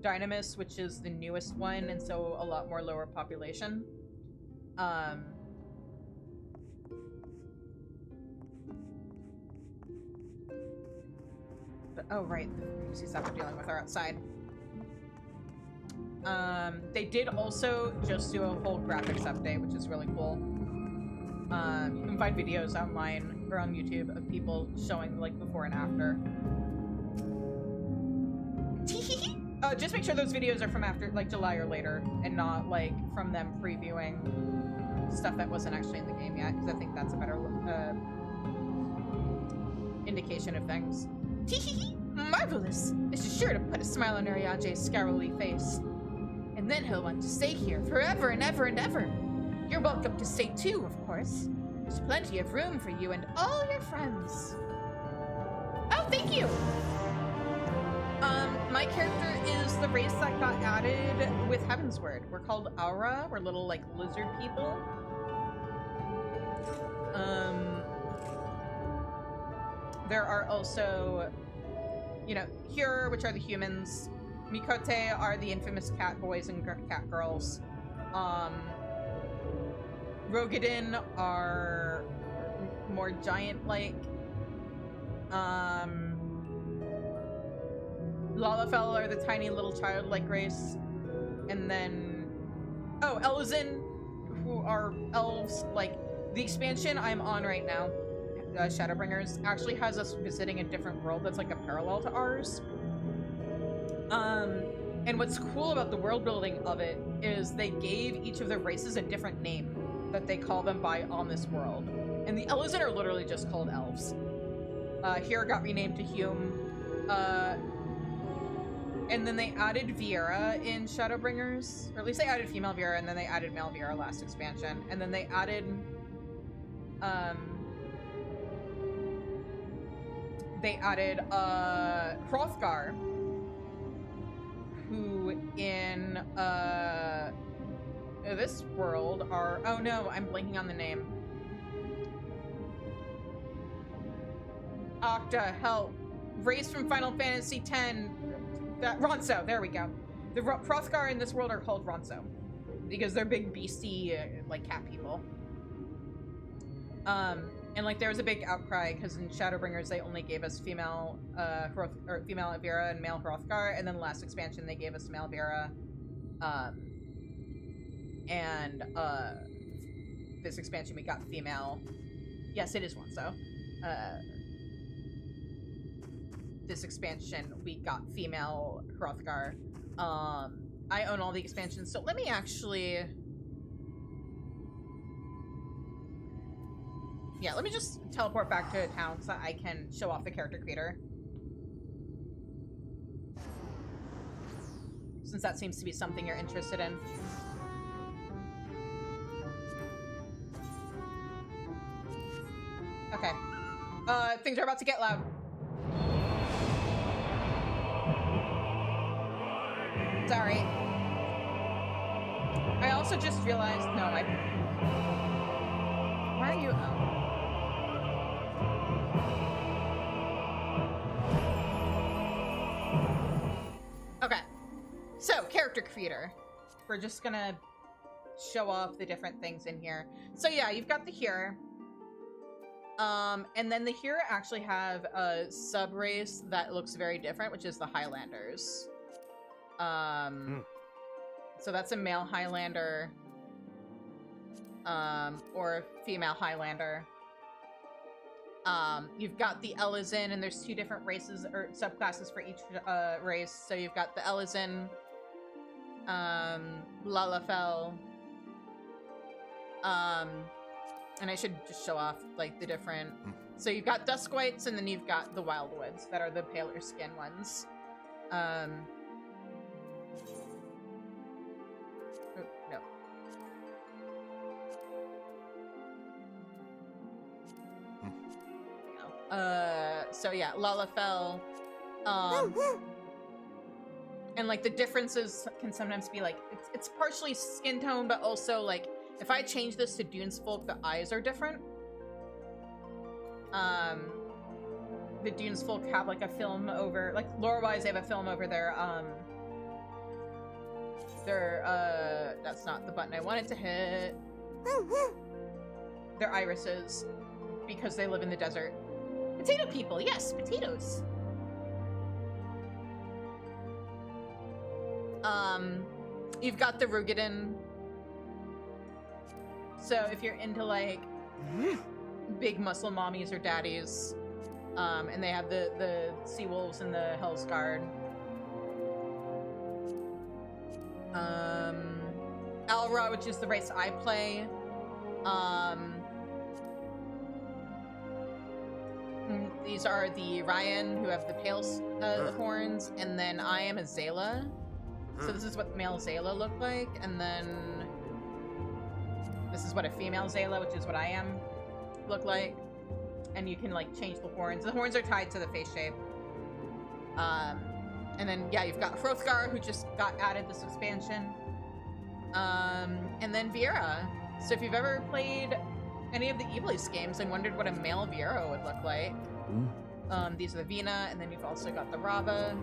Dynamis, which is the newest one, and so a lot more lower population. But, oh right, the crazy stuff we're dealing with are outside. They did also just do a whole graphics update, which is really cool. You can find videos online or on YouTube of people showing like before and after. Just make sure those videos are from after like July or later, and not like from them previewing stuff that wasn't actually in the game yet, because I think that's a better indication of things. Marvelous! This is sure to put a smile on Urianger's scowly face. And then he'll want to stay here forever and ever and ever. You're welcome to stay too, of course. There's plenty of room for you and all your friends. Oh, thank you! My character is the race that got added with Heavensward. We're called Aura. We're little, like, lizard people. There are also, you know, Hyur, which are the humans. Mikote are the infamous cat boys and cat girls. Rogadin are more giant-like. Lalafell are the tiny little childlike race. And then... oh, Elzen, who are elves. Like, the expansion I'm on right now, Shadowbringers, actually has us visiting a different world that's like a parallel to ours. And what's cool about the world building of it is they gave each of the races a different name that they call them by on this world. And the Elzen are literally just called elves. Here got renamed to Hume. And then they added Viera in Shadowbringers, or at least they added female Viera, and then they added male Viera last expansion. And then they added, Hrothgar, This world are... Oh no, I'm blanking on the name. Octa, help. Race from Final Fantasy X. Ronso, there we go. The Hrothgar in this world are called Ronso. Because they're big beastie, like, cat people. And like there was a big outcry because in Shadowbringers they only gave us female female Avira and male Hrothgar, and then the last expansion they gave us male Avira. This expansion we got female. Yes, it is one. So, this expansion we got female Hrothgar. I own all the expansions, so let me actually. Yeah, let me just teleport back to town so that I can show off the character creator. Since that seems to be something you're interested in. Okay. Things are about to get loud. Sorry. I also just realized, no, why are you, Okay, so character creator. We're just gonna show off the different things in here. So yeah, you've got the Hero. And then the Hero actually have a sub-race that looks very different, which is the Highlanders. So that's a male Highlander, or female Highlander. You've got the Elysian, and there's two different races or subclasses for each race. So you've got the Elysian, Lalafell, and I should just show off like the different. So you've got Duskwights, and then you've got the Wildwoods that are the paler skin ones. No. So yeah, Lalafell, and like the differences can sometimes be like, it's partially skin tone, but also like, if I change this to Dune's Folk, the eyes are different. The Dune's Folk have like a film over, like lore-wise, they have a film over their that's not the button I wanted to hit. Their irises, because they live in the desert. Potato people, yes, potatoes. You've got the Rugadin. So if you're into like big muscle mommies or daddies, and they have the Sea Wolves and the Hellsguard. Alra, which is the race I play. These are the Ryan, who have the pale horns, and then I am a Zayla. So this is what male Zayla look like, and then this is what a female Zayla, which is what I am, look like. And you can like change the horns. The horns are tied to the face shape. And then yeah, you've got Hrothgar, who just got added this expansion. And then Vera. So if you've ever played any of the Iblis games and wondered what a male Vera would look like, these are the Vina, and then you've also got the Rava.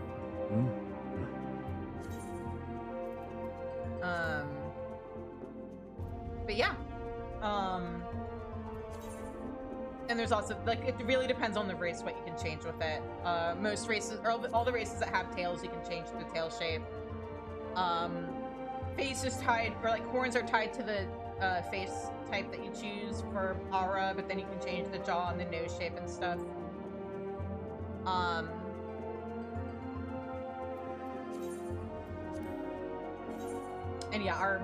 But yeah. And there's also, like, it really depends on the race what you can change with it. Most races, or all the races that have tails, you can change the tail shape. Face is tied, or like horns are tied to the face type that you choose for Aura, but then you can change the jaw and the nose shape and stuff. And yeah, our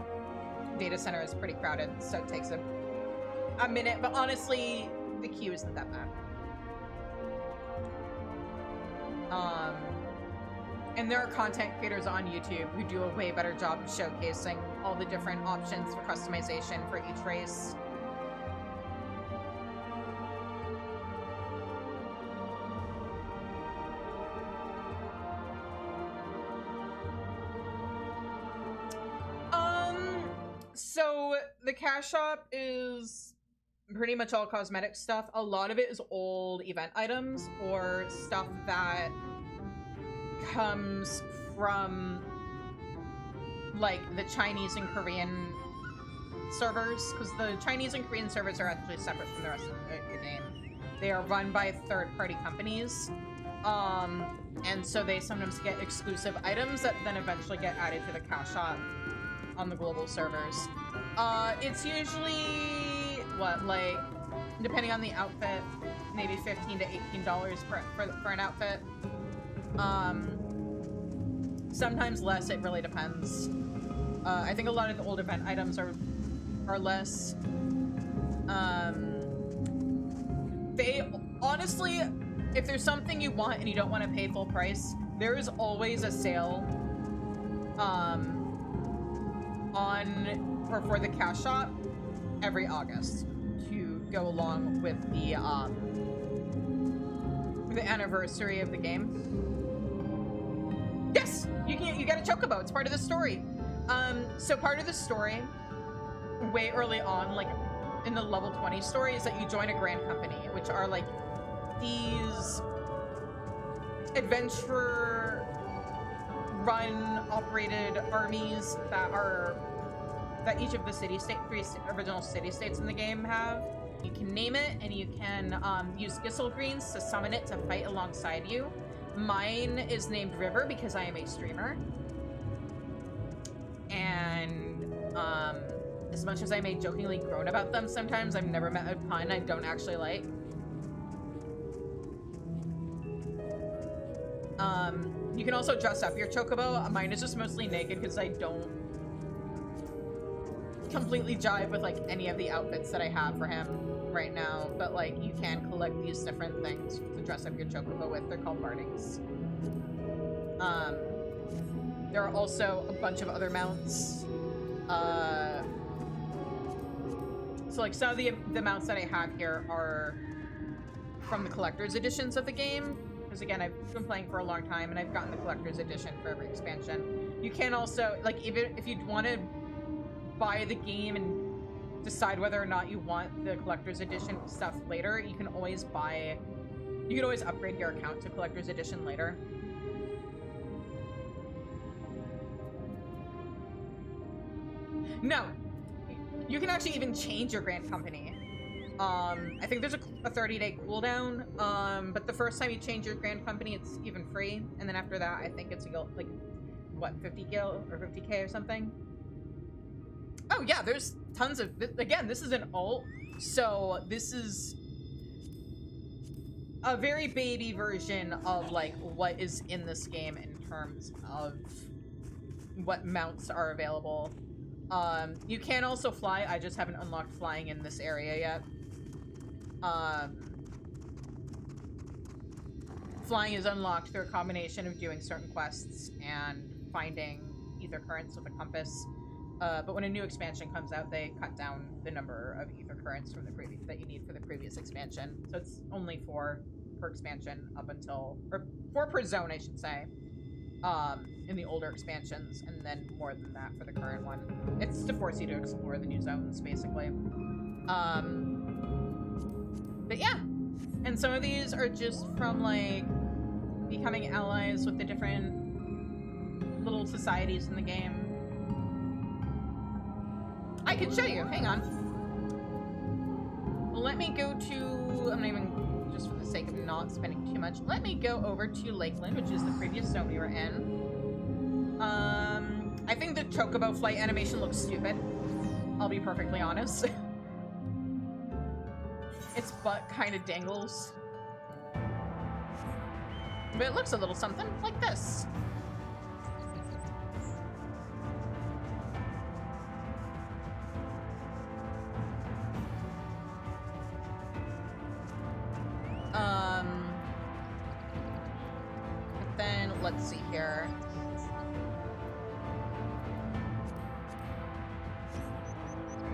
data center is pretty crowded, so it takes a minute, but honestly, the queue isn't that bad. And there are content creators on YouTube who do a way better job of showcasing all the different options for customization for each race. So the cash shop is pretty much all cosmetic stuff. A lot of it is old event items or stuff that comes from like the Chinese and Korean servers, because the Chinese and Korean servers are actually separate from the rest of the game. They are run by third-party companies, and so they sometimes get exclusive items that then eventually get added to the cash shop on the global servers. It's usually, what, like, depending on the outfit, maybe $15 to $18 for an outfit. Sometimes less, it really depends. I think a lot of the old event items are less. They, honestly, if there's something you want and you don't want to pay full price, there is always a sale, for the cash shop every August to go along with the anniversary of the game. Yes! You get a chocobo, it's part of the story. So part of the story, way early on, like in the level 20 story, is that you join a grand company, which are like these adventure run operated armies that each of the three original city-states in the game have. You can name it, and you can use Gissel Greens to summon it to fight alongside you. Mine is named River because I am a streamer. And as much as I may jokingly groan about them sometimes, I've never met a pun I don't actually like. You can also dress up your chocobo. Mine is just mostly naked because I don't completely jive with like any of the outfits that I have for him right now, but like you can collect these different things to dress up your chocobo with. They're called bardings. There are also a bunch of other mounts. So like some of the mounts that I have here are from the collector's editions of the game, because again, I've been playing for a long time and I've gotten the collector's edition for every expansion. You can also, like, even if you want to buy the game and decide whether or not you want the collector's edition stuff later, you can always upgrade your account to collector's edition later. No, you can actually even change your grand company. I think there's a 30-day cooldown, but the first time you change your grand company, it's even free, and then after that, I think it's like, what, 50 gil or 50k or something? Oh yeah, there's tons of, again, this is an alt, so this is a very baby version of like what is in this game in terms of what mounts are available. You can also fly, I just haven't unlocked flying in this area yet. Flying is unlocked through a combination of doing certain quests and finding ether currents with a compass. But when a new expansion comes out, they cut down the number of ether currents from the that you need for the previous expansion. So it's only 4 per expansion up until, or 4 per zone, I should say, in the older expansions, and then more than that for the current one. It's to force you to explore the new zones, basically. But yeah, and some of these are just from like becoming allies with the different little societies in the game. I can show you, hang on. Let me go to, I'm not even, just for the sake of not spending too much, let me go over to Lakeland, which is the previous zone we were in. I think the chocobo flight animation looks stupid. I'll be perfectly honest. Its butt kind of dangles. But it looks a little something like this. But then, let's see here.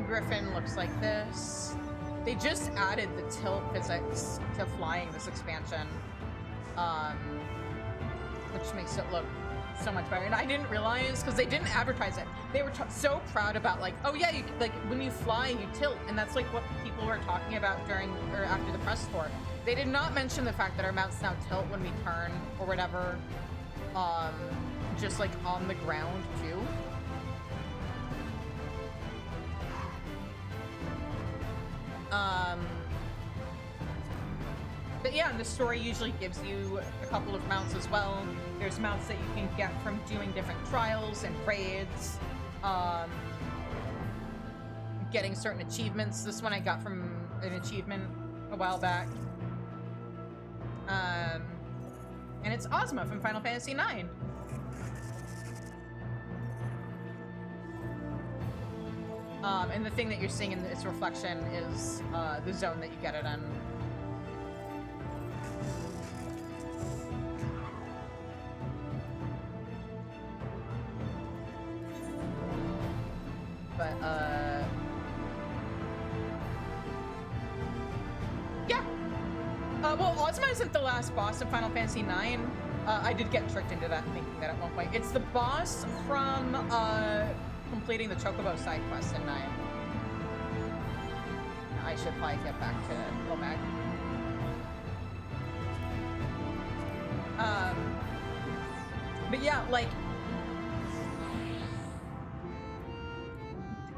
Griffin looks like this. They just added the tilt physics to flying this expansion, which makes it look so much better. And I didn't realize, because they didn't advertise it. They were so proud about like, oh yeah, you, like when you fly, you tilt. And that's like what people were talking about during or after the press tour. They did not mention the fact that our mounts now tilt when we turn or whatever. Just like on the ground too. But yeah, and the story usually gives you a couple of mounts as well. There's mounts that you can get from doing different trials and raids. Getting certain achievements. This one I got from an achievement a while back. And it's Ozma from Final Fantasy IX. And the thing that you're seeing in its reflection is the zone that you get it in. But, yeah. Well, Ozma isn't the last boss of Final Fantasy IX. I did get tricked into that, thinking that at one point. It's the boss from, completing the Chocobo side quest in 9. I should probably get back to Il Mheg. But yeah, like,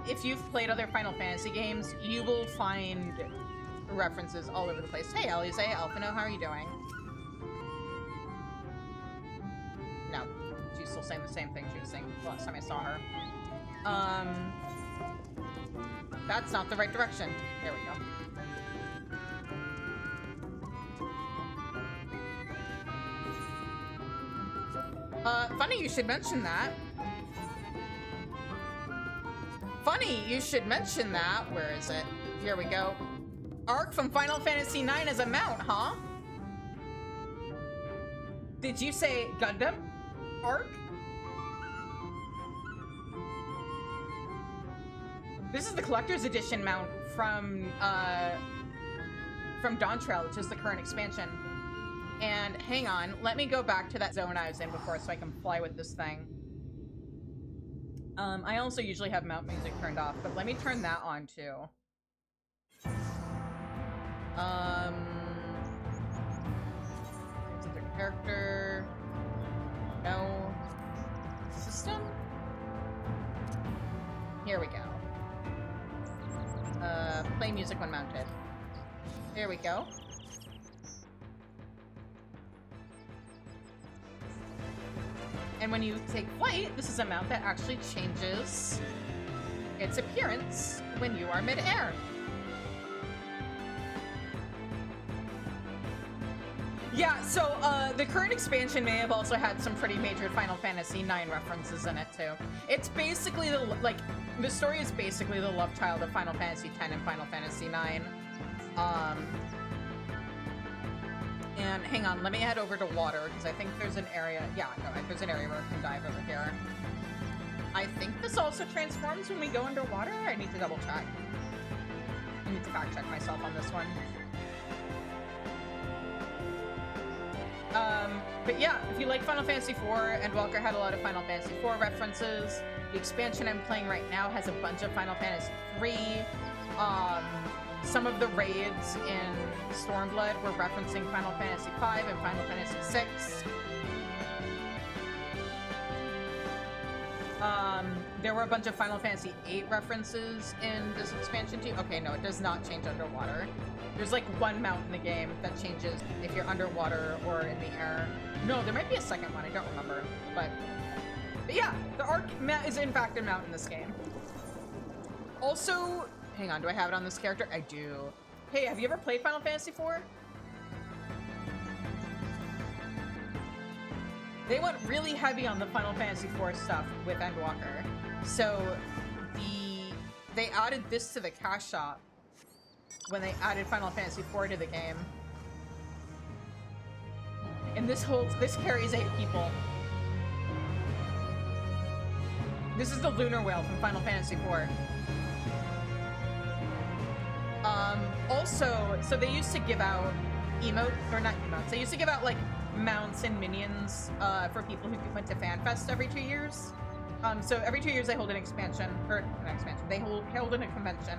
if you've played other Final Fantasy games, you will find references all over the place. Hey, Alize, Alphino, how are you doing? No, she's still saying the same thing she was saying last time I saw her. That's not the right direction. There we go. Funny you should mention that. Funny you should mention that. Where is it? Here we go. Arc from Final Fantasy IX as a mount, huh? Did you say Gundam? Arc? This is the collector's edition mount from Dawntrail, which is the current expansion. And hang on, let me go back to that zone I was in before so I can fly with this thing. I also usually have mount music turned off, but let me turn that on too. Is it their character? No. System? Here we go. Play music when mounted. There we go. And when you take flight, this is a mount that actually changes its appearance when you are mid-air. Yeah, so the current expansion may have also had some pretty major Final Fantasy IX references in it too. It's basically the story is basically the love child of Final Fantasy X and Final Fantasy IX. And hang on, let me head over to water because I think there's an area. Yeah, no, there's an area where I can dive over here. I think this also transforms when we go underwater. I need to double check. I need to fact check myself on this one. But yeah, if you like Final Fantasy IV, Endwalker had a lot of Final Fantasy IV references. The expansion I'm playing right now has a bunch of Final Fantasy III. Some of the raids in Stormblood were referencing Final Fantasy V and Final Fantasy VI. There were a bunch of Final Fantasy VIII references in this expansion too. Okay, no, it does not change underwater. There's like one mount in the game that changes if you're underwater or in the air. No, there might be a second one, I don't remember. But yeah, the Arc is in fact a mount in this game. Also, hang on, do I have it on this character? I do. Hey, have you ever played Final Fantasy IV? They went really heavy on the Final Fantasy IV stuff with Endwalker. So they added this to the cash shop when they added Final Fantasy IV to the game. And this carries 8 people. This is the Lunar Whale from Final Fantasy IV. Also, so they used to give out emotes, or not emotes, they used to give out like mounts and minions for people who went to FanFest every 2 years. So every 2 years they hold an expansion, or an expansion, they held in a convention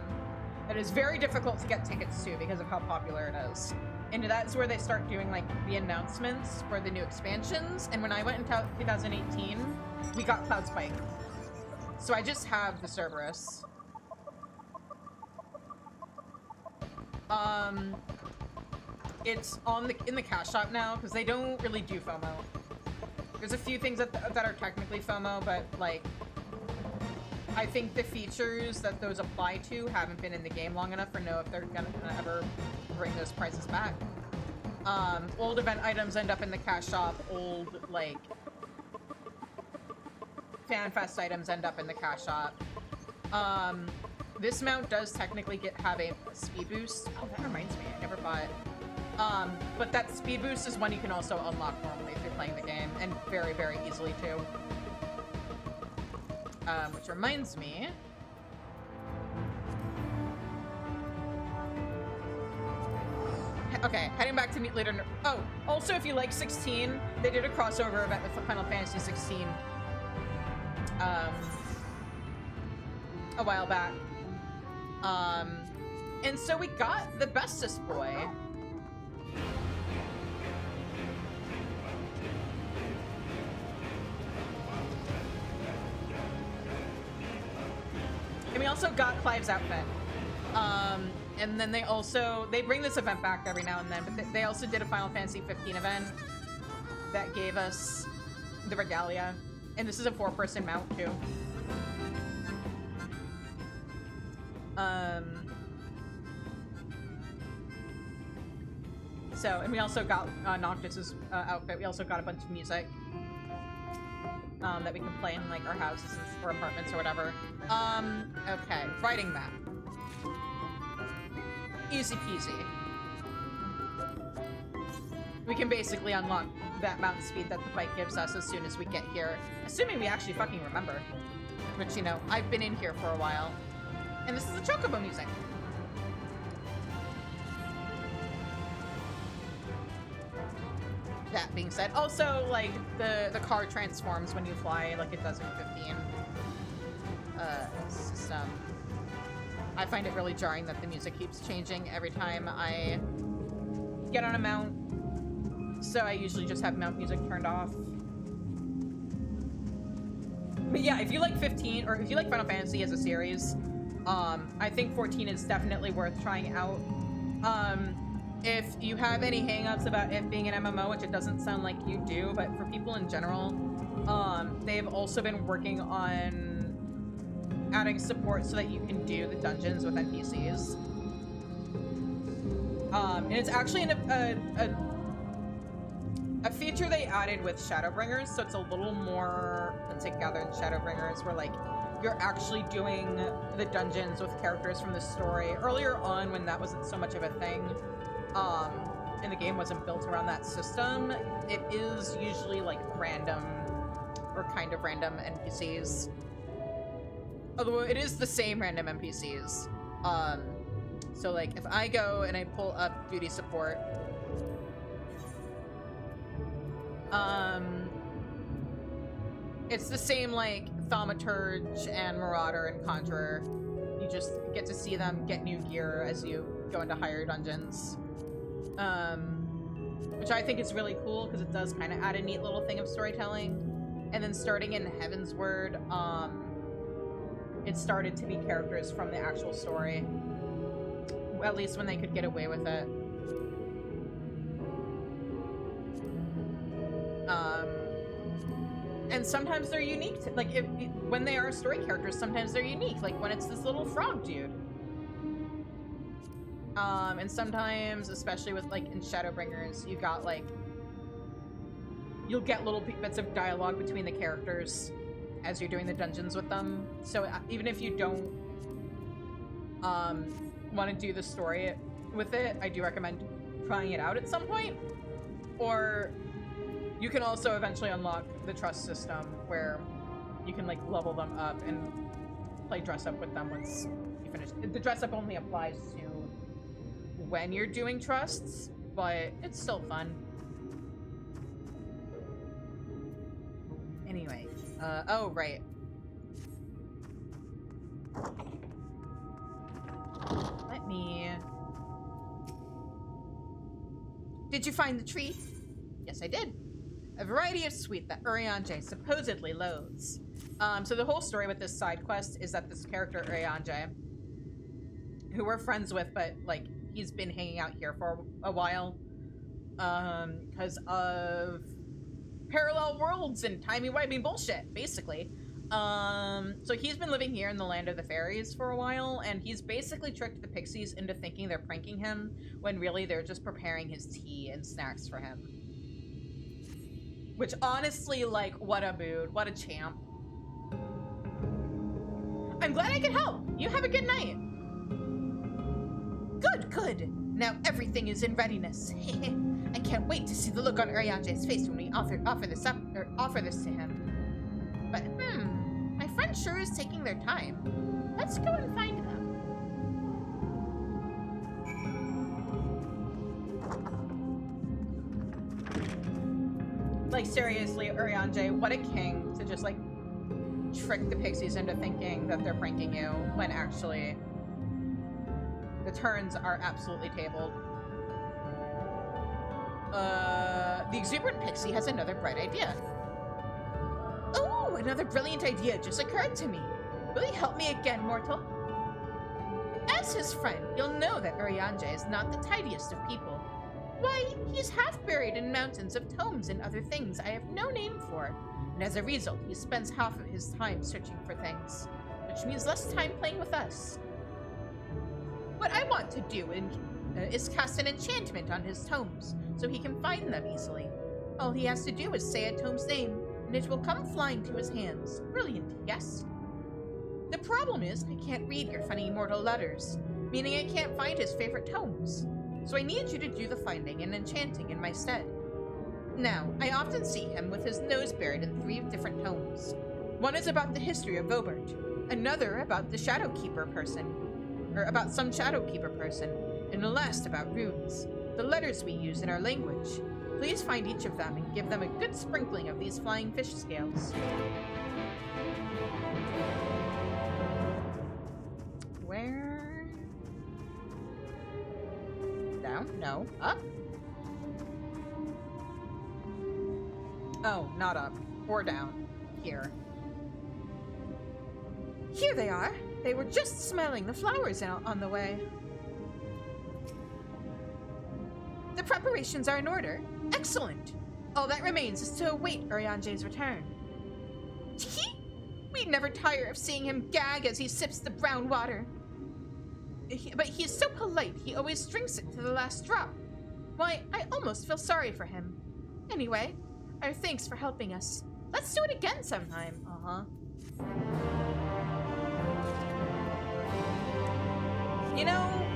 that is very difficult to get tickets to because of how popular it is. And that's where they start doing like the announcements for the new expansions. And when I went in 2018, we got Cloud Spike. So I just have the Cerberus. It's in the cash shop now because they don't really do FOMO. There's a few things that are technically FOMO, but like I think the features that those apply to haven't been in the game long enough to know if they're gonna ever bring those prices back. Old event items end up in the cash shop. Old like FanFest items end up in the cash shop. This mount does technically have a speed boost. Oh, that reminds me, I never bought. But that speed boost is one you can also unlock normally if you're playing the game, and very, very easily too. Which reminds me. Okay, heading back to meet later. Oh, also if you like 16, they did a crossover event with Final Fantasy 16 a while back. And so we got the bestest boy. And we also got Clive's outfit. And then they bring this event back every now and then, but they also did a Final Fantasy 15 event that gave us the regalia. And this is a 4-person mount too. And we also got Noctis's outfit. We also got a bunch of music that we can play in like our houses or apartments or whatever. Okay, writing map. Easy peasy. We can basically unlock that mountain speed that the bike gives us as soon as we get here. Assuming we actually fucking remember. Which, you know, I've been in here for a while. And this is the Chocobo music. That being said, also, like, the car transforms when you fly like it does in 15. It's just, I find it really jarring that the music keeps changing every time I get on a mount. So I usually just have mount music turned off. But yeah, if you like 15, or if you like Final Fantasy as a series, I think 14 is definitely worth trying out. If you have any hang-ups about it being an MMO, which it doesn't sound like you do, but for people in general, they've also been working on adding support so that you can do the dungeons with NPCs. And it's actually a feature they added with Shadowbringers, so it's a little more put together in Shadowbringers, where like you're actually doing the dungeons with characters from the story. Earlier on, when that wasn't so much of a thing, and the game wasn't built around that system, it is usually like random or kind of random NPCs. Although it is the same random NPCs. So like if I go and I pull up duty support, it's the same like Thaumaturge and Marauder and Conjurer. You just get to see them get new gear as you go into higher dungeons. Which I think is really cool because it does kind of add a neat little thing of storytelling. And then starting in Heavensward, it started to be characters from the actual story. At least when they could get away with it. And sometimes they're unique. When they are story characters, sometimes they're unique. Like when it's this little frog dude. And sometimes, especially with like in Shadowbringers, you got like you'll get little bits of dialogue between the characters as you're doing the dungeons with them. So even if you don't want to do the story with it, I do recommend trying it out at some point. Or you can also eventually unlock the trust system where you can like level them up and play dress up with them once you finish. The dress up only applies to when you're doing trusts, but it's still fun. Oh, right. Let me... Did you find the tree? Yes, I did. A variety of sweet that Urianger supposedly loathes. So the whole story with this side quest is that this character, Urianger, who we're friends with, but, like, he's been hanging out here for a while, because of parallel worlds and timey-wimey bullshit, basically. So he's been living here in the land of the fairies for a while, and he's basically tricked the pixies into thinking they're pranking him, when really they're just preparing his tea and snacks for him. Which, honestly, like, what a mood. What a champ. I'm glad I could help. You have a good night. Good, good. Now everything is in readiness. I can't wait to see the look on Urianger's face when we offer this to him. But, my friend sure is taking their time. Let's go and find them. Like, seriously, Urianger, what a king to just, like, trick the pixies into thinking that they're pranking you, when actually the turns are absolutely tabled. The exuberant pixie has another bright idea. Oh, another brilliant idea just occurred to me. Will you help me again, mortal? As his friend, you'll know that Urianger is not the tidiest of people. Why, he's half buried in mountains of tomes and other things I have no name for, and as a result, he spends half of his time searching for things, which means less time playing with us. What I want to do is cast an enchantment on his tomes, so he can find them easily. All he has to do is say a tome's name, and it will come flying to his hands. Brilliant, yes? The problem is, I can't read your funny mortal letters, meaning I can't find his favorite tomes. So I need you to do the finding and enchanting in my stead. Now, I often see him with his nose buried in 3 different tomes. One is about the history of Vobert, another about the Shadowkeeper person, or about some Shadowkeeper person, and the last about runes, the letters we use in our language. Please find each of them and give them a good sprinkling of these flying fish scales. Where? Down? No. Up? Oh, not up. Or down. Here. Here they are. They were just smelling the flowers on the way. The preparations are in order. Excellent. All that remains is to await Urianger's return. We never tire of seeing him gag as he sips the brown water. But he is so polite, he always drinks it to the last drop. Why, I almost feel sorry for him. Anyway, our thanks for helping us. Let's do it again sometime. You know,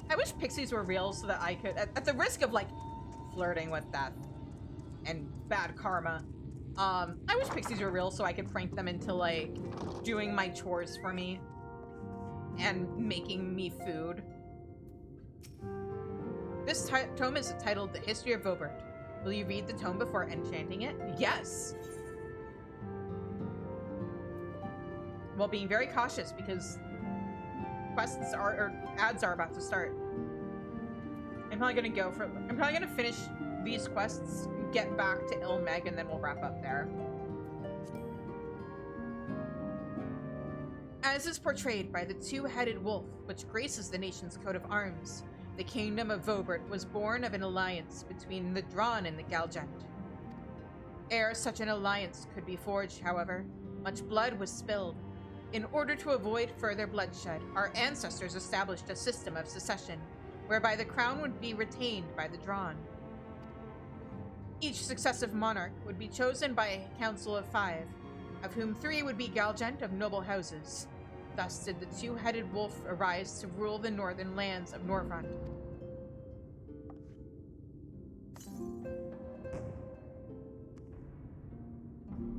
I wish pixies were real so that I could, at the risk of, like, flirting with death and bad karma, I wish pixies were real so I could prank them into, like, doing my chores for me and making me food. This tome is titled The History of Vobert. Will you read the tome before enchanting it? Yes! While being very cautious because quests or ads are about to start. I'm probably gonna finish these quests, get back to Il Mheg, and then we'll wrap up there. As is portrayed by the 2-headed wolf, which graces the nation's coat of arms, the kingdom of Vobert was born of an alliance between the Drawn and the Galgent. Ere such an alliance could be forged, however, much blood was spilled. In order to avoid further bloodshed, our ancestors established a system of succession, whereby the crown would be retained by the Drawn. Each successive monarch would be chosen by a council of 5, of whom 3 would be Galgent of noble houses. Thus did the 2-headed wolf arise to rule the northern lands of Norvrund.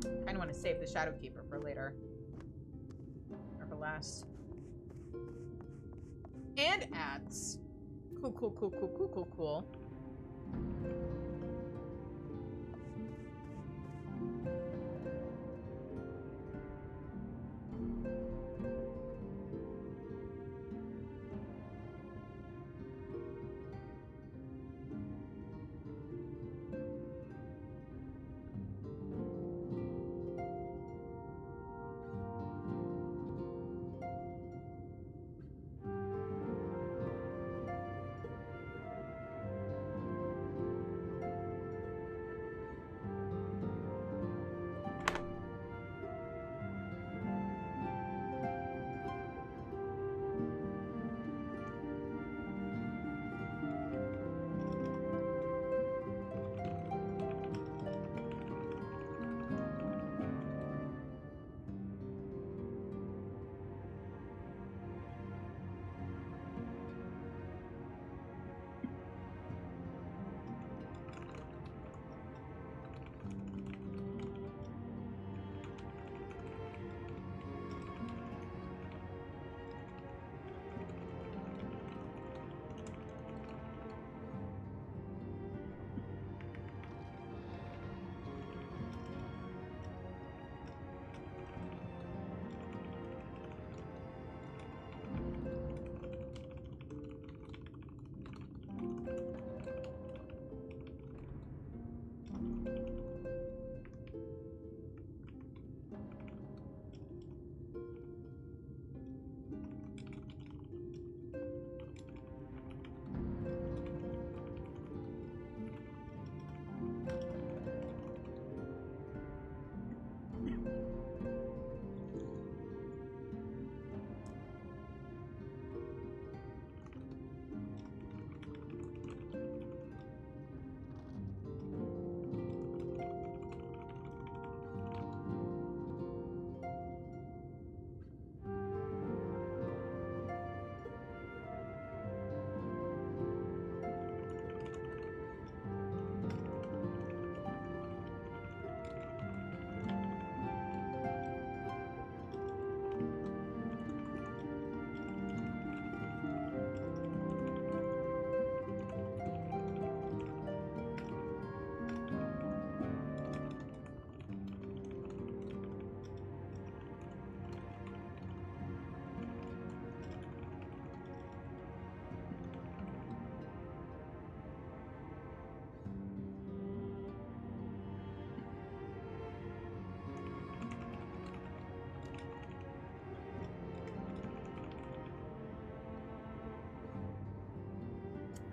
I kinda want to save the Shadowkeeper for later. Or for last. And ads. Cool.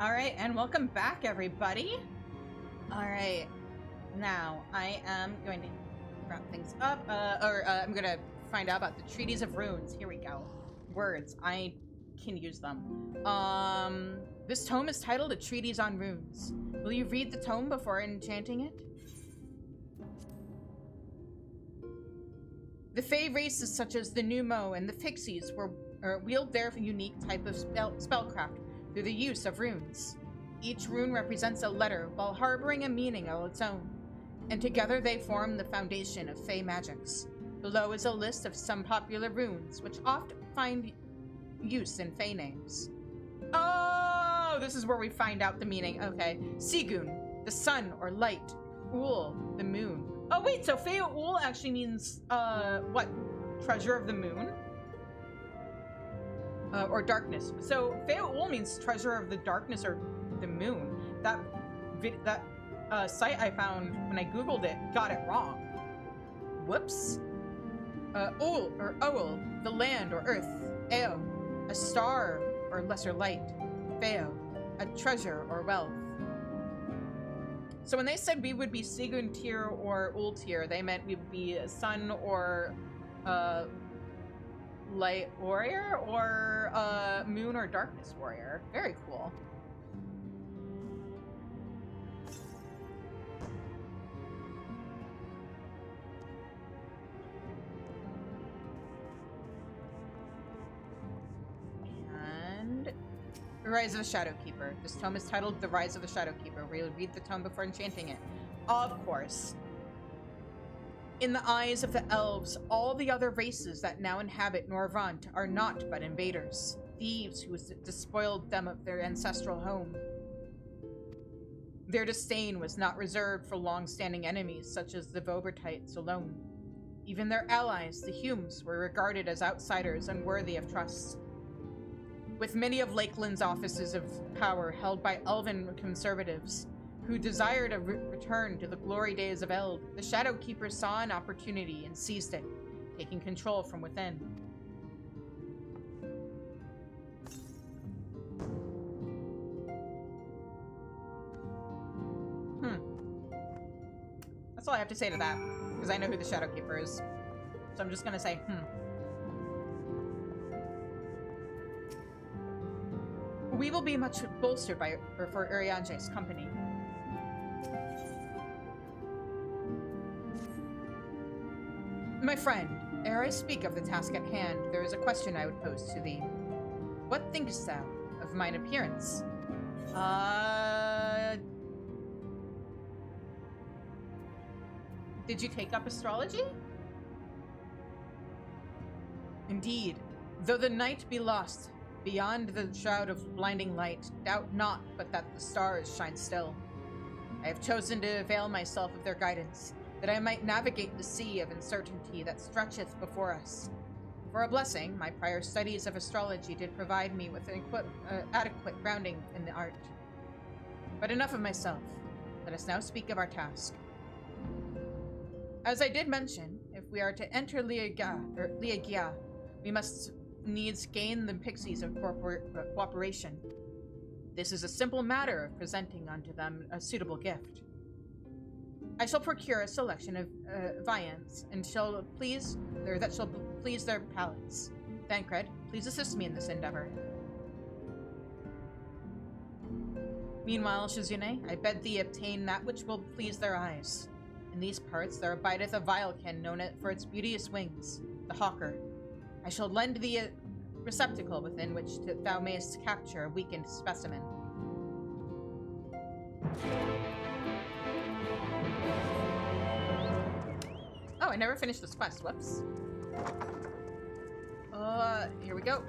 Alright, and welcome back, everybody. Alright, now I am going to wrap things up. I'm going to find out about the Treaties of Runes. Here we go. Words. I can use them. This tome is titled A Treatise on Runes. Will you read the tome before enchanting it? The Fae races such as the Pneumo and the Pixies wield their unique type of spellcraft through the use of runes. Each rune represents a letter while harboring a meaning of its own, and together they form the foundation of Fae magics. Below is a list of some popular runes, which often find use in Fae names. Oh, this is where we find out the meaning. Okay. Sigun, the sun or light. Ul, the moon. Oh wait, so Fae Ul actually means, what? Treasure of the moon? Or darkness. So Fae Ul means treasure of the darkness or the moon. That site I found when I googled it got it wrong. Whoops. Ul or Oul, the land or earth. Eo, a star or lesser light. Feo, a treasure or wealth. So when they said we would be Sigun tier or Ul tier, they meant we would be sun or light warrior or moon or darkness warrior. Very cool. And The Rise of the Shadowkeeper. This tome is titled The Rise of the Shadowkeeper. We'll read the tome before enchanting it. Of course. In the eyes of the elves, all the other races that now inhabit Norvant are naught but invaders, thieves who despoiled them of their ancestral home. Their disdain was not reserved for long-standing enemies such as the Vobertites alone. Even their allies, the Humes, were regarded as outsiders unworthy of trust. With many of Lakeland's offices of power held by elven conservatives, who desired a return to the glory days of Eld, the Shadowkeeper saw an opportunity and seized it, taking control from within. That's all I have to say to that, because I know who the Shadowkeeper is. So I'm just gonna say, We will be much bolstered for Urianger's company. My friend, ere I speak of the task at hand, there is a question I would pose to thee. What thinkest thou of mine appearance? Did you take up astrology? Indeed, though the night be lost, beyond the shroud of blinding light, doubt not but that the stars shine still. I have chosen to avail myself of their guidance, that I might navigate the sea of uncertainty that stretcheth before us. For a blessing, my prior studies of astrology did provide me with an adequate grounding in the art. But enough of myself. Let us now speak of our task. As I did mention, if we are to enter Liagia, we must needs gain the Pixies of cooperation. This is a simple matter of presenting unto them a suitable gift. I shall procure a selection of viands and that shall please their palates. Thancred, please assist me in this endeavor. Meanwhile, Shizune, I bid thee obtain that which will please their eyes. In these parts there abideth a vilekin known for its beauteous wings, the hawker. I shall lend thee a receptacle within which thou mayest capture a weakened specimen. Oh, I never finished this quest. Whoops. Here we go.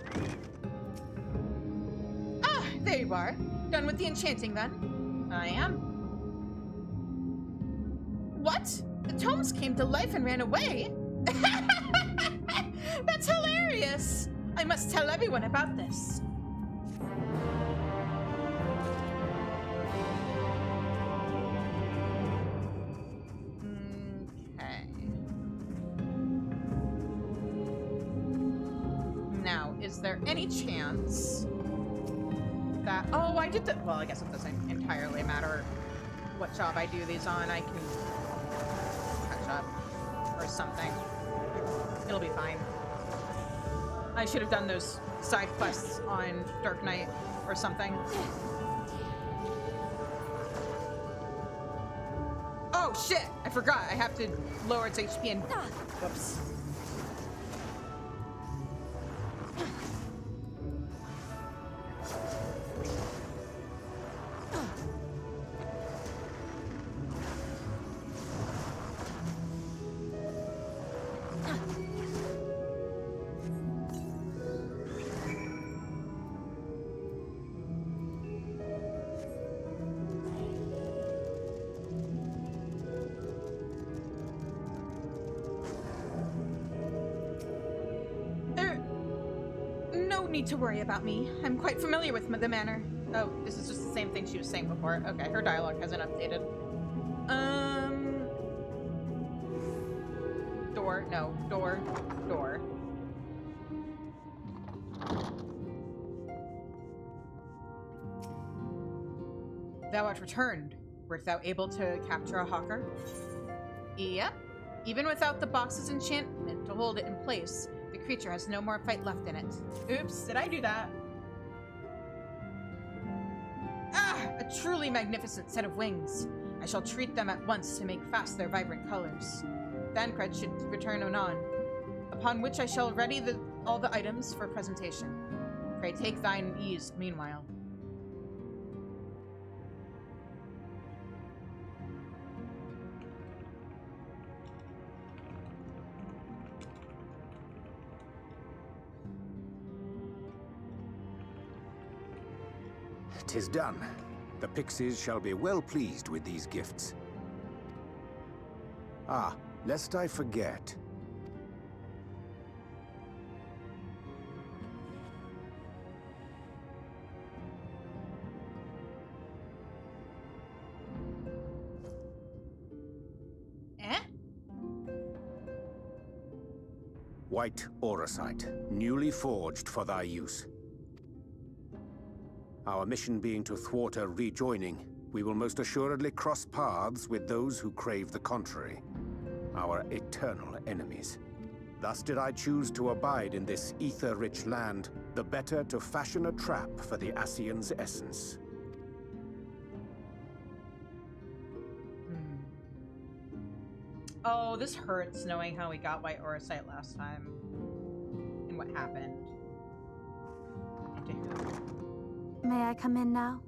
Ah, there you are. Done with the enchanting, then? I am. What? The tomes came to life and ran away? That's hilarious! I must tell everyone about this. Okay. Now, is there any chance that that. Oh, I did the. Well, I guess it doesn't entirely matter what job I do these on. I can catch up or something. It'll be fine. I should have done those side quests on Dark Knight or something. Oh shit! I forgot. I have to lower its HP and. Whoops. Need to worry about me. I'm quite familiar with the manor. Oh, this is just the same thing she was saying before. Okay, her dialogue hasn't updated. Door. No. Door. Door. Thou art returned. Wert thou able to capture a hawker? Yep. Even without the box's enchantment to hold it in place, the creature has no more fight left in it. Oops, did I do that? Ah! A truly magnificent set of wings. I shall treat them at once to make fast their vibrant colors. Thancred should return anon, upon which I shall ready all the items for presentation. Pray take thine ease meanwhile. "'Tis done. The pixies shall be well pleased with these gifts. Ah, lest I forget. White auracite, newly forged for thy use. Our mission being to thwart a rejoining, we will most assuredly cross paths with those who crave the contrary, our eternal enemies. Thus did I choose to abide in this ether-rich land, the better to fashion a trap for the Ascian's essence. Oh, this hurts knowing how we got white auracite last time. And what happened. May I come in now?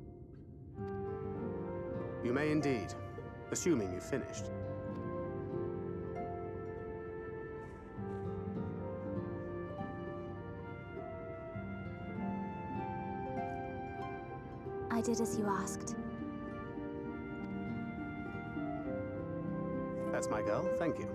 You may indeed, assuming you've finished. I did as you asked. That's my girl, thank you.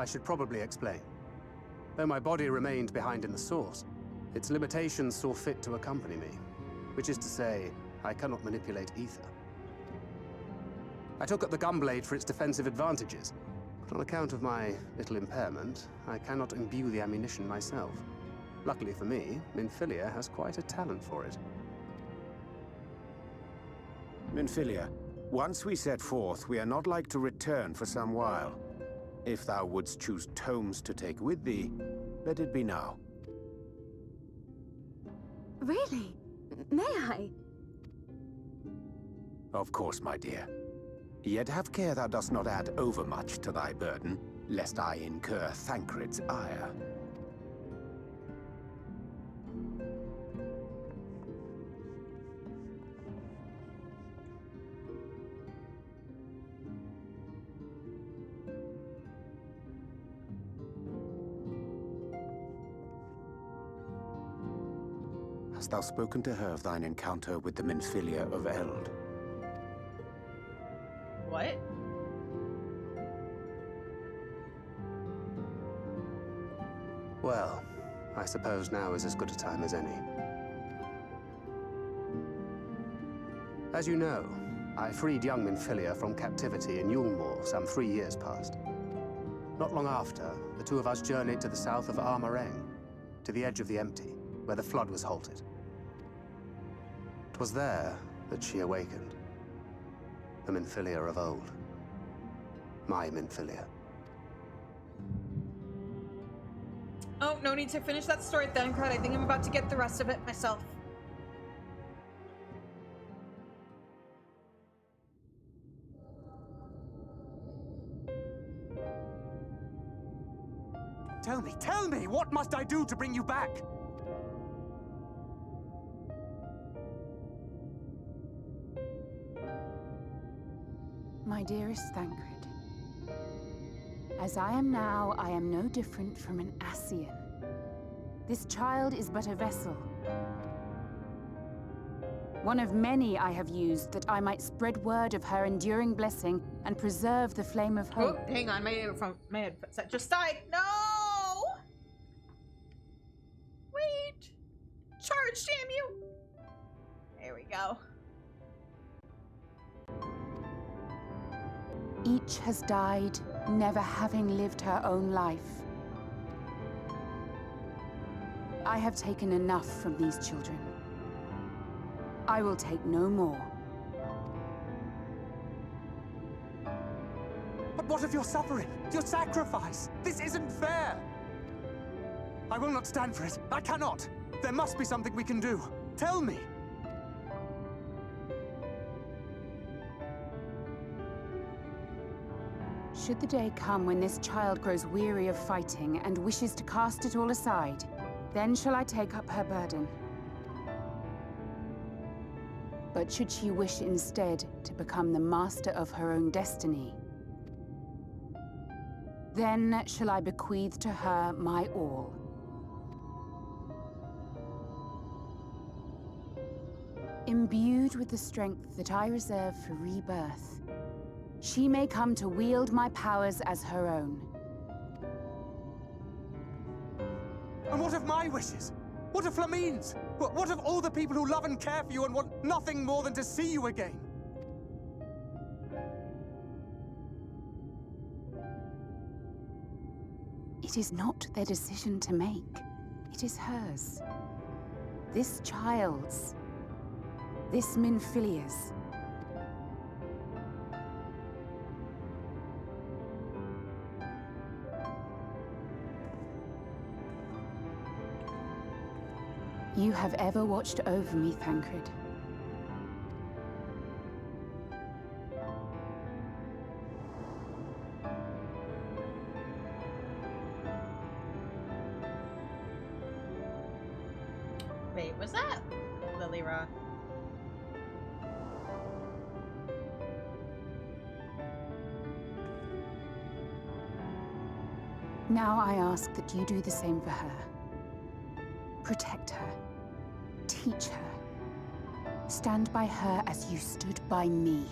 I should probably explain. Though my body remained behind in the source, its limitations saw fit to accompany me, which is to say, I cannot manipulate ether. I took up the gunblade for its defensive advantages, but on account of my little impairment, I cannot imbue the ammunition myself. Luckily for me, Minifilia has quite a talent for it. Minifilia, once we set forth, we are not like to return for some while. If thou wouldst choose tomes to take with thee, let it be now. Really? May I? Of course, my dear. Yet have care thou dost not add overmuch to thy burden, lest I incur Thancred's ire. Hast thou spoken to her of thine encounter with the Minifilia of Eld? What? Well, I suppose now is as good a time as any. As you know, I freed young Minifilia from captivity in Yulmore some 3 years past. Not long after, the two of us journeyed to the south of Armareng, to the edge of the Empty, where the flood was halted. It was there that she awakened. The Minifilia of old. My Minifilia. Oh, no need to finish that story, Thancred. I think I'm about to get the rest of it myself. Tell me, what must I do to bring you back? My dearest Thancred, as I am now, I am no different from an Ascian. This child is but a vessel. One of many I have used that I might spread word of her enduring blessing and preserve the flame of hope. Oh, hang on, my headset just died. No! Wait! Charge, damn you! There we go. Each has died, never having lived her own life. I have taken enough from these children. I will take no more. But what of your suffering? Your sacrifice? This isn't fair! I will not stand for it. I cannot! There must be something we can do. Tell me! Should the day come when this child grows weary of fighting and wishes to cast it all aside, then shall I take up her burden. But should she wish instead to become the master of her own destiny, then shall I bequeath to her my all. Imbued with the strength that I reserve for rebirth, she may come to wield my powers as her own. And what of my wishes? What of Flamine's? What of all the people who love and care for you and want nothing more than to see you again? It is not their decision to make. It is hers. This child's. This Minfilia's. You have ever watched over me, Thancred. Wait, was that Lilira? Now I ask that you do the same for her. Protect her. Teach her. Stand by her as you stood by me.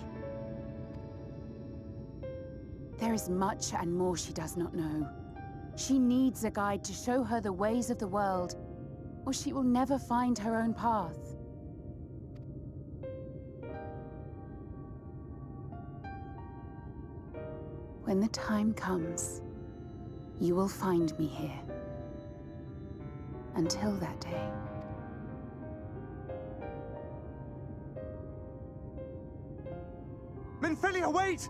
There is much and more she does not know. She needs a guide to show her the ways of the world, or she will never find her own path. When the time comes, you will find me here. Until that day. Minifilia, wait!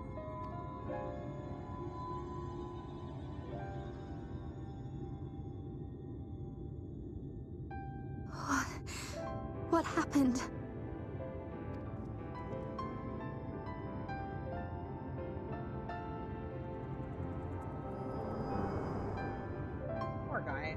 What happened? Poor guy.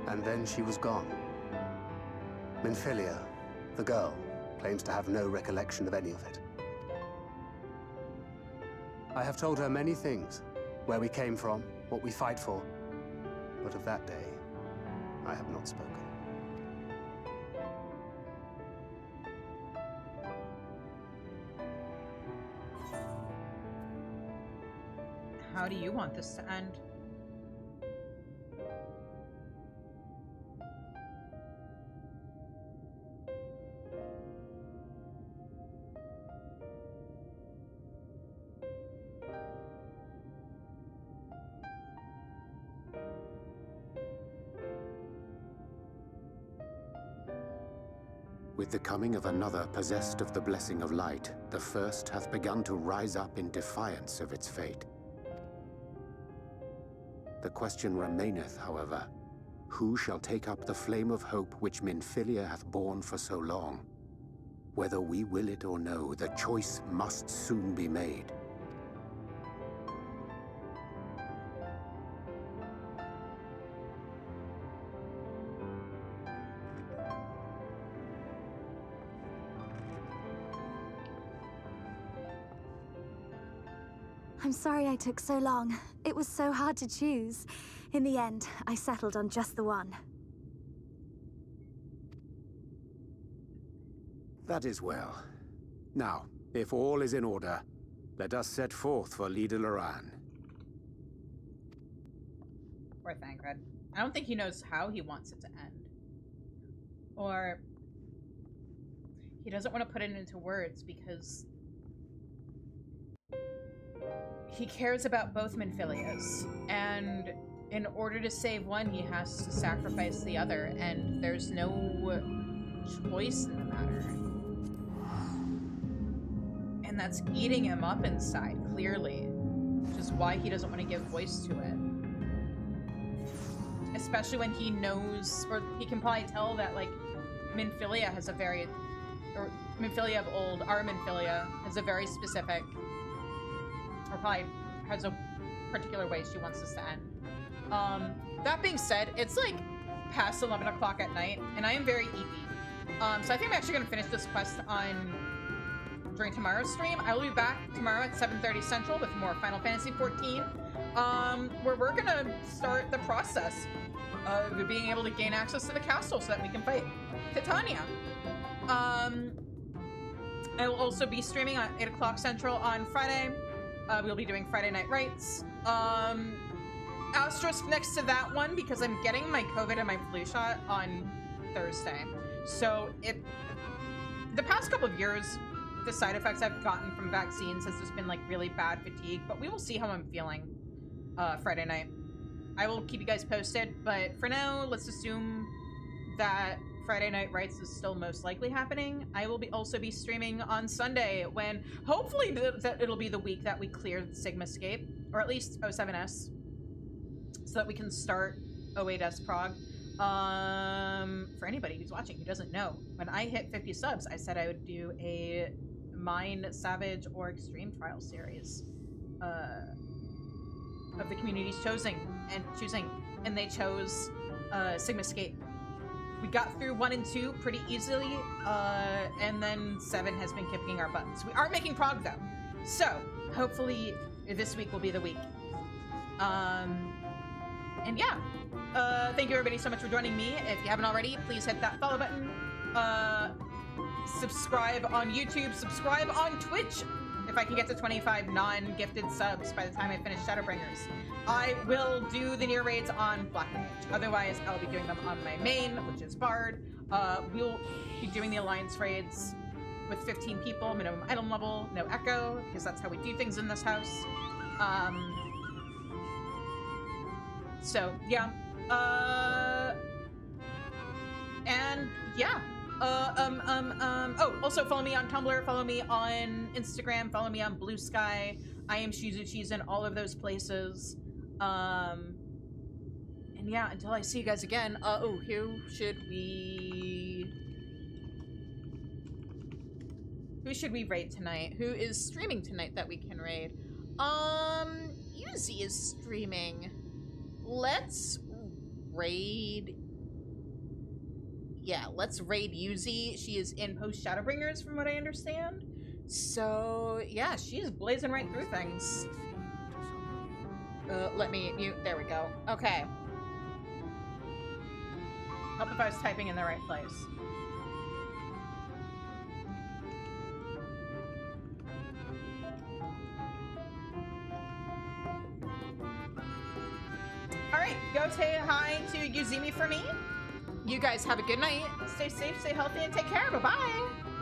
And then she was gone. Minifilia, the girl, claims to have no recollection of any of it. I have told her many things. Where we came from, what we fight for. But of that day, I have not spoken. how do you want this to end? With the coming of another possessed of the blessing of light, the first hath begun to rise up in defiance of its fate. The question remaineth, however, who shall take up the flame of hope which Minifilia hath borne for so long? Whether we will it or no, the choice must soon be made. I'm sorry I took so long. It was so hard to choose. In the end, I settled on just the one. That is well. Now, if all is in order, let us set forth for Lida Loran. Poor Thancred. I don't think he knows how he wants it to end. Or he doesn't want to put it into words because he cares about both Minfilias, and in order to save one, he has to sacrifice the other, and there's no choice in the matter. And that's eating him up inside, clearly, which is why he doesn't want to give voice to it. Especially when he knows, or he can probably tell that, like, Minifilia has a very, or Minifilia of old, our Minifilia, has a very specific, or probably has a particular way she wants this to end. That being said, it's like past 11 o'clock at night, and I am very eepy. So I think I'm actually going to finish this quest during tomorrow's stream. I will be back tomorrow at 7:30 Central with more Final Fantasy XIV, where we're going to start the process of being able to gain access to the castle so that we can fight Titania. I will also be streaming at 8 o'clock Central on Friday. We'll be doing Friday Night Rites. Asterisk next to that one because I'm getting my COVID and my flu shot on Thursday. So the past couple of years, the side effects I've gotten from vaccines has just been like really bad fatigue, but we will see how I'm feeling Friday night. I will keep you guys posted, but for now, let's assume that Friday Night Rites is still most likely happening. I will also be streaming on Sunday when hopefully it'll be the week that we clear Sigmascape, or at least 07S, so that we can start 08S Prog. For anybody who's watching who doesn't know, when I hit 50 subs, I said I would do a Mine, Savage, or Extreme Trial series of the community's choosing, and they chose Sigmascape. We got through 1 and 2 pretty easily, and then 7 has been kicking our butts. We are making prog though, so hopefully this week will be the week. And yeah, thank you everybody so much for joining me. If you haven't already, please hit that follow button. Subscribe on YouTube, subscribe on Twitch. If I can get to 25 non-gifted subs by the time I finish Shadowbringers, I will do the Nier raids on Black Mage. Otherwise, I'll be doing them on my main, which is Bard. We'll be doing the Alliance raids with 15 people, minimum item level, no echo, because that's how we do things in this house. So, yeah. And, yeah. Oh, also follow me on Tumblr, follow me on Instagram, follow me on Blue Sky. I am Shizuchi's in all of those places. And yeah, until I see you guys again, who should we raid tonight? Who is streaming tonight that we can raid? Yuzi is streaming. Let's raid... Yeah, let's raid Yuzi. She is in post Shadowbringers from what I understand. So, yeah, she's blazing right through things. Let me mute. There we go. Okay. Help if I was typing in the right place. Thank you, Zimi, for me. You guys have a good night. Stay safe, stay healthy, and take care. Bye-bye.